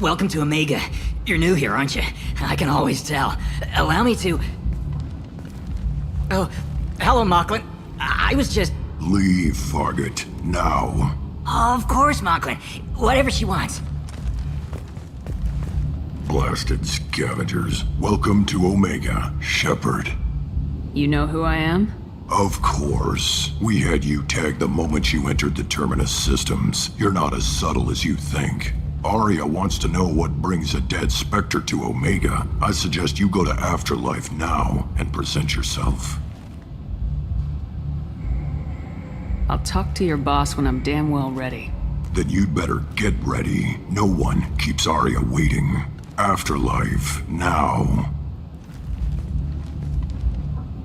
welcome to Omega. You're new here, aren't you? I can always tell. Allow me to... Oh, hello, Mocklin. I was just... Leave, Fargate, now. Of course, Mocklin. Whatever she wants. Blasted scavengers. Welcome to Omega, Shepard. You know who I am? Of course. We had you tagged the moment you entered the Terminus systems. You're not as subtle as you think. Aria wants to know what brings a dead Spectre to Omega. I suggest you go to Afterlife now and present yourself. I'll talk to your boss when I'm damn well ready. Then you'd better get ready. No one keeps Aria waiting. Afterlife, now.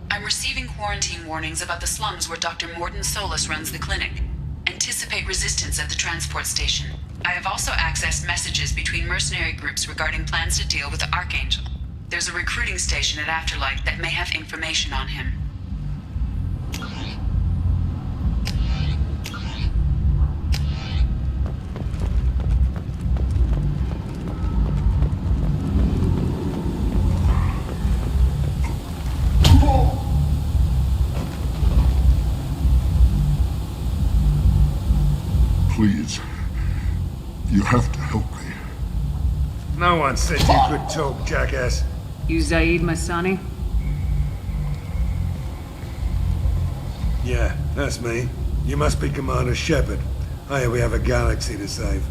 I'm receiving quarantine warnings about the slums where Dr. Mordin Solus runs the clinic. Anticipate resistance at the transport station. I have also accessed messages between mercenary groups regarding plans to deal with the Archangel. There's a recruiting station at Afterlife that may have information on him. Please. You have to help me. No one said you could talk, jackass. You Zaid Masani? Yeah, that's me. You must be Commander Shepard. I hear we have a galaxy to save.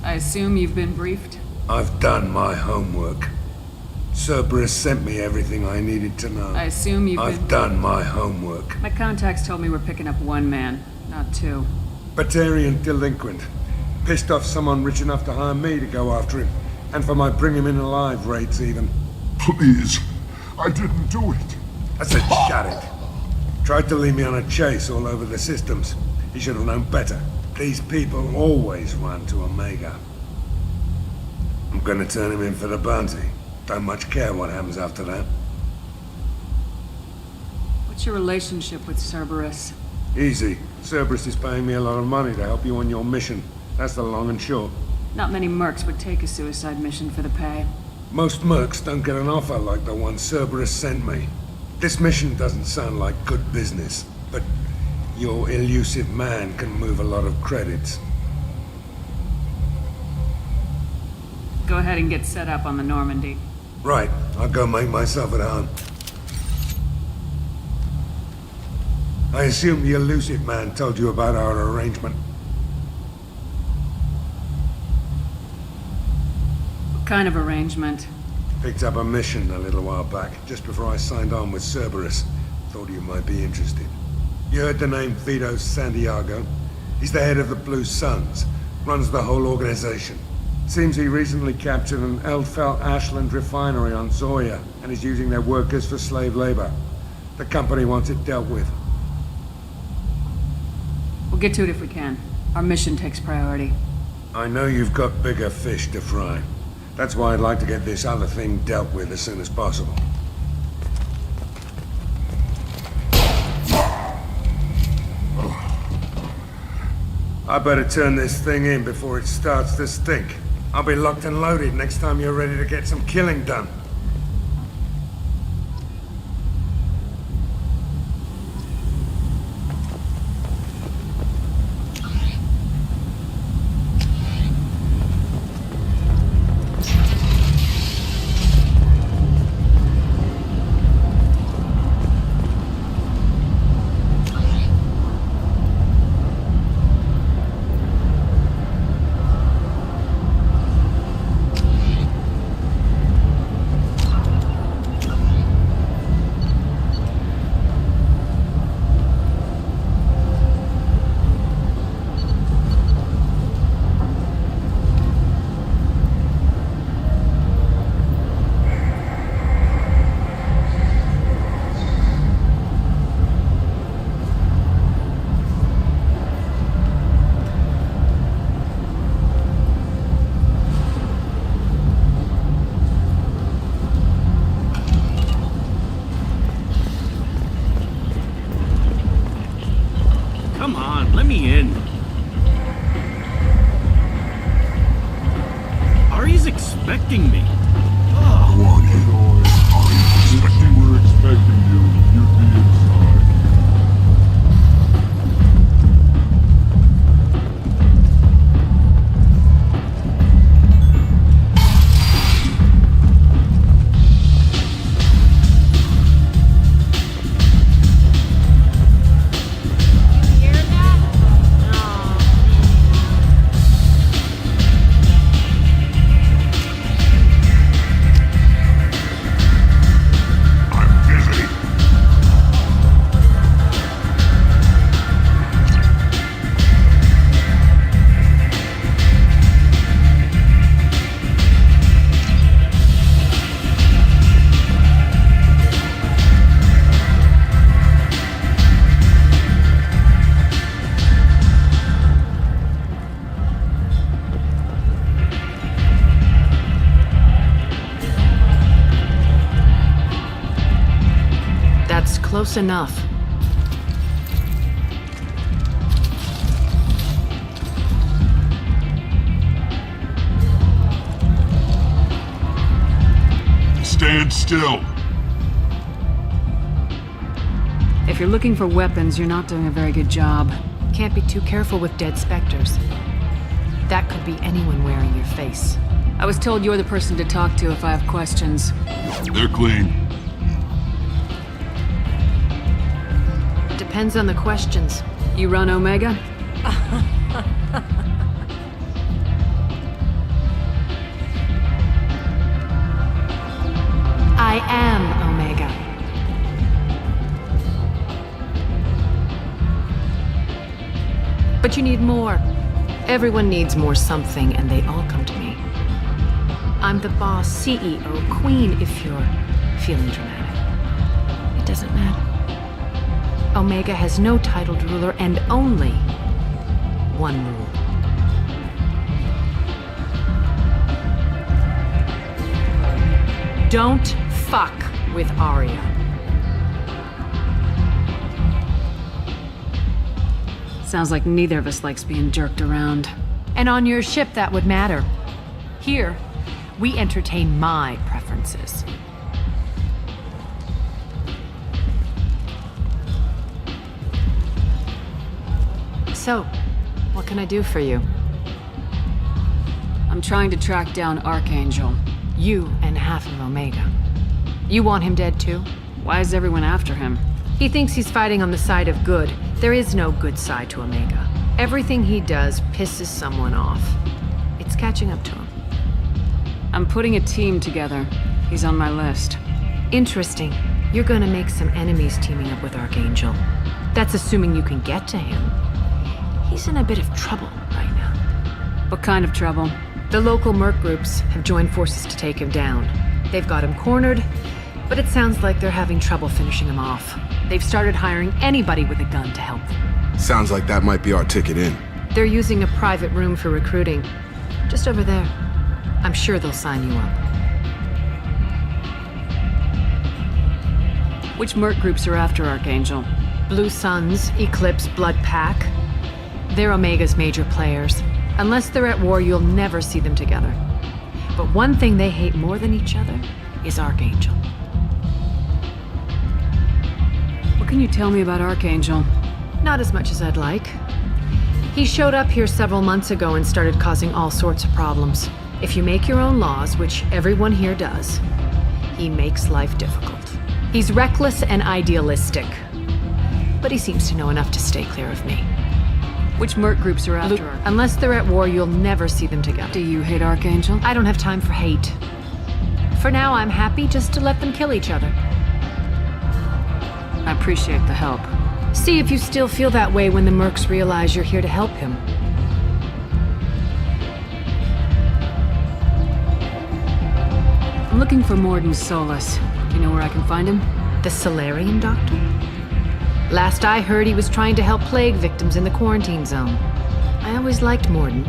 I assume you've been briefed? I've done my homework. Cerberus sent me everything I needed to know. I assume I've done my homework. My contacts told me we're picking up one man, not two. Batarian delinquent. Pissed off someone rich enough to hire me to go after him. And for my bring him in alive rates even. Please. I didn't do it. I said shut it. Tried to lead me on a chase all over the systems. He should have known better. These people always run to Omega. I'm gonna turn him in for the bounty. Don't much care what happens after that. What's your relationship with Cerberus? Easy. Cerberus is paying me a lot of money to help you on your mission. That's the long and short. Not many mercs would take a suicide mission for the pay. Most mercs don't get an offer like the one Cerberus sent me. This mission doesn't sound like good business, but your elusive man can move a lot of credits. Go ahead and get set up on the Normandy. Right. I'll go make myself at home. I assume the elusive man told you about our arrangement. What kind of arrangement? Picked up a mission a little while back, just before I signed on with Cerberus. Thought you might be interested. You heard the name Vito Santiago? He's the head of the Blue Suns, runs the whole organization. Seems he recently captured an Eldfell Ashland refinery on Zoya, and is using their workers for slave labor. The company wants it dealt with. We'll get to it if we can. Our mission takes priority. I know you've got bigger fish to fry. That's why I'd like to get this other thing dealt with as soon as possible. I better turn this thing in before it starts to stink. I'll be locked and loaded next time you're ready to get some killing done. He's expecting me. Go on in. If he were expecting you, you'd be inside. Close enough. Stand still. If you're looking for weapons, you're not doing a very good job. Can't be too careful with dead specters. That could be anyone wearing your face. I was told you're the person to talk to if I have questions. They're clean. Depends on the questions. You run Omega? I am Omega. But you need more. Everyone needs more something, and they all come to me. I'm the boss, CEO, queen, if you're feeling dramatic. It doesn't matter. Omega has no titled ruler and only one rule. Don't fuck with Aria. Sounds like neither of us likes being jerked around. And on your ship, that would matter. Here, we entertain my preferences. So, what can I do for you? I'm trying to track down Archangel. You and half of Omega. You want him dead too? Why is everyone after him? He thinks he's fighting on the side of good. There is no good side to Omega. Everything he does pisses someone off. It's catching up to him. I'm putting a team together. He's on my list. Interesting. You're gonna make some enemies teaming up with Archangel. That's assuming you can get to him. He's in a bit of trouble right now. What kind of trouble? The local merc groups have joined forces to take him down. They've got him cornered, but it sounds like they're having trouble finishing him off. They've started hiring anybody with a gun to help them. Sounds like that might be our ticket in. They're using a private room for recruiting. Just over there. I'm sure they'll sign you up. Which merc groups are after Archangel? Blue Suns, Eclipse, Blood Pack. They're Omega's major players. Unless they're at war, you'll never see them together. But one thing they hate more than each other is Archangel. What can you tell me about Archangel? Not as much as I'd like. He showed up here several months ago and started causing all sorts of problems. If you make your own laws, which everyone here does, he makes life difficult. He's reckless and idealistic. But he seems to know enough to stay clear of me. Which merc groups are after Archangel? Unless they're at war, you'll never see them together. Do you hate Archangel? I don't have time for hate. For now, I'm happy just to let them kill each other. I appreciate the help. See if you still feel that way when the mercs realize you're here to help him. I'm looking for Morden Solus. Do you know where I can find him? The Solarian Doctor? Last I heard, he was trying to help plague victims in the quarantine zone. I always liked Morden.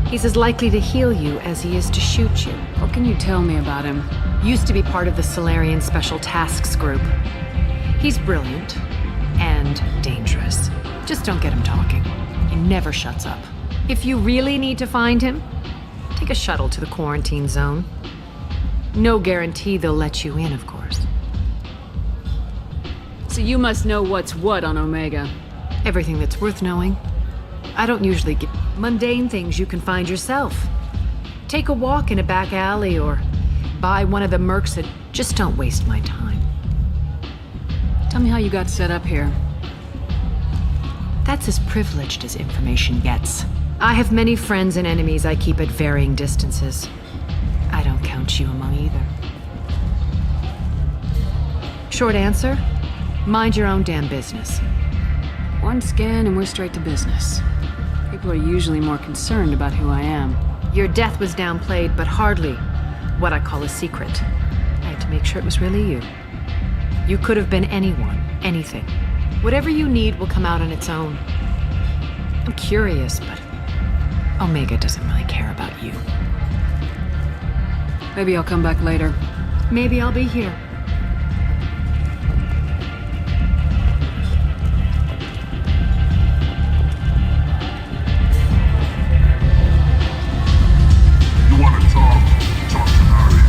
He's as likely to heal you as he is to shoot you. What can you tell me about him? Used to be part of the Solarian Special Tasks Group. He's brilliant and dangerous. Just don't get him talking. He never shuts up. If you really need to find him, take take a shuttle to the quarantine zone. No guarantee they'll let you in, of course. So you must know what's what on Omega. Everything that's worth knowing. I don't usually get mundane things you can find yourself. Take a walk in a back alley or buy one of the mercs that just don't waste my time. Tell me how you got set up here. That's as privileged as information gets. I have many friends and enemies I keep at varying distances. I don't count you among either. Short answer, mind your own damn business. One scan and we're straight to business. People are usually more concerned about who I am. Your death was downplayed, but hardly what I call a secret. I had to make sure it was really you. You could have been anyone, anything. Whatever you need will come out on its own. I'm curious, but Omega doesn't really care about you. Maybe I'll come back later. Maybe I'll be here. You want to talk? Talk to Aria.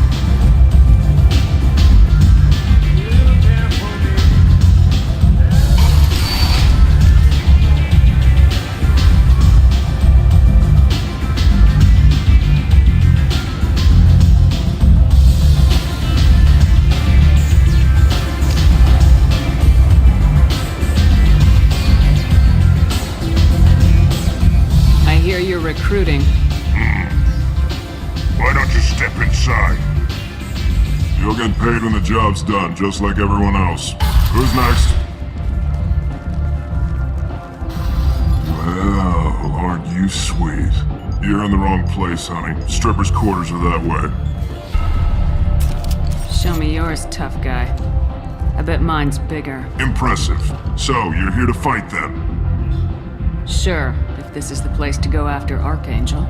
I hear you're recruiting. Why don't you step inside? You'll get paid when the job's done, just like everyone else. Who's next? Well, aren't you sweet? You're in the wrong place, honey. Strippers' quarters are that way. Show me yours, tough guy. I bet mine's bigger. Impressive. So, you're here to fight then? Sure, if this is the place to go after Archangel.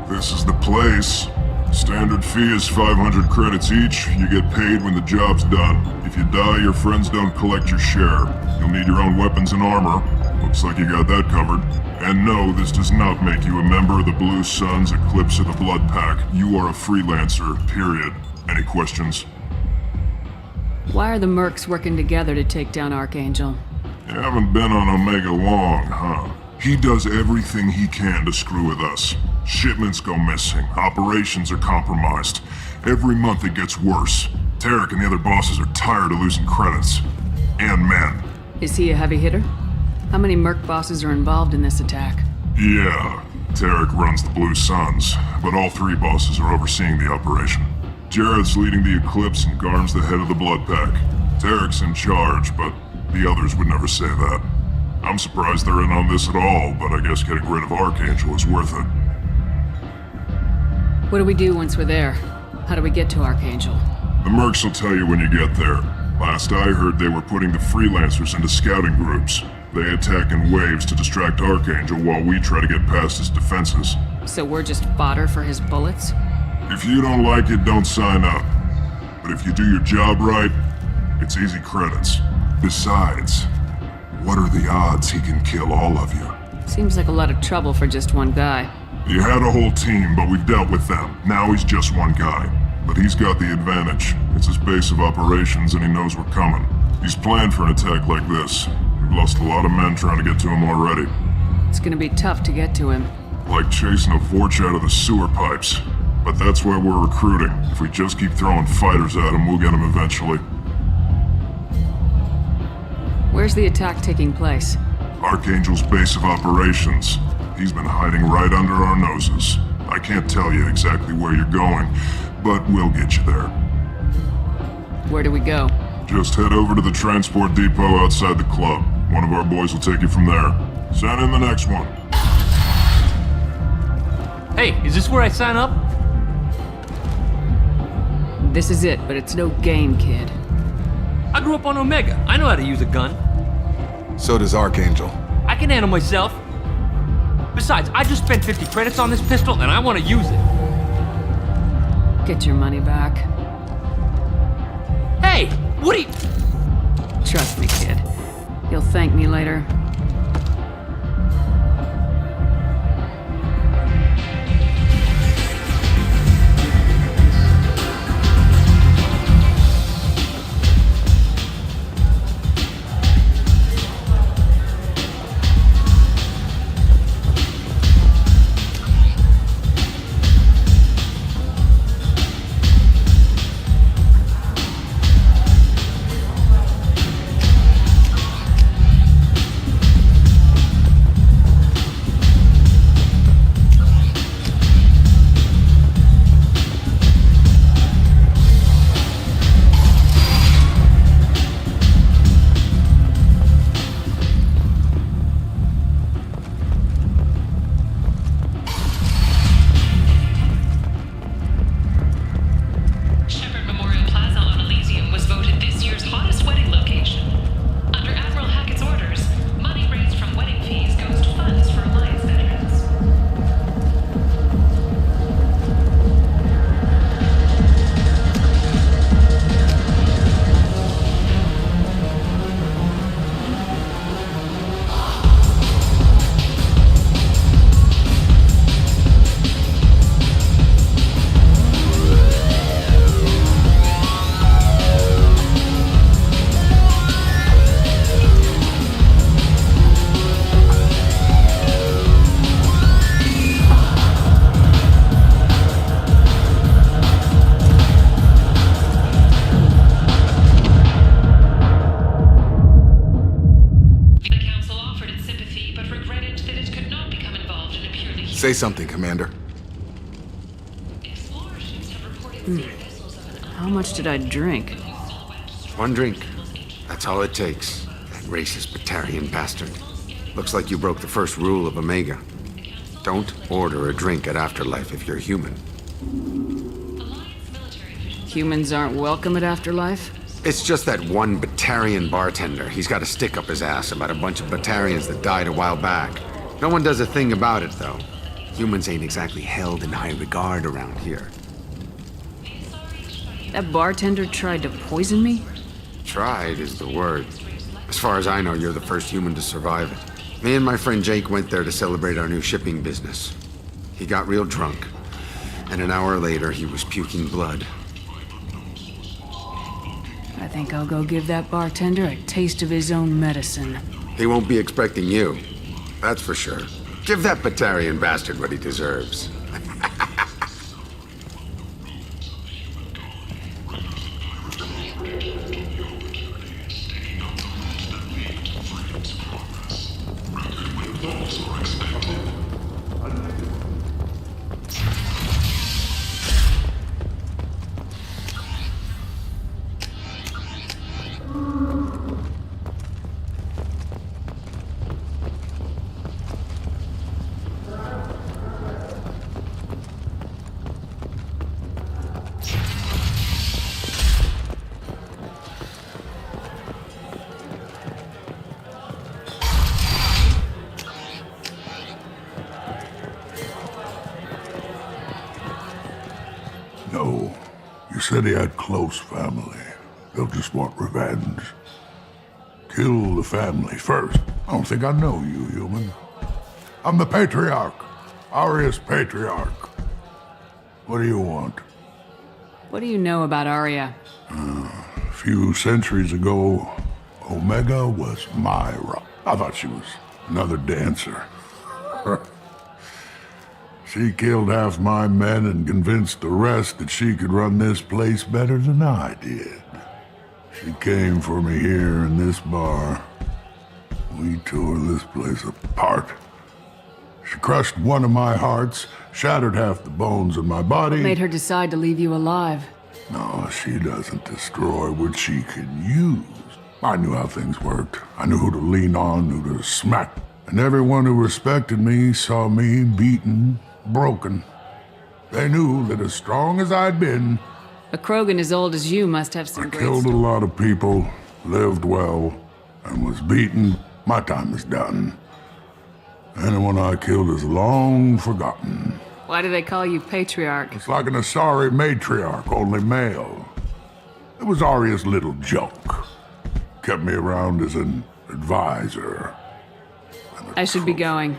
This is the place. Standard fee is 500 credits each. You get paid when the job's done. If you die, your friends don't collect your share. You'll need your own weapons and armor. Looks like you got that covered. And no, this does not make you a member of the Blue Suns, Eclipse, or the Blood Pack. You are a freelancer, period. Any questions? Why are the mercs working together to take down Archangel? You haven't been on Omega long, huh? He does everything he can to screw with us. Shipments go missing, operations are compromised. Every month it gets worse. Tarek and the other bosses are tired of losing credits. And men. Is he a heavy hitter? How many merc bosses are involved in this attack? Yeah, Tarek runs the Blue Suns, but all three bosses are overseeing the operation. Jared's leading the Eclipse and Garm's the head of the Blood Pack. Tarek's in charge, but the others would never say that. I'm surprised they're in on this at all, but I guess getting rid of Archangel is worth it. What do we do once we're there? How do we get to Archangel? The mercs will tell you when you get there. Last I heard, they were putting the freelancers into scouting groups. They attack in waves to distract Archangel while we try to get past his defenses. So we're just fodder for his bullets? If you don't like it, don't sign up. But if you do your job right, it's easy credits. Besides, what are the odds he can kill all of you? Seems like a lot of trouble for just one guy. You had a whole team, but we've dealt with them. Now he's just one guy. But he's got the advantage. It's his base of operations and he knows we're coming. He's planned for an attack like this. We've lost a lot of men trying to get to him already. It's gonna be tough to get to him. Like chasing a Vorch out of the sewer pipes. But that's why we're recruiting. If we just keep throwing fighters at him, we'll get him eventually. Where's the attack taking place? Archangel's base of operations. He's been hiding right under our noses. I can't tell you exactly where you're going, but we'll get you there. Where do we go? Just head over to the transport depot outside the club. One of our boys will take you from there. Send in the next one. Hey, is this where I sign up? This is it, but it's no game, kid. I grew up on Omega. I know how to use a gun. So does Archangel. I can handle myself. Besides, I just spent 50 credits on this pistol and I want to use it. Get your money back. Hey, what are you... Trust me, kid. You'll thank me later. Say something, Commander. How much did I drink? One drink. That's all it takes. That racist Batarian bastard. Looks like you broke the first rule of Omega. Don't order a drink at Afterlife if you're human. Humans aren't welcome at Afterlife? It's just that one Batarian bartender. He's got a stick up his ass about a bunch of Batarians that died a while back. No one does a thing about it, though. Humans ain't exactly held in high regard around here. That bartender tried to poison me? Tried is the word. As far as I know, you're the first human to survive it. Me and my friend Jake went there to celebrate our new shipping business. He got real drunk, and an hour later he was puking blood. I think I'll go give that bartender a taste of his own medicine. He won't be expecting you. That's for sure. Give that Batarian bastard what he deserves. No. You said he had close family. They'll just want revenge. Kill the family first. I don't think I know you, human. I'm the Patriarch. Aria's Patriarch. What do you want? What do you know about Aria? A few centuries ago, Omega was Myra. I thought she was another dancer. She killed half my men and convinced the rest that she could run this place better than I did. She came for me here in this bar. We tore this place apart. She crushed one of my hearts, shattered half the bones in my body. What made her decide to leave you alive? No, she doesn't destroy what she can use. I knew how things worked. I knew who to lean on, who to smack. And everyone who respected me saw me beaten, broken. They knew that as strong as I'd been, A Krogan as old as you must have some great killed a lot of people, lived well, and was beaten. My time is done. Anyone I killed is long forgotten. Why do they call you Patriarch? It's like an Asari matriarch, only male. It was Aria's little joke. Kept me around as an advisor. I should be going.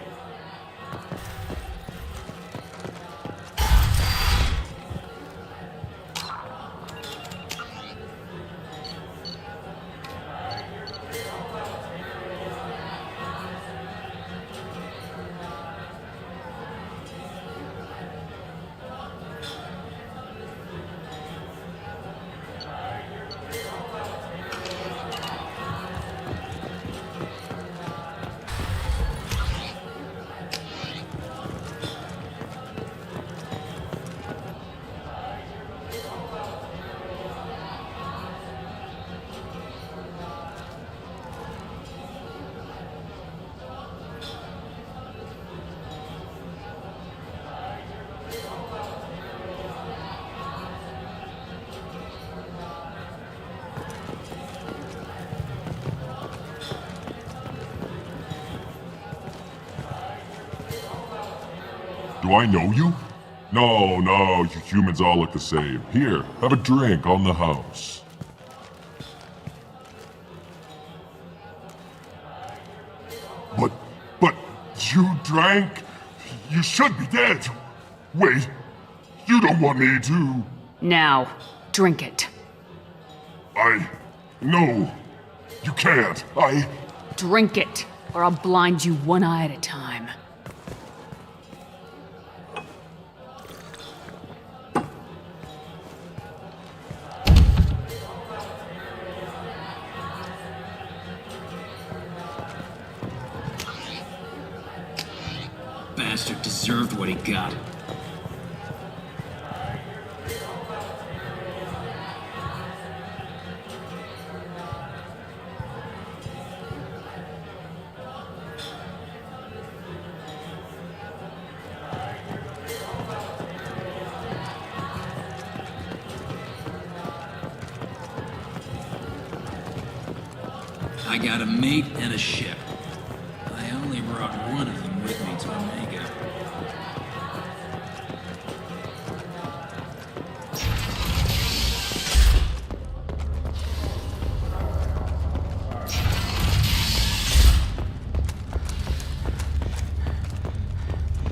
Do I know you? No, you humans all look the same. Here, have a drink on the house. But you drank? You should be dead. Wait, you don't want me to... Now, drink it. No, you can't. Drink it, or I'll blind you one eye at a time. Bastard deserves deserved what he got. I got a mate and a ship. I only brought one of them with me to Omega.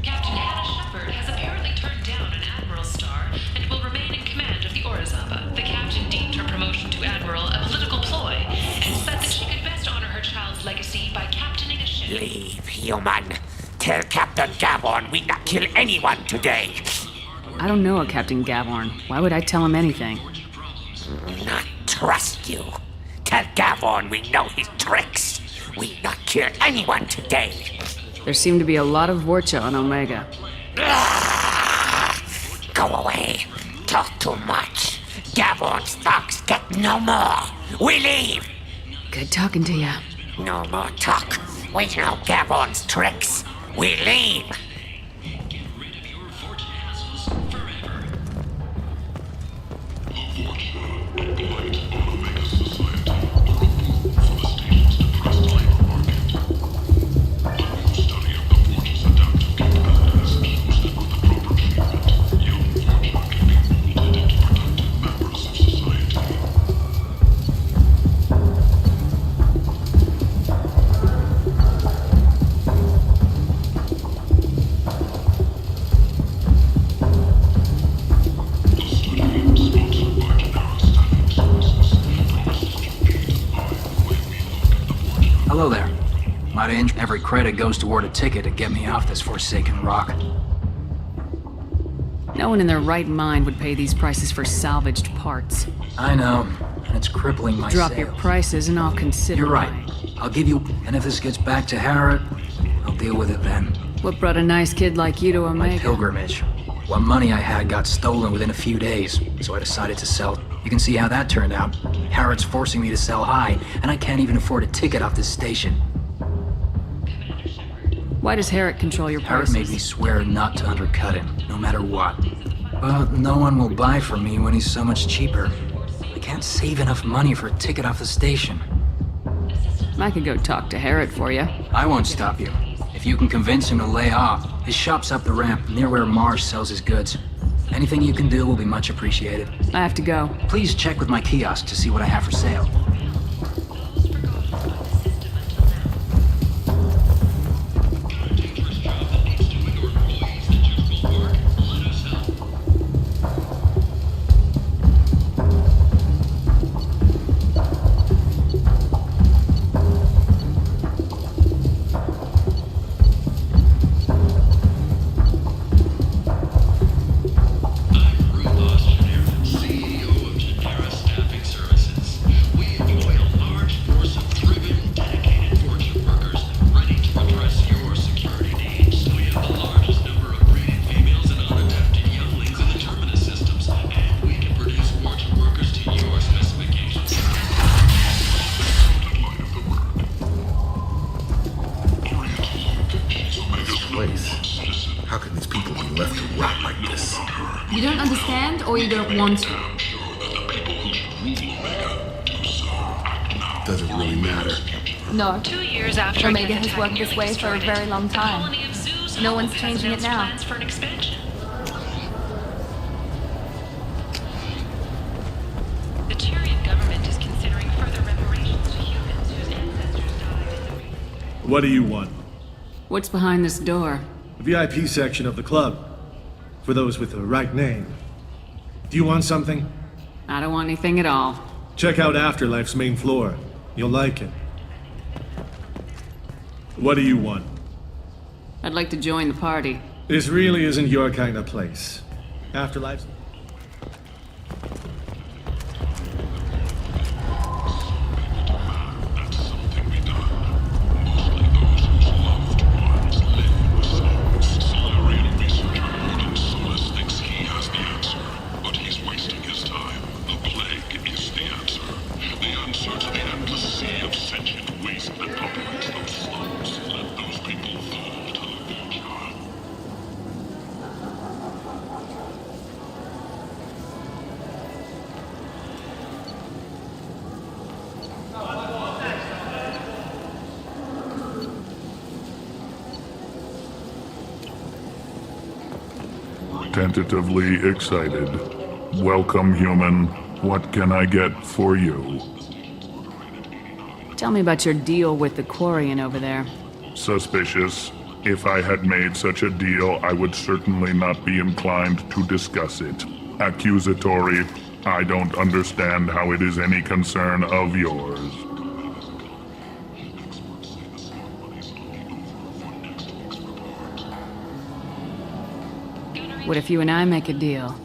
Captain Hannah Shepard has apparently turned down an Admiral's star and will remain in command of the Orizaba. The captain deemed her promotion to Admiral a political ploy and said that she could best honor her child's legacy by captaining a ship. Leave, human. Tell Captain Gavorn we not kill anyone today. I don't know a Captain Gavorn. Why would I tell him anything? Not trust you. Tell Gavorn we know his tricks. We not kill anyone today. There seem to be a lot of Vorcha on Omega. Go away. Talk too much. Gavorn's thugs get no more. We leave. Good talking to you. No more talk. We know Gavorn's tricks. We leave. Hello there. Might inch every credit goes toward a ticket to get me off this forsaken rock. No one in their right mind would pay these prices for salvaged parts. I know, and it's crippling my Drop sales. your prices and I'll consider. You're right. I'll give you, and if this gets back to Harrod, I'll deal with it then. What brought a nice kid like you to Omega? My pilgrimage. What money I had got stolen within a few days, so I decided to sell. You can see how that turned out. Harrod's forcing me to sell high, and I can't even afford a ticket off this station. Why does Harrod control your Harrod prices? made me swear not to undercut him, no matter what. But no one will buy from me when he's so much cheaper. I can't save enough money for a ticket off the station. I could go talk to Harrod for you. I won't stop you. If you can convince him to lay off, his shop's up the ramp, near where Marsh sells his goods. Anything you can do will be much appreciated. I have to go. Please check with my kiosk to see what I have for sale. How can these people be left to rot like this? You don't understand, or you don't want to? Doesn't really matter. No. 2 years after Omega again has worked attacking this way for a and very long destroying time. the colony of Zeus No one's has changing it announced now. plans for an expansion. The Tyrian government is considering further reparations to humans whose ancestors died in the region. What do you want? What's behind this door? The VIP section of the club. For those with the right name. Do you want something? I don't want anything at all. Check out Afterlife's main floor. You'll like it. What do you want? I'd like to join the party. This really isn't your kind of place. Afterlife's... tentatively excited. Welcome, human. What can I get for you? Tell me about your deal with the Quarian over there. Suspicious. If I had made such a deal, I would certainly not be inclined to discuss it. Accusatory. I don't understand how it is any concern of yours. What if you and I make a deal?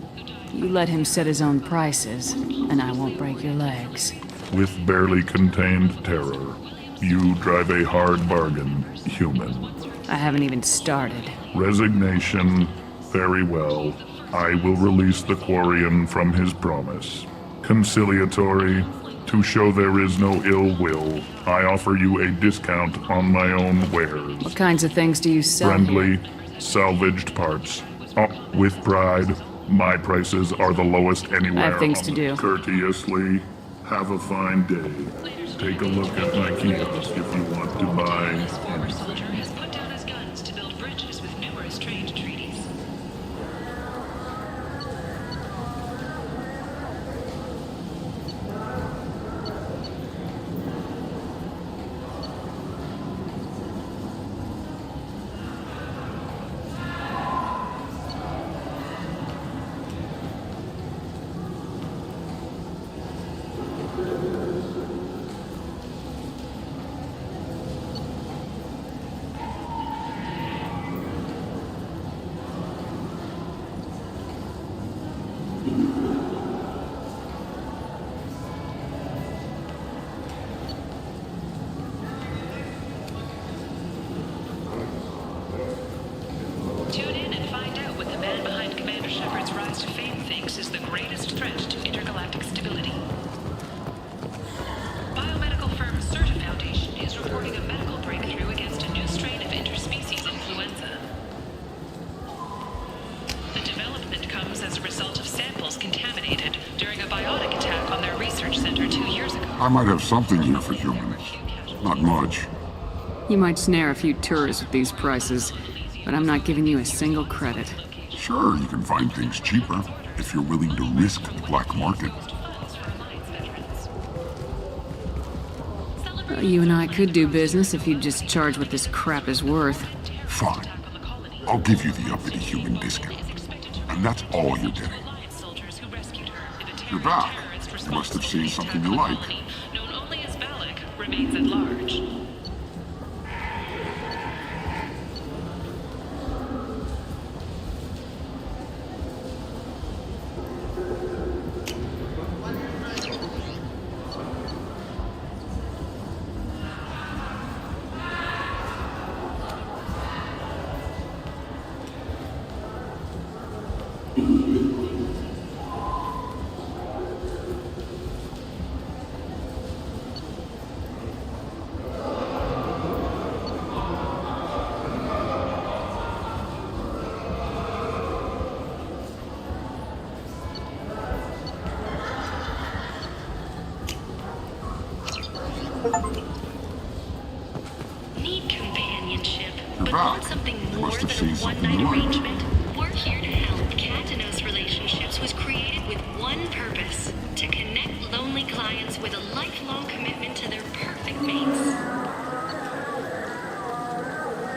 You let him set his own prices, and I won't break your legs. With barely contained terror, you drive a hard bargain, human. I haven't even started. Resignation. Very well. I will release the Quarian from his promise. Conciliatory. To show there is no ill will, I offer you a discount on my own wares. What kinds of things do you sell Friendly, here? salvaged parts. With pride, my prices are the lowest anywhere. I have things to do. Courteously, have a fine day. Take a look at my kiosk if you want to buy anything. Has put down his guns to build bridges with numerous trade treaties. Tune in and find out what the man behind Commander Shepard's rise to fame thinks is the greatest threat to intergalactic stability. Biomedical firm Certa Foundation is reporting a medical breakthrough against a new strain of interspecies influenza. The development comes as a result of samples contaminated during a biotic attack on their research center 2 years ago. I might have something here for humans. Not much. You might snare a few tourists with these prices, but I'm not giving you a single credit. Sure, you can find things cheaper if you're willing to risk the black market. You and I could do business if you'd just charge what this crap is worth. Fine. I'll give you the uppity human discount. And that's all you're getting. You're back. You must have seen something you like. Known only as Valak, remains at large. Need companionship, but want something more than a one-night arrangement? We're here to help. Katanos Relationships was created with one purpose: to connect lonely clients with a lifelong commitment to their perfect mates.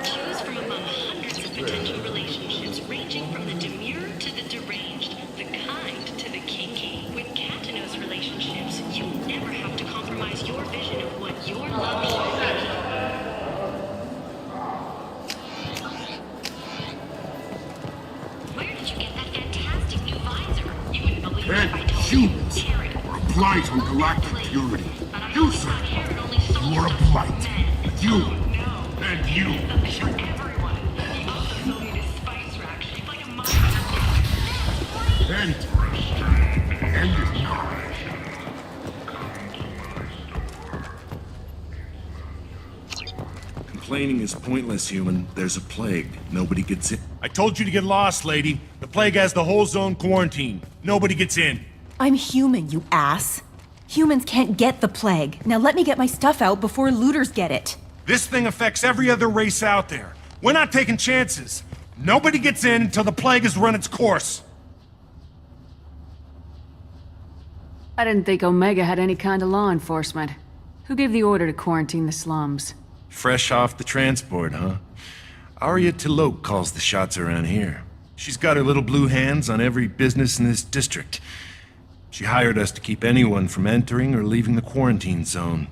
Choose from among hundreds of potential relationships ranging from the demure to the deranged, the kind to the kinky. With Katanos Relationships, you never have to compromise your vision of what your love should be. Humans are a blight on galactic purity. You, sir, you are a blight. You and you. End it now. Complaining is pointless, human. There's a plague. Nobody gets in. I told you to get lost, lady. The plague has the whole zone quarantined. Nobody gets in. I'm human, you ass. Humans can't get the plague. Now let me get my stuff out before looters get it. This thing affects every other race out there. We're not taking chances. Nobody gets in until the plague has run its course. I didn't think Omega had any kind of law enforcement. Who gave the order to quarantine the slums? Fresh off the transport, huh? Arya T'Loak calls the shots around here. She's got her little blue hands on every business in this district. She hired us to keep anyone from entering or leaving the quarantine zone.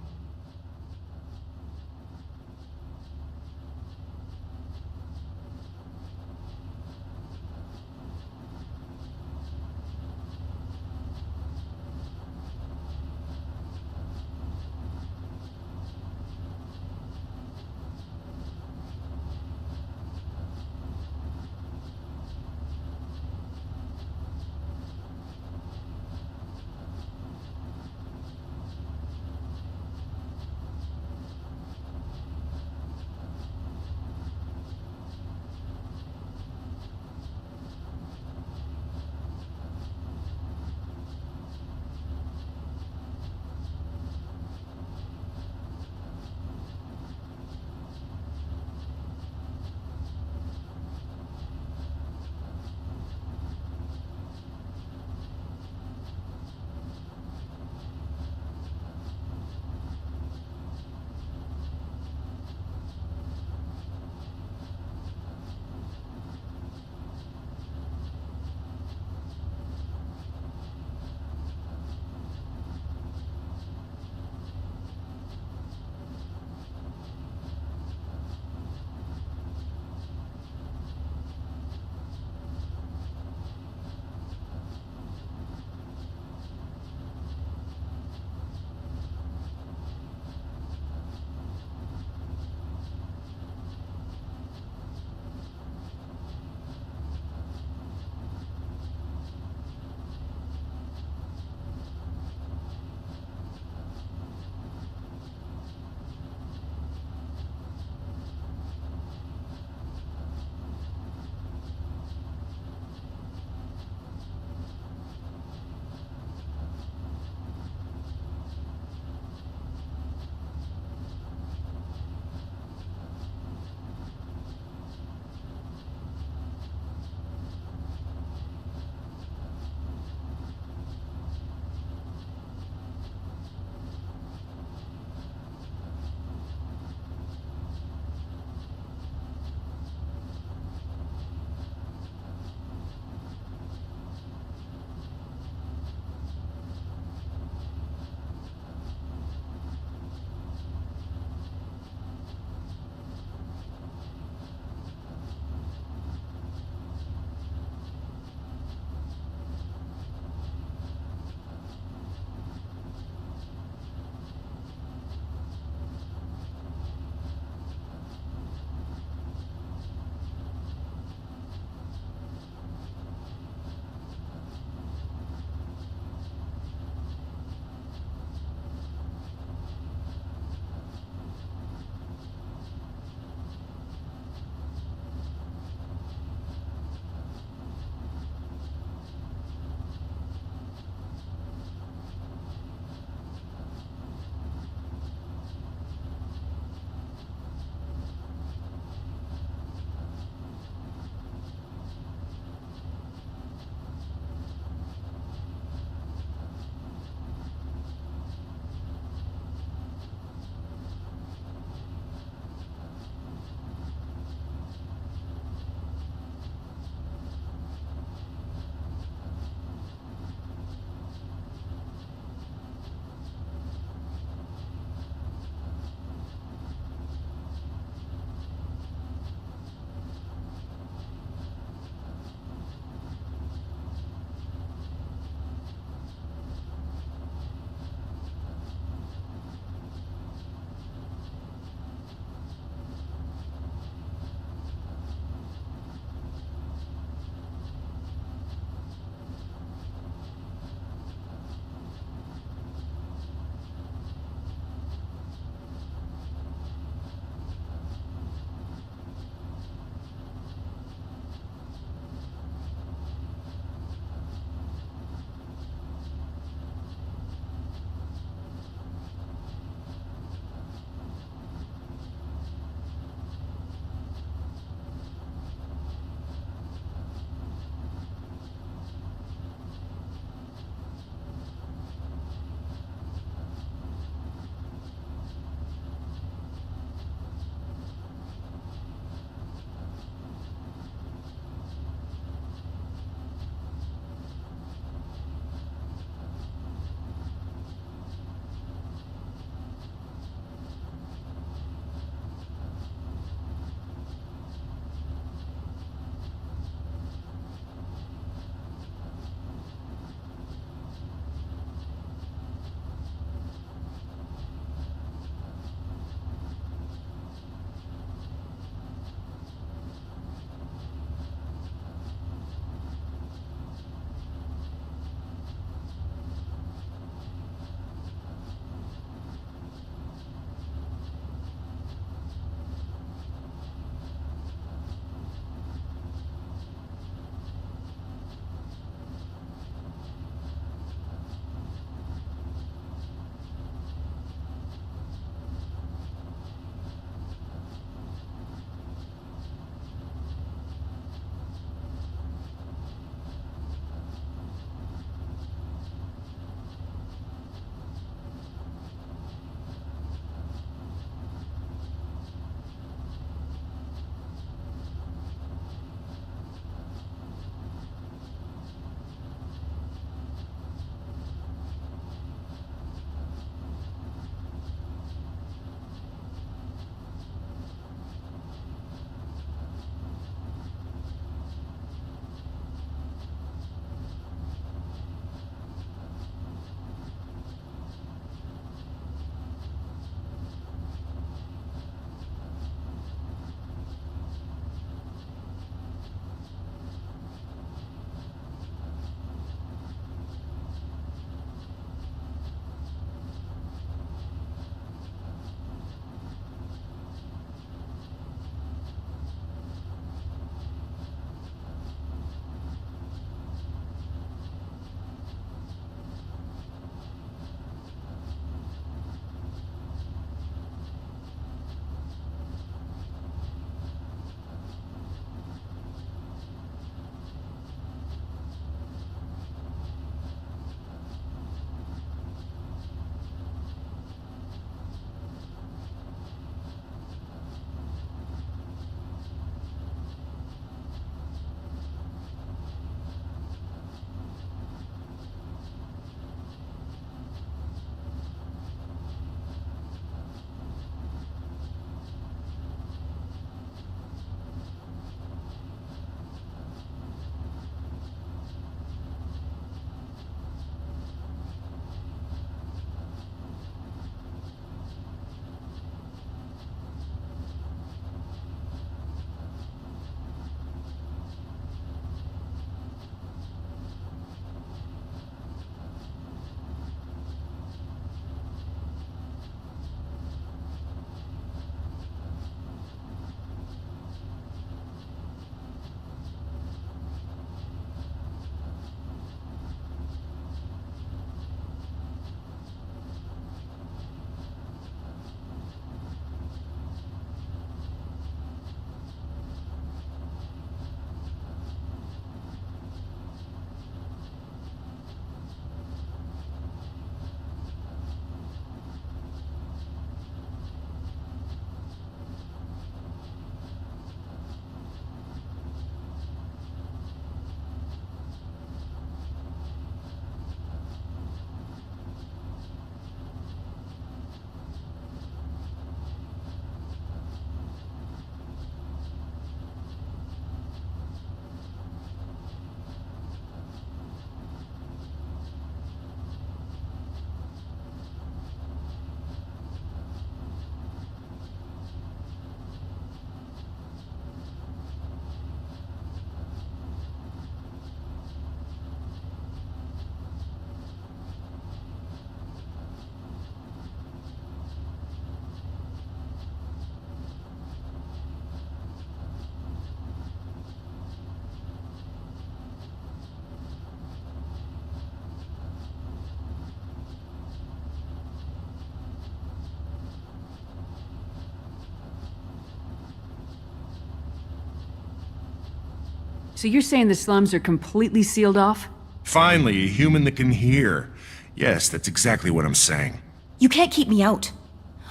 So you're saying the slums are completely sealed off? Finally, a human that can hear. Yes, that's exactly what I'm saying. You can't keep me out.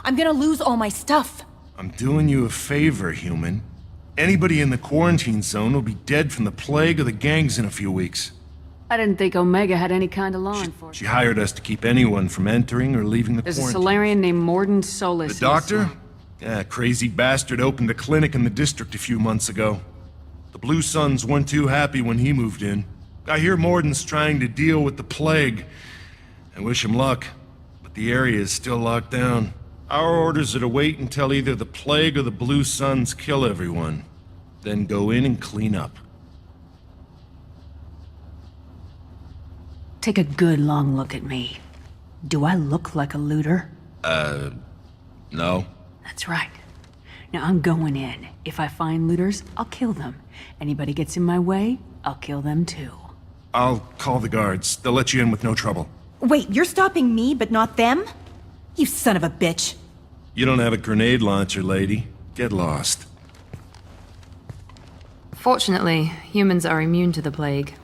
I'm gonna lose all my stuff. I'm doing you a favor, human. Anybody in the quarantine zone will be dead from the plague or the gangs in a few weeks. I didn't think Omega had any kind of law enforcement. She hired us to keep anyone from entering or leaving the There's a quarantine. Solarian named Morden Solus. The doctor? Yeah, crazy bastard opened a clinic in the district a few months ago. The Blue Suns weren't too happy when he moved in. I hear Morden's trying to deal with the plague. I wish him luck, but the area is still locked down. Our orders are to wait until either the plague or the Blue Suns kill everyone. Then go in and clean up. Take a good long look at me. Do I look like a looter? No. That's right. Now I'm going in. If I find looters, I'll kill them. Anybody gets in my way, I'll kill them too. I'll call the guards. They'll let you in with no trouble. Wait, you're stopping me, but not them? You son of a bitch. You don't have a grenade launcher, lady. Get lost. Fortunately, humans are immune to the plague.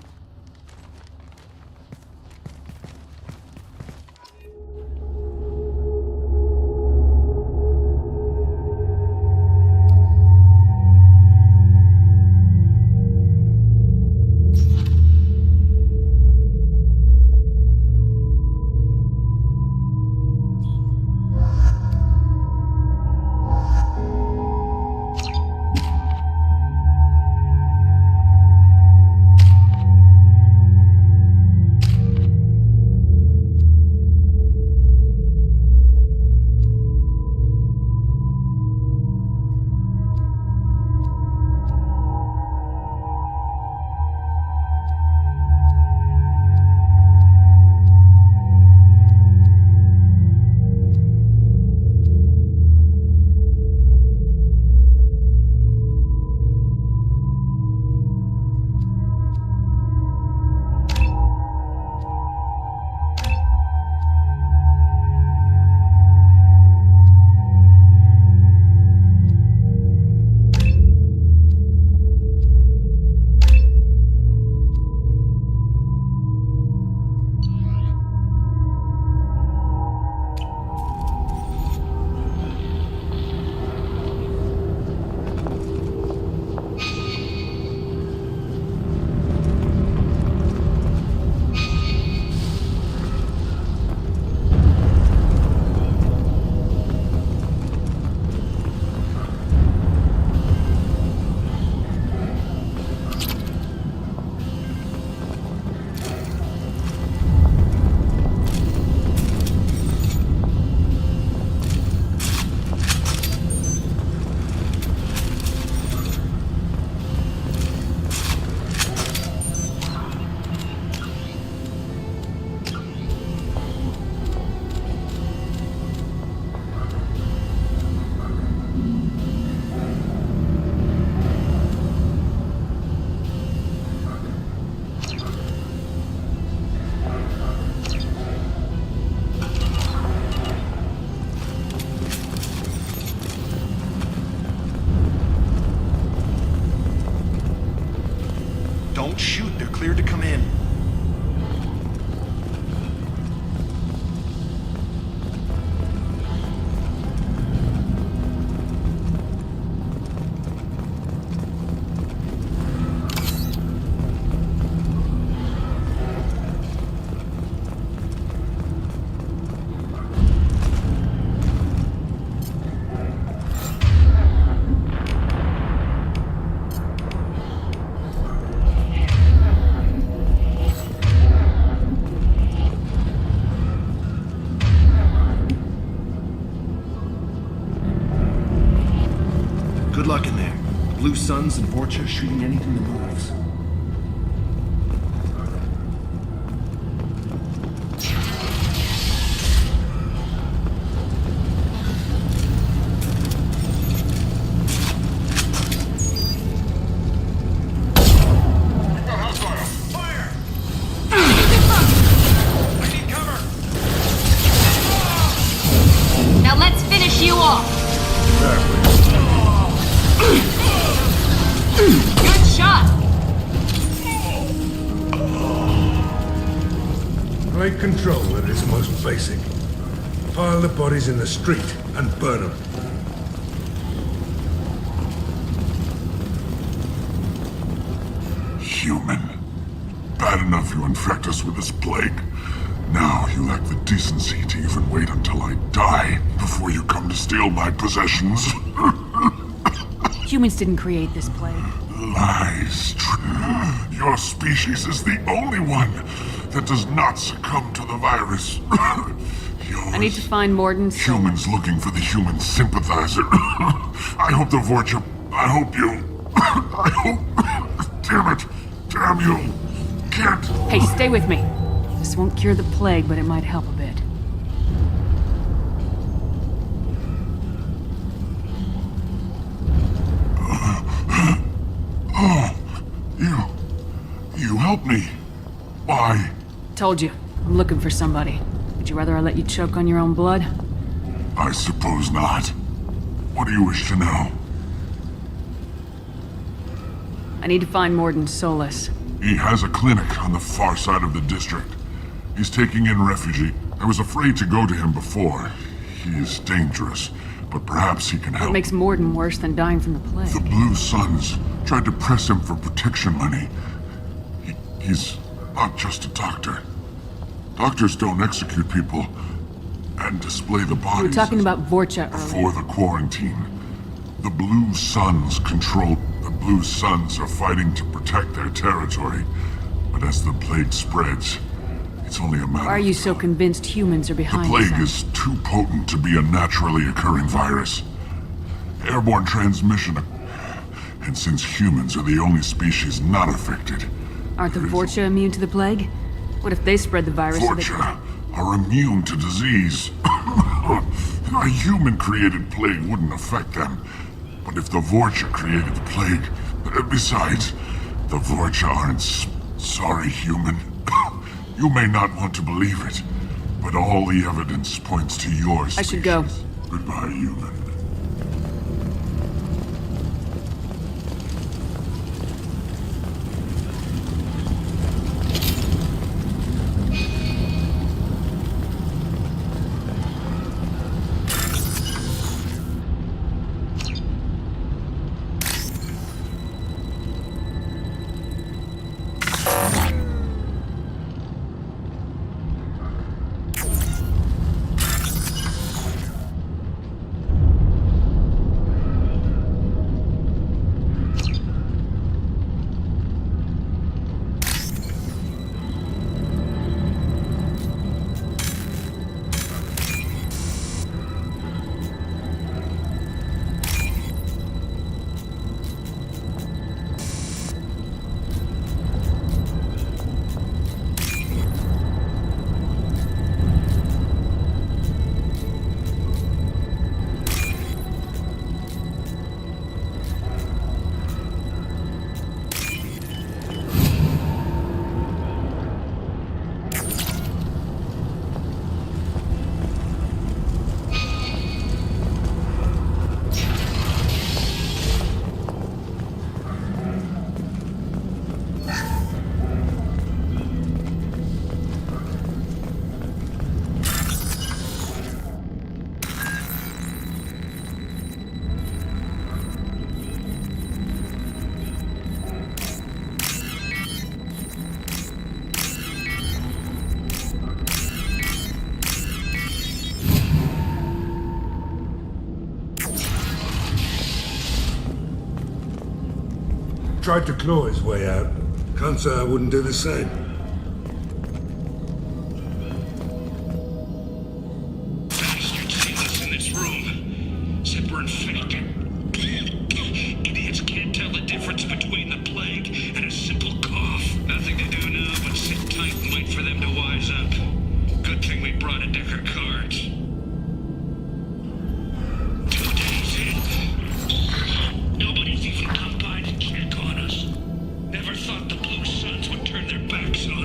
Don't shoot. They're cleared to come in. Good luck in there. Blue Suns and Vorcha shooting anything that moves. Now let's finish you off. Good shot. Plague control at its most basic. Pile the bodies in the street and burn them. Human. Bad enough you infect us with this plague. Now you lack the decency to even wait until I die before you come to steal my possessions. Humans didn't create this plague. Lies. Your species is the only one that does not succumb to the virus. I need to find Morden. Humans looking for the human sympathizer. I hope the Vorcha... I hope you... I hope... Damn it. Damn you. Can't... Hey, stay with me. This won't cure the plague, but it might help a bit. You helped me. Why? Told you. I'm looking for somebody. Would you rather I let you choke on your own blood? I suppose not. What do you wish to know? I need to find Morden Solus. He has a clinic on the far side of the district. He's taking in refugee. I was afraid to go to him before. He is dangerous, but perhaps he can help. What makes Morden worse than dying from the plague? The Blue Suns tried to press him for protection money. He's not just a doctor. Doctors don't execute people and display the bodies. You were talking about Vorcha before earlier. the quarantine. The Blue Suns control. The Blue Suns are fighting to protect their territory. But as the plague spreads, it's only a matter Why are you so convinced humans are The behind plague this? is too potent to be a naturally occurring virus. Airborne transmission. And since humans are the only species not affected, Aren't the Vorcha immune to the plague? What if they spread the virus? Vorcha are immune to disease. A human-created plague wouldn't affect them. But if the Vorcha created the plague... Besides, the Vorcha aren't sorry, human. You may not want to believe it, but all the evidence points to yours. I should go. Goodbye, human. Tried to claw his way out. Can't say I wouldn't do the same. Bastards in this room. Zipper and fake. Idiots can't tell the difference between the plague and a simple cough. Nothing to do now but sit tight and wait for them to wise up. Good thing we brought a deck of cards. 2 days in. Nobody's even come by to check on us. Never thought the Blue Suns would turn their backs on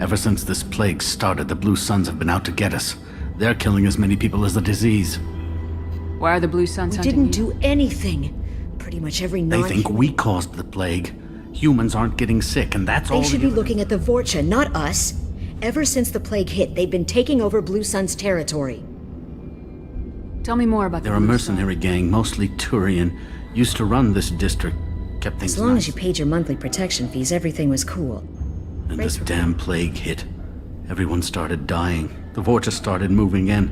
Ever since this plague started, the Blue Suns have been out to get us. They're killing as many people as the disease. Why are the Blue Suns We hunting didn't you? do anything. Pretty much every They think we caused the plague. Humans aren't getting sick, and that's all. They should be looking at the Vorcha, not us. Ever since the plague hit, they've been taking over Blue Sun's territory. Tell me more about They're a mercenary gang, mostly Turian. Used to run this district. Kept things As long nice. as you paid your monthly protection fees, everything was cool. And this damn plague hit. Everyone started dying. The Vorcha started moving in.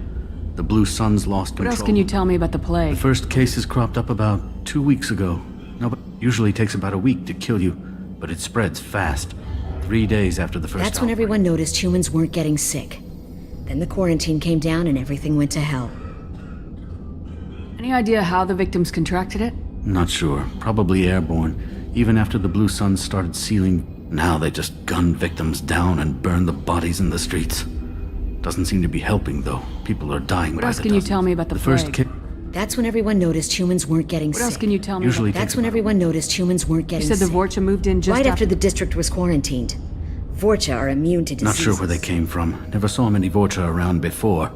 The Blue Suns lost control. What else can you tell me about the plague? The first cases cropped up about 2 weeks ago. No, but usually takes about a week to kill you, but it spreads fast. 3 days after the first That's when everyone noticed humans weren't getting sick. Then the quarantine came down and everything went to hell. Any idea how the victims contracted it? Not sure. Probably airborne. Even after the Blue Suns started sealing, now they just gun victims down and burn the bodies in the streets. Doesn't seem to be helping, though. People are dying What by else the can you dozens. tell me about the first plague? That's when everyone noticed humans weren't getting sick. What else can you tell me Usually about That's when everyone noticed humans weren't You getting said sick. the Vorcha moved in just right after the district was quarantined. Vorcha are immune to Not diseases. sure where they came from. Never saw many Vorcha around before.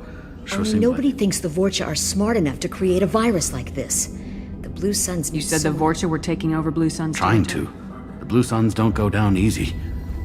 Sure Only seemed nobody thinks the Vorcha are smart enough to create a virus like this. The Blue Suns You said the Vorcha were taking over Blue Sun's trying territory. to. The Blue Suns don't go down easy.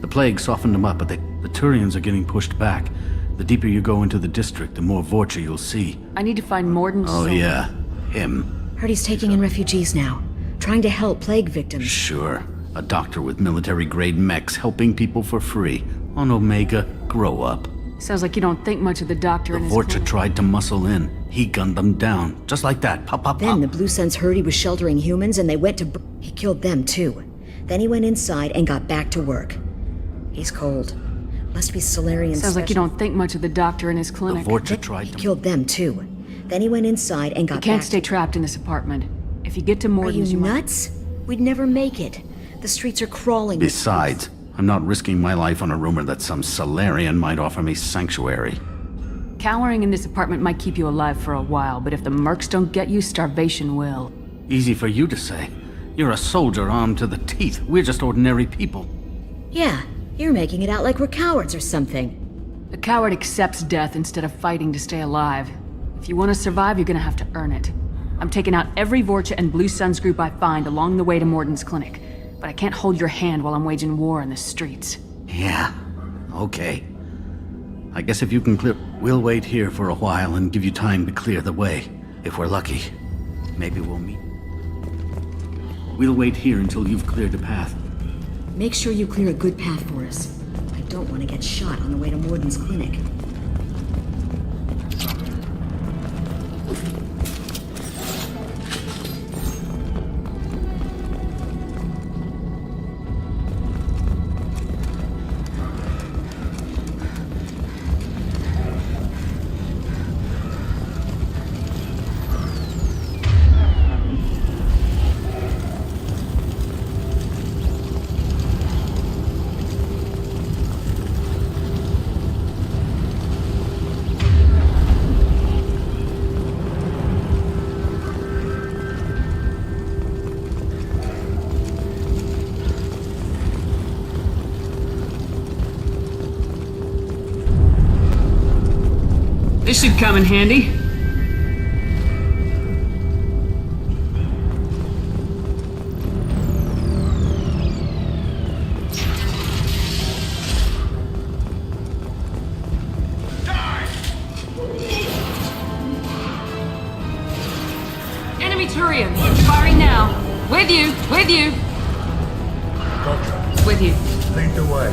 The plague softened them up, but the Turians are getting pushed back. The deeper you go into the district, the more Vorcha you'll see. I need to find Morden Oh Soul. yeah, him. Heard he's taking in refugees now, trying to help plague victims. Sure. A doctor with military-grade mechs helping people for free. On Omega, grow up. Sounds like you don't think much of the doctor The and his Vorcha clinic. tried to muscle in. He gunned them down. Just like that. Pop, pop, Then pop. the Blue Suns heard he was sheltering humans and they went to... He killed them too. Then he went inside and got back to work. He's cold. Must be Solarian Sounds like you don't think much of the doctor and his clinic. He killed them too. Then he went inside and got You can't back stay trapped in this apartment. If you get to Are Morden's, you might- nuts? We'd never make it. The streets are crawling. Besides, I'm not risking my life on a rumor that some Solarian might offer me sanctuary. Cowering in this apartment might keep you alive for a while, but if the mercs don't get you, starvation will. Easy for you to say. You're a soldier armed to the teeth. We're just ordinary people. Yeah, you're making it out like we're cowards or something. A coward accepts death instead of fighting to stay alive. If you want to survive, you're gonna have to earn it. I'm taking out every Vorcha and Blue Suns group I find along the way to Morden's clinic, but I can't hold your hand while I'm waging war in the streets. Yeah, okay. I guess if you can clear... We'll wait here for a while and give you time to clear the way. If we're lucky. Maybe we'll meet. We'll wait here until you've cleared a path. Make sure you clear a good path for us. I don't want to get shot on the way to Morden's clinic. This should come in handy. Enemy Turian! Firing now! With you! With you! Gotcha. With you. Lead the way.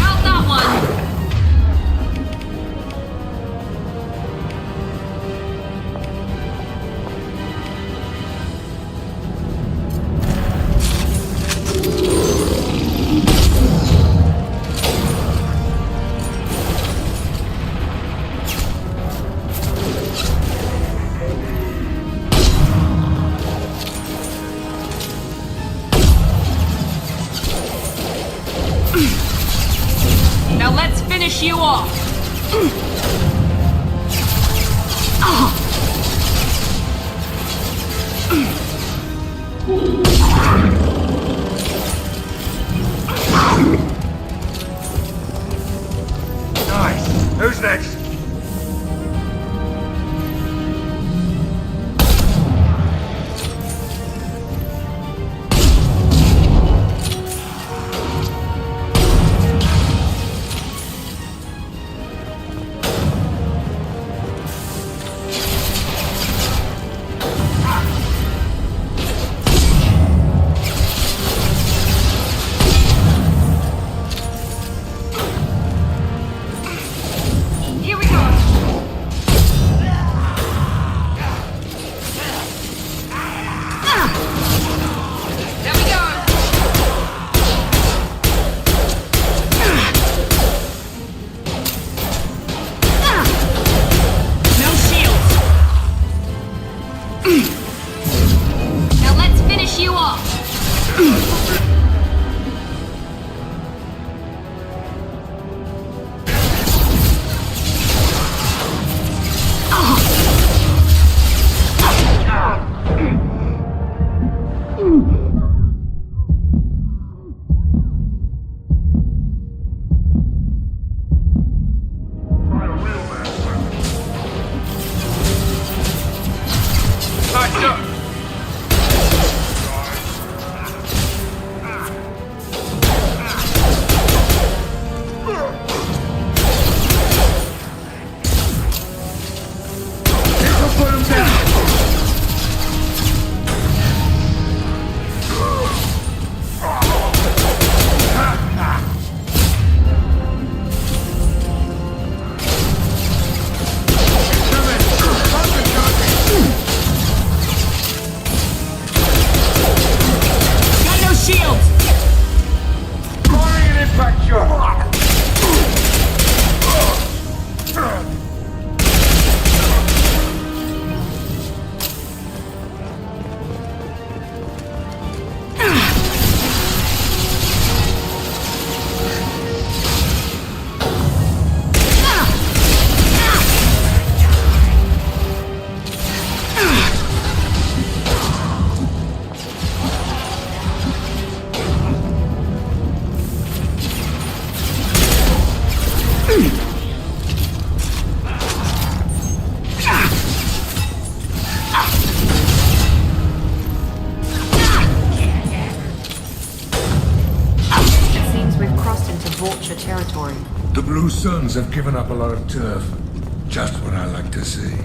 Out that one! Now let's finish you off! Nice. Who's next? Here we go! There we go! No shields! Now let's finish you off! Got no shields! Firing an impact shot. territory. The Blue Suns have given up a lot of turf. Just what I like to see.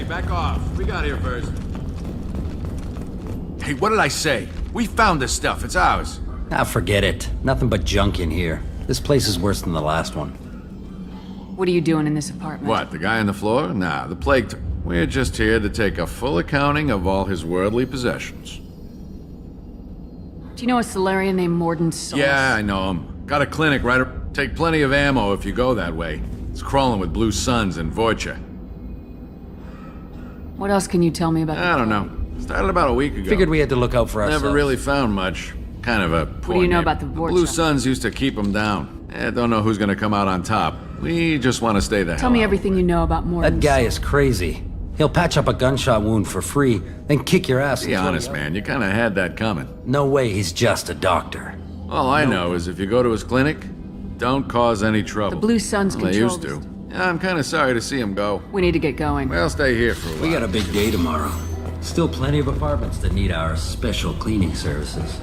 Back off. We got here first. Hey, what did I say? We found this stuff. It's ours. Ah, forget it. Nothing but junk in here. This place is worse than the last one. What are you doing in this apartment? What, the guy on the floor? Nah, the plague We're just here to take a full accounting of all his worldly possessions. Do you know a Solarian named Morden Solus? Yeah, I know him. Got a clinic right... Take plenty of ammo if you go that way. It's crawling with Blue Suns and Voicha. What else can you tell me about I don't know. Started about a week ago. Figured we had to look out for ourselves. Never really found much. Kind of a poor What do you know name. about the Vorcha? Blue Suns used to keep them down. Don't know who's gonna come out on top. We just want to stay the hell Tell me out. everything you know about Morden. That guy is crazy. He'll patch up a gunshot wound for free, then kick your ass. Be honest, man. You kind of had that coming. No way he's just a doctor. All I know is if you go to his clinic, don't cause any trouble. The Blue Suns Well, they control used to. Yeah, I'm kind of sorry to see him go. We need to get going. We'll stay here for a while. We got a big day tomorrow. Still plenty of apartments that need our special cleaning services.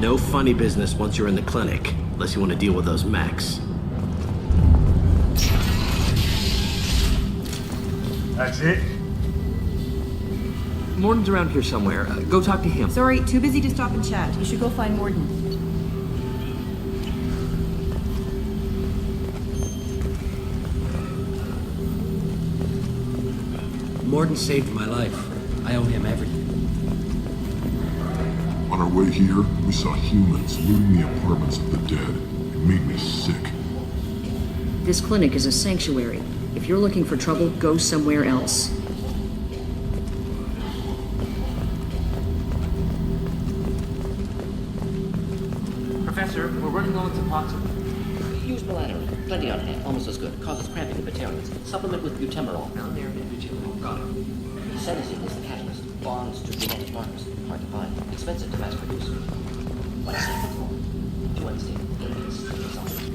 No funny business once you're in the clinic, unless you want to deal with those mechs. That's it? Morden's around here somewhere. Go talk to him. Sorry, too busy to stop and chat. You should go find Morden. Morden saved my life. I owe him everything. On our way here, we saw humans looting the apartments of the dead. It made me sick. This clinic is a sanctuary. If you're looking for trouble, go somewhere else. Professor, we're running low on Suboxone. Use Melatonin. Plenty on hand. Almost as good. Causes cramping in vegetarians. Supplement with butemerol. Malnarian and butyl. Got it. Sedative is the catalyst. Bonds to genetic markers. Hard to find. Expensive to mass produce. What is that for? Do understand? It's something.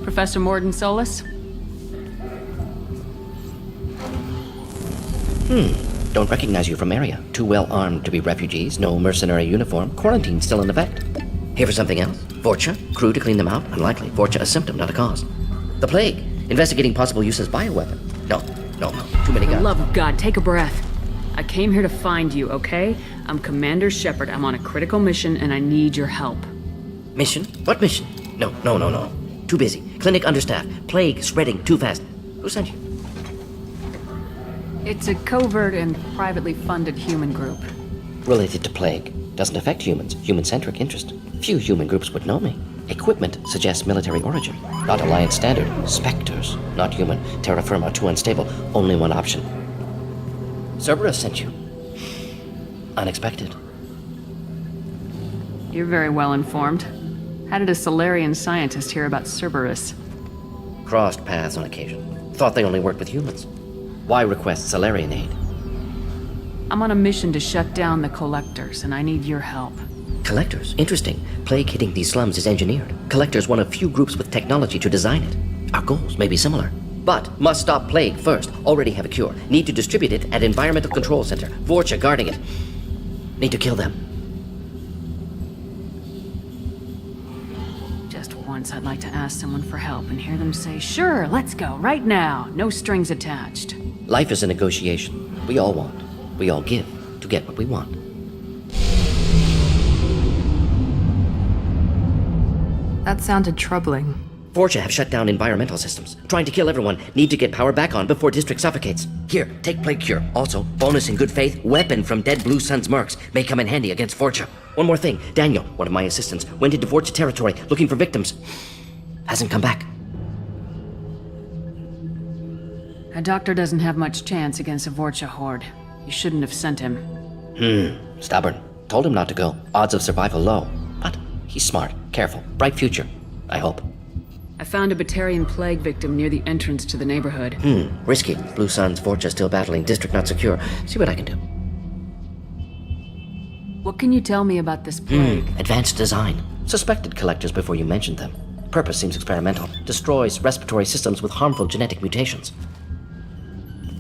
Professor Morden Solus? Don't recognize you from area. Too well armed to be refugees. No mercenary uniform. Quarantine still in effect. Here for something else? Vorcha? Crew to clean them out? Unlikely. Vorcha a symptom, not a cause. The plague. Investigating possible use as bioweapon. No, No, too many For the guns. love of God, take a breath. I came here to find you, okay? I'm Commander Shepard. I'm on a critical mission, and I need your help. Mission? What mission? No. Too busy. Clinic understaffed. Plague spreading too fast. Who sent you? It's a covert and privately funded human group. Related to plague. Doesn't affect humans. Human-centric interest. Few human groups would know me. Equipment suggests military origin. Not Alliance standard. Spectres. Not human. Terra firma too unstable. Only one option. Cerberus sent you. Unexpected. You're very well informed. How did a Solarian scientist hear about Cerberus? Crossed paths on occasion. Thought they only worked with humans. Why request Solarian aid? I'm on a mission to shut down the Collectors, and I need your help. Collectors? Interesting. Plague hitting these slums is engineered. Collectors one of few groups with technology to design it. Our goals may be similar. But must stop plague first. Already have a cure. Need to distribute it at Environmental Control Center. Vorcha guarding it. Need to kill them. Just once I'd like to ask someone for help and hear them say, sure, let's go, right now. No strings attached. Life is a negotiation. We all want. We all give to get what we want. That sounded troubling. Vorcha have shut down environmental systems. Trying to kill everyone. Need to get power back on before district suffocates. Here, take plague cure. Also, bonus in good faith, weapon from dead Blue Sun's mercs. May come in handy against Vorcha. One more thing. Daniel, one of my assistants, went into Vorcha territory looking for victims. Hasn't come back. A doctor doesn't have much chance against a Vorcha horde. You shouldn't have sent him. Stubborn. Told him not to go. Odds of survival low. But he's smart, careful, bright future. I hope. I found a Batarian plague victim near the entrance to the neighborhood. Risky. Blue Sun's Vorcha still battling. District not secure. See what I can do. What can you tell me about this plague? Advanced design. Suspected collectors before you mentioned them. Purpose seems experimental. Destroys respiratory systems with harmful genetic mutations.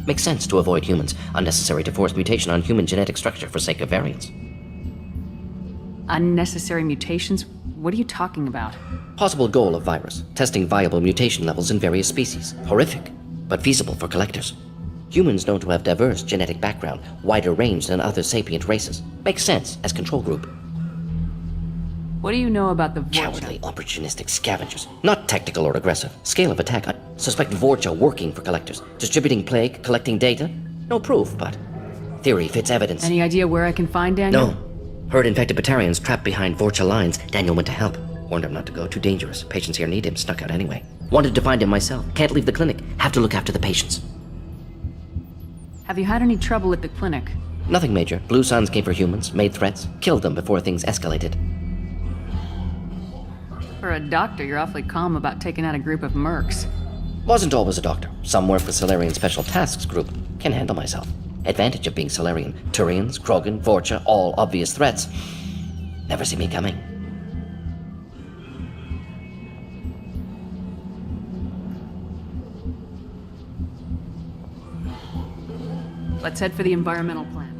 Makes sense to avoid humans. Unnecessary to force mutation on human genetic structure for sake of variance. Unnecessary mutations? What are you talking about? Possible goal of virus. Testing viable mutation levels in various species. Horrific, but feasible for collectors. Humans known to have diverse genetic background, wider range than other sapient races. Makes sense as control group. What do you know about the Vorcha? Cowardly, opportunistic scavengers. Not tactical or aggressive. Scale of attack. Suspect Vorcha working for collectors. Distributing plague, collecting data. No proof, but theory fits evidence. Any idea where I can find Daniel? No. Heard infected Batarians trapped behind Vorcha lines. Daniel went to help. Warned him not to go. Too dangerous. Patients here need him. Snuck out anyway. Wanted to find him myself. Can't leave the clinic. Have to look after the patients. Have you had any trouble at the clinic? Nothing major. Blue Suns came for humans, made threats, killed them before things escalated. For a doctor, you're awfully calm about taking out a group of mercs. Wasn't always a doctor. Some work for Solarian Special Tasks Group. Can handle myself. Advantage of being Solarian. Turians, Krogan, Vorcha, all obvious threats. Never see me coming. Let's head for the environmental plant.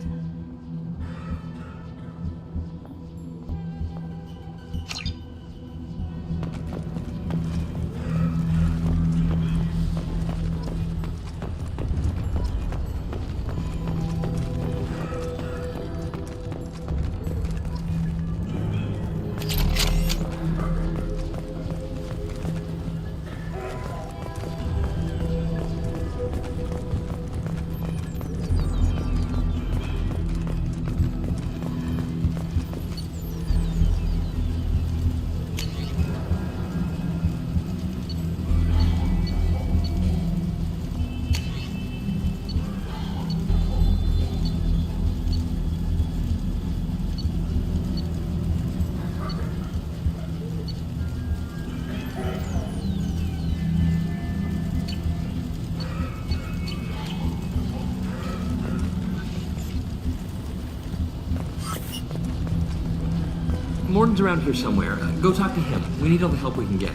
Morton's around here somewhere. Go talk to him. We need all the help we can get.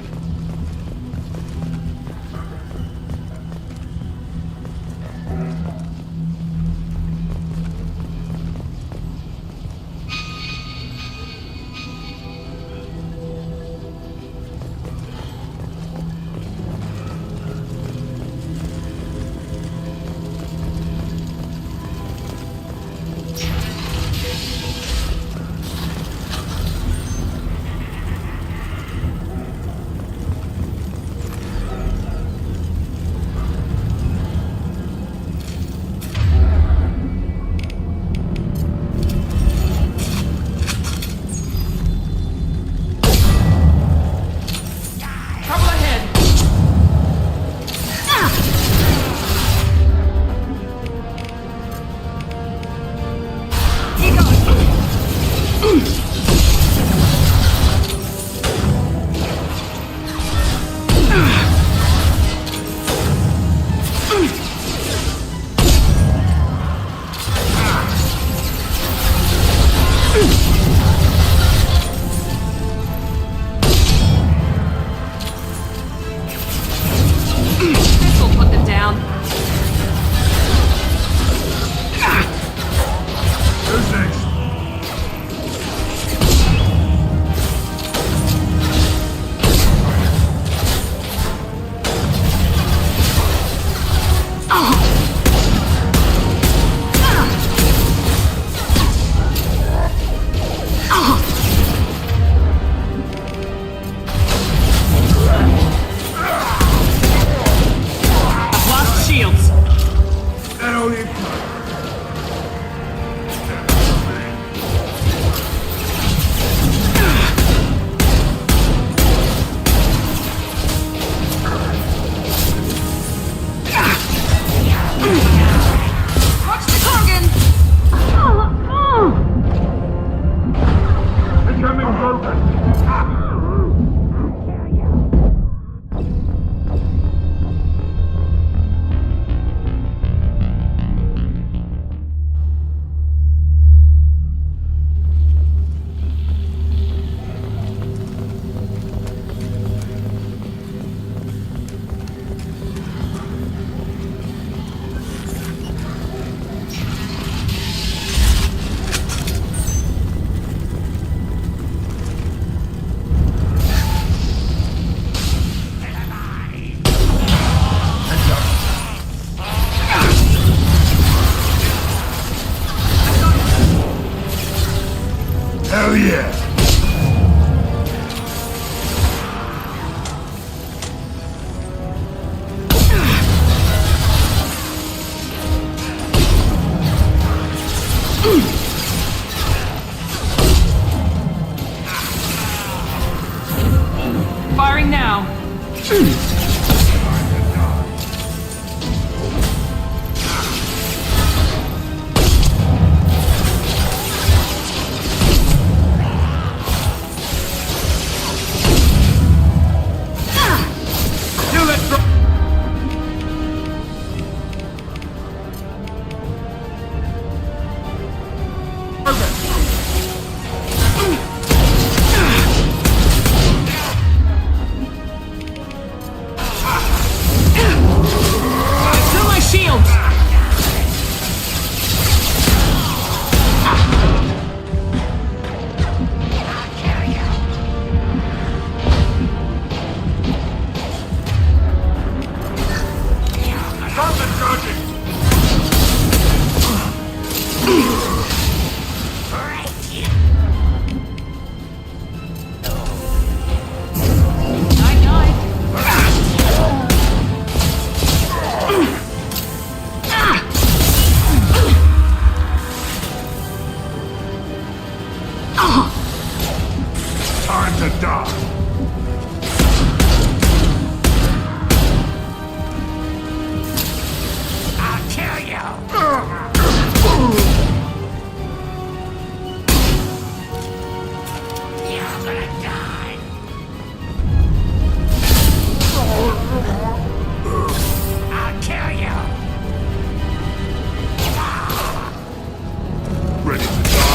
Ready to die?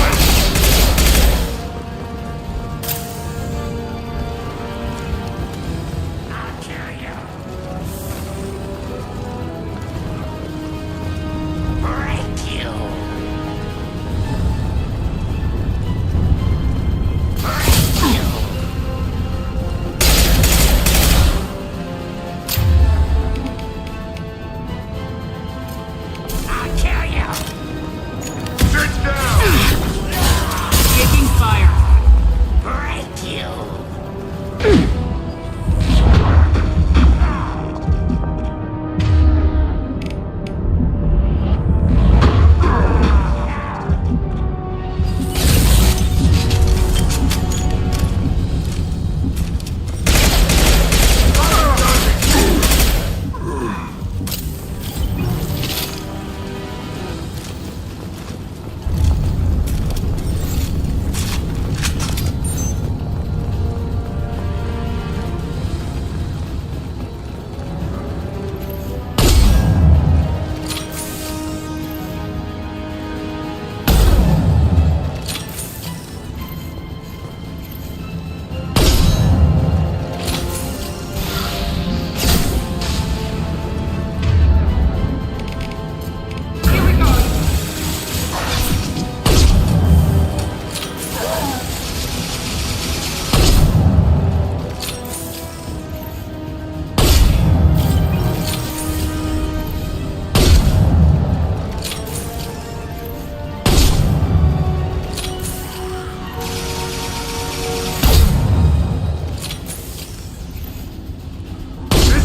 Taking fire.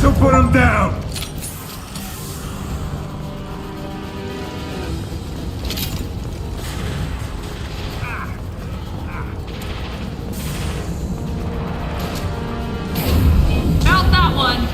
This'll put him down! Out that one.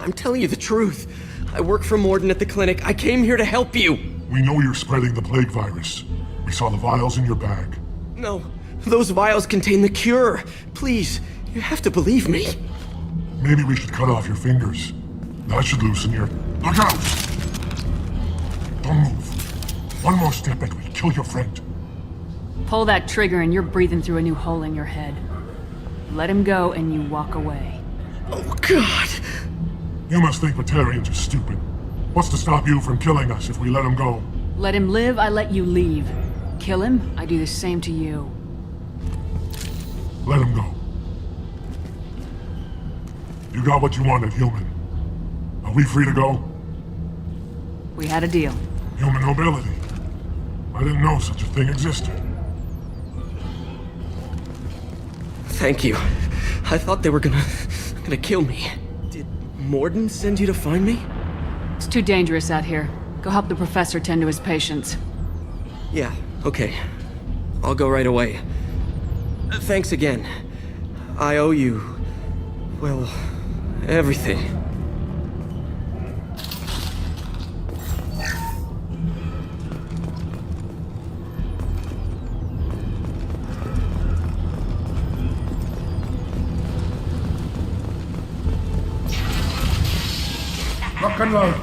I'm telling you the truth. I work for Morden at the clinic. I came here to help you. We know you're spreading the plague virus. We saw the vials in your bag. No, those vials contain the cure. Please, you have to believe me. Maybe we should cut off your fingers. That should loosen your... Look out! Don't move. One more step and we kill your friend. Pull that trigger and you're breathing through a new hole in your head. Let him go and you walk away. Oh, God! You must think Batarians are stupid. What's to stop you from killing us if we let him go? Let him live, I let you leave. Kill him, I do the same to you. Let him go. You got what you wanted, human. Are we free to go? We had a deal. Human nobility. I didn't know such a thing existed. Thank you. I thought they were gonna kill me. Did Morden send you to find me? It's too dangerous out here. Go help the professor tend to his patients. Yeah, okay. I'll go right away. Thanks again. I owe you, well, everything. Lock and load.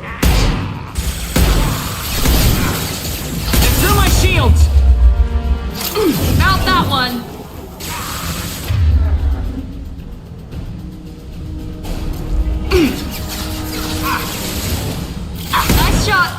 Through my shields! About that one! Nice shot!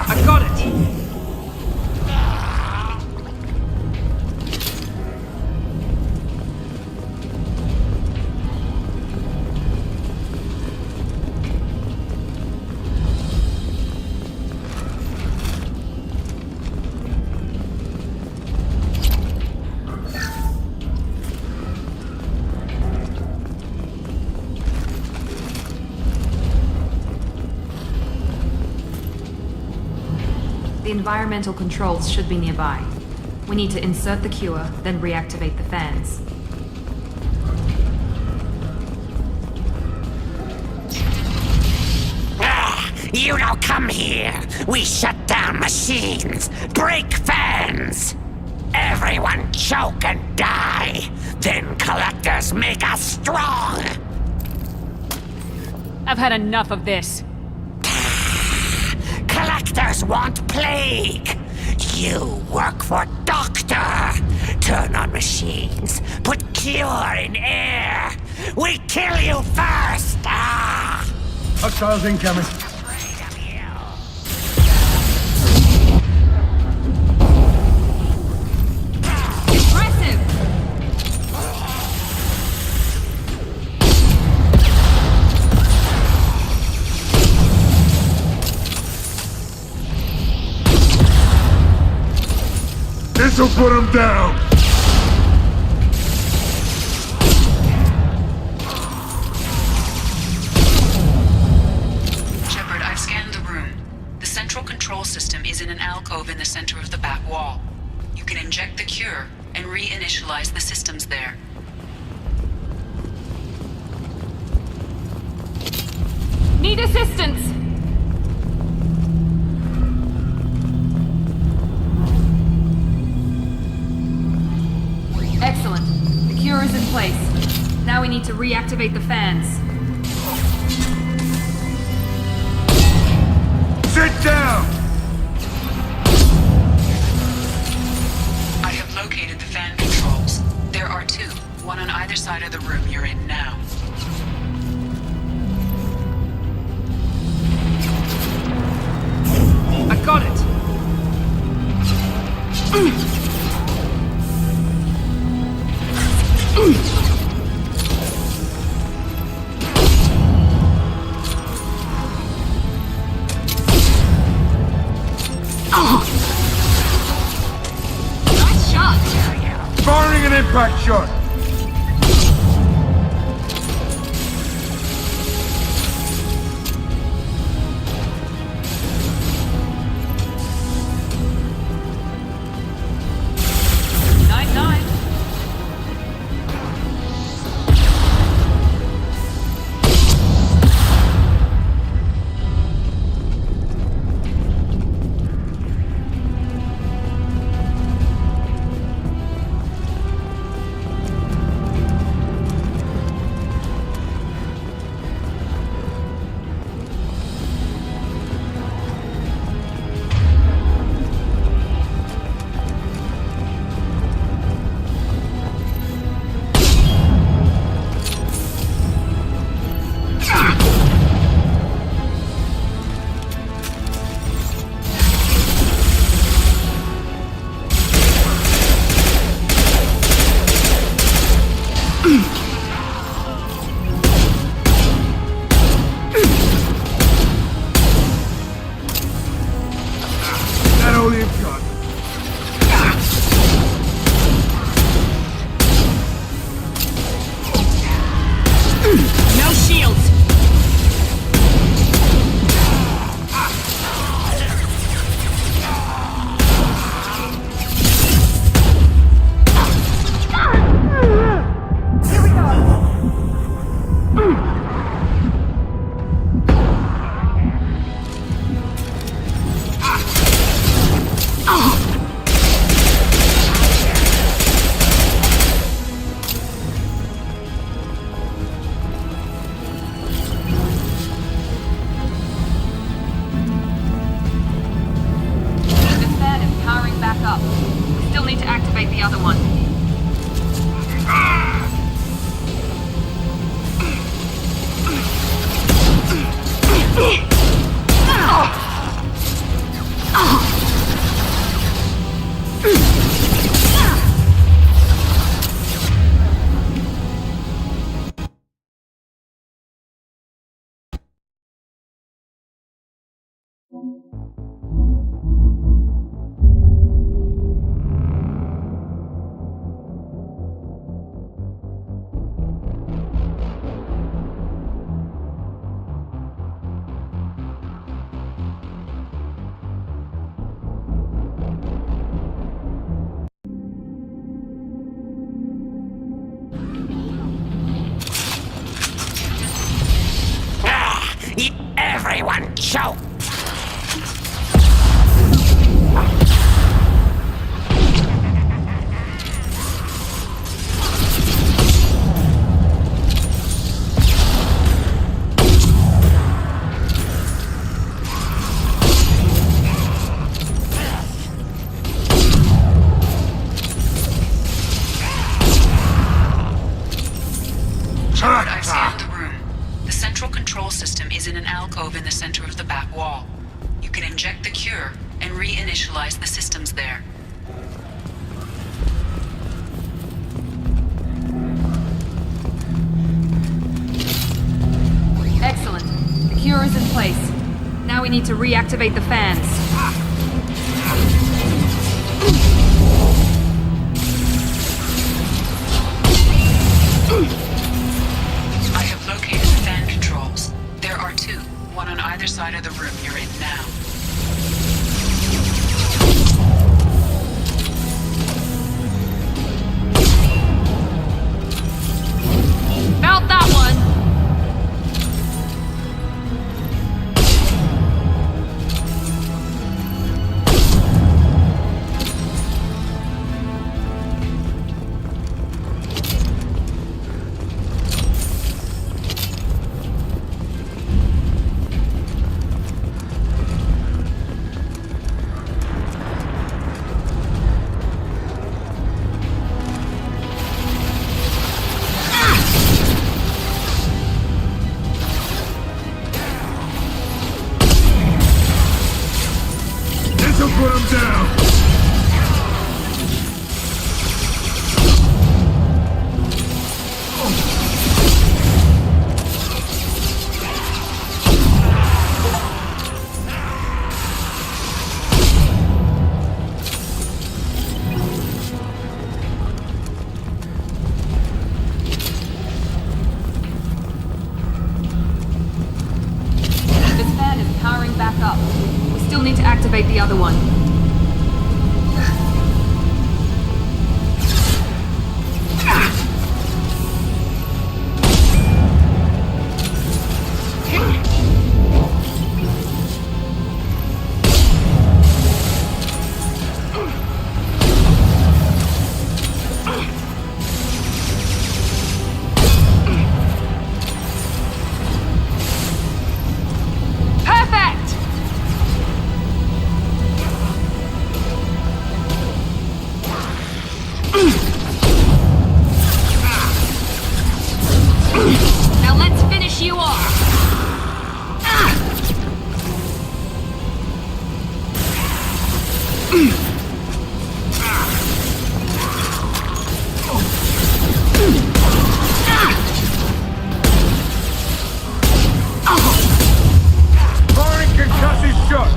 I got it! The environmental controls should be nearby. We need to insert the cure, then reactivate the fans. You don't come here. We shut down machines, break fans. Everyone choke and die. Then collectors make us strong. I've had enough of this. Collectors want plague. You work for Doctor. Turn on machines. Put cure in air. We kill you first. Hostiles incoming. This'll put him down! Shepard, I've scanned the room. The central control system is in an alcove in the center of the back wall. You can inject the cure and reinitialize the systems there. Need assistance! Excellent. The cure is in place. Now we need to reactivate the fans. Sit down! I have located the fan controls. There are two, one on either side of the room you're in now. I got it! Nice shot! Firing an impact shot! Night-night. That all you've got. No shields! Everyone choke! Shepard, I've scanned the room. The central control system is in an alcove in the center of the back wall. You can inject the cure and reinitialize the systems there. Excellent. The cure is in place. Now we need to reactivate the fans. I have located the fan controls. There are two, one on either side of the room you're in now. Felt that one! This'll put him down! This fan is powering back up. We still need to activate the other one. Perfect! Now let's finish you off! Firing concussive shot!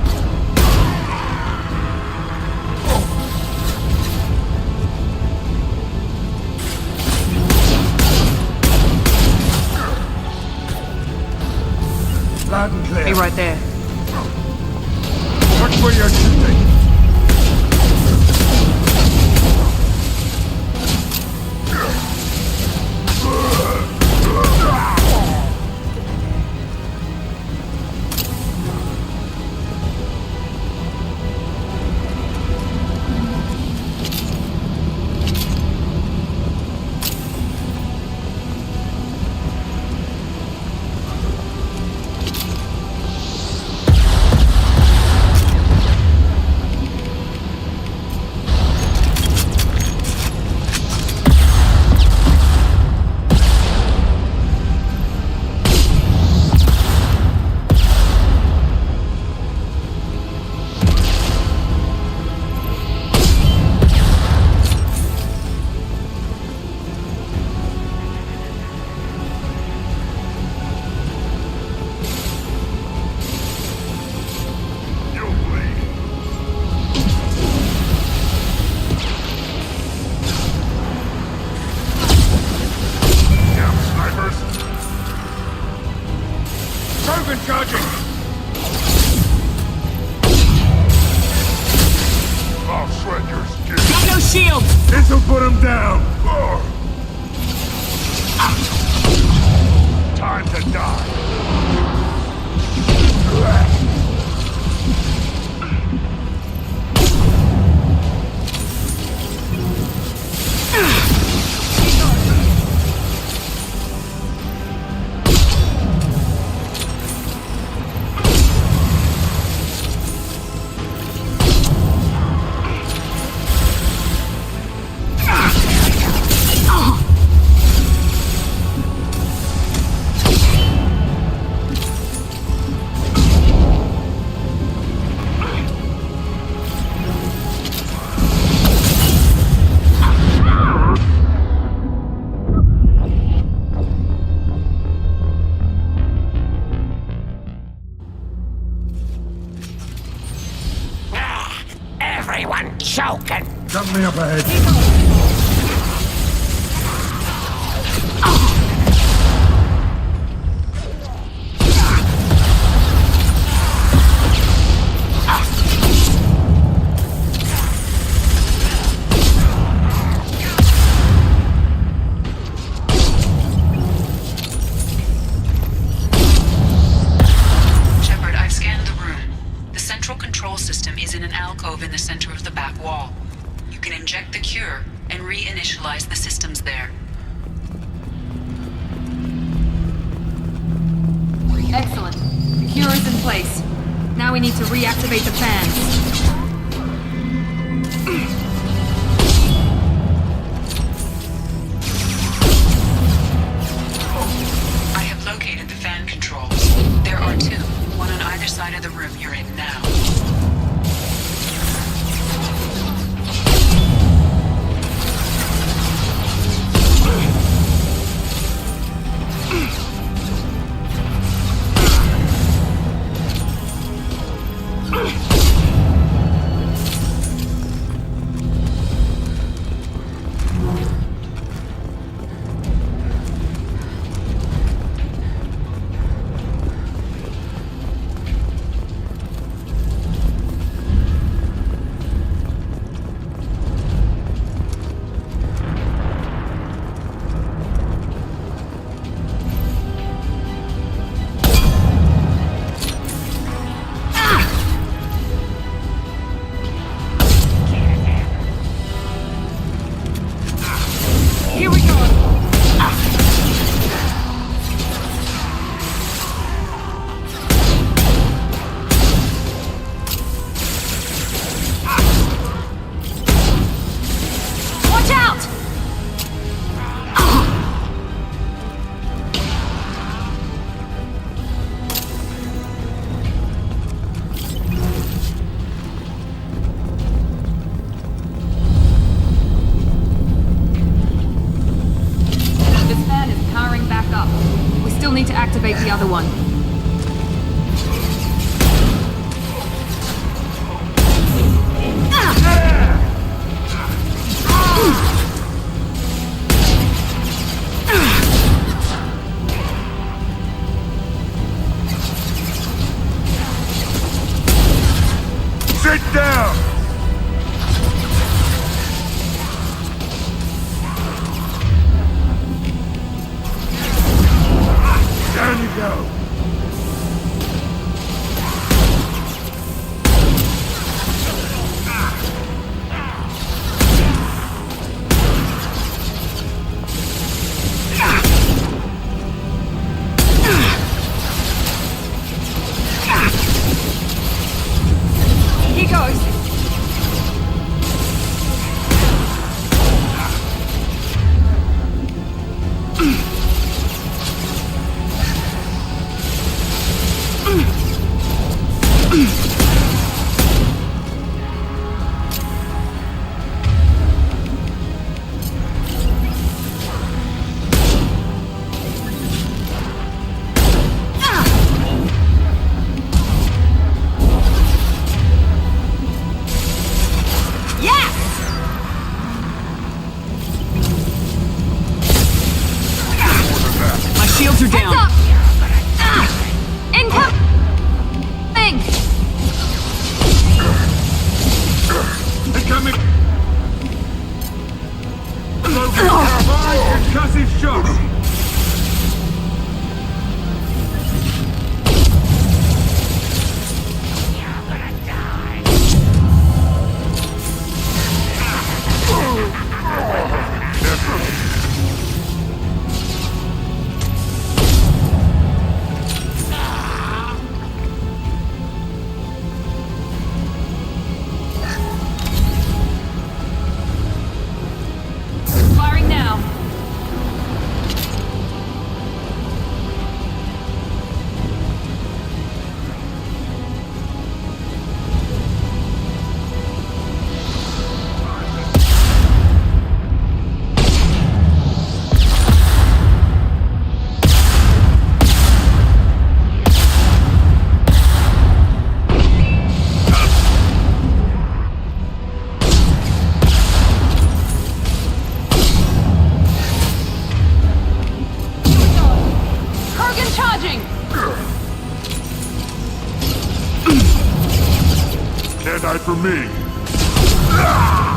Loud and clear. Be right there. Watch where you're shooting. Charging! I'll shred your skin. Got no shield! This'll put him down! Time to die. Everyone choking! Something up ahead. Shepard, I've scanned the room. The central control system is in an alcove in the center of the back wall. You can inject the cure and reinitialize the systems there. Excellent. The cure is in place. Now we need to reactivate the fans. I have located the fan controls. There are two, one on either side of the room you're in now. Activate the other one. Sit down! Down you go! He goes. Shields are down. Income! Can't hide from me.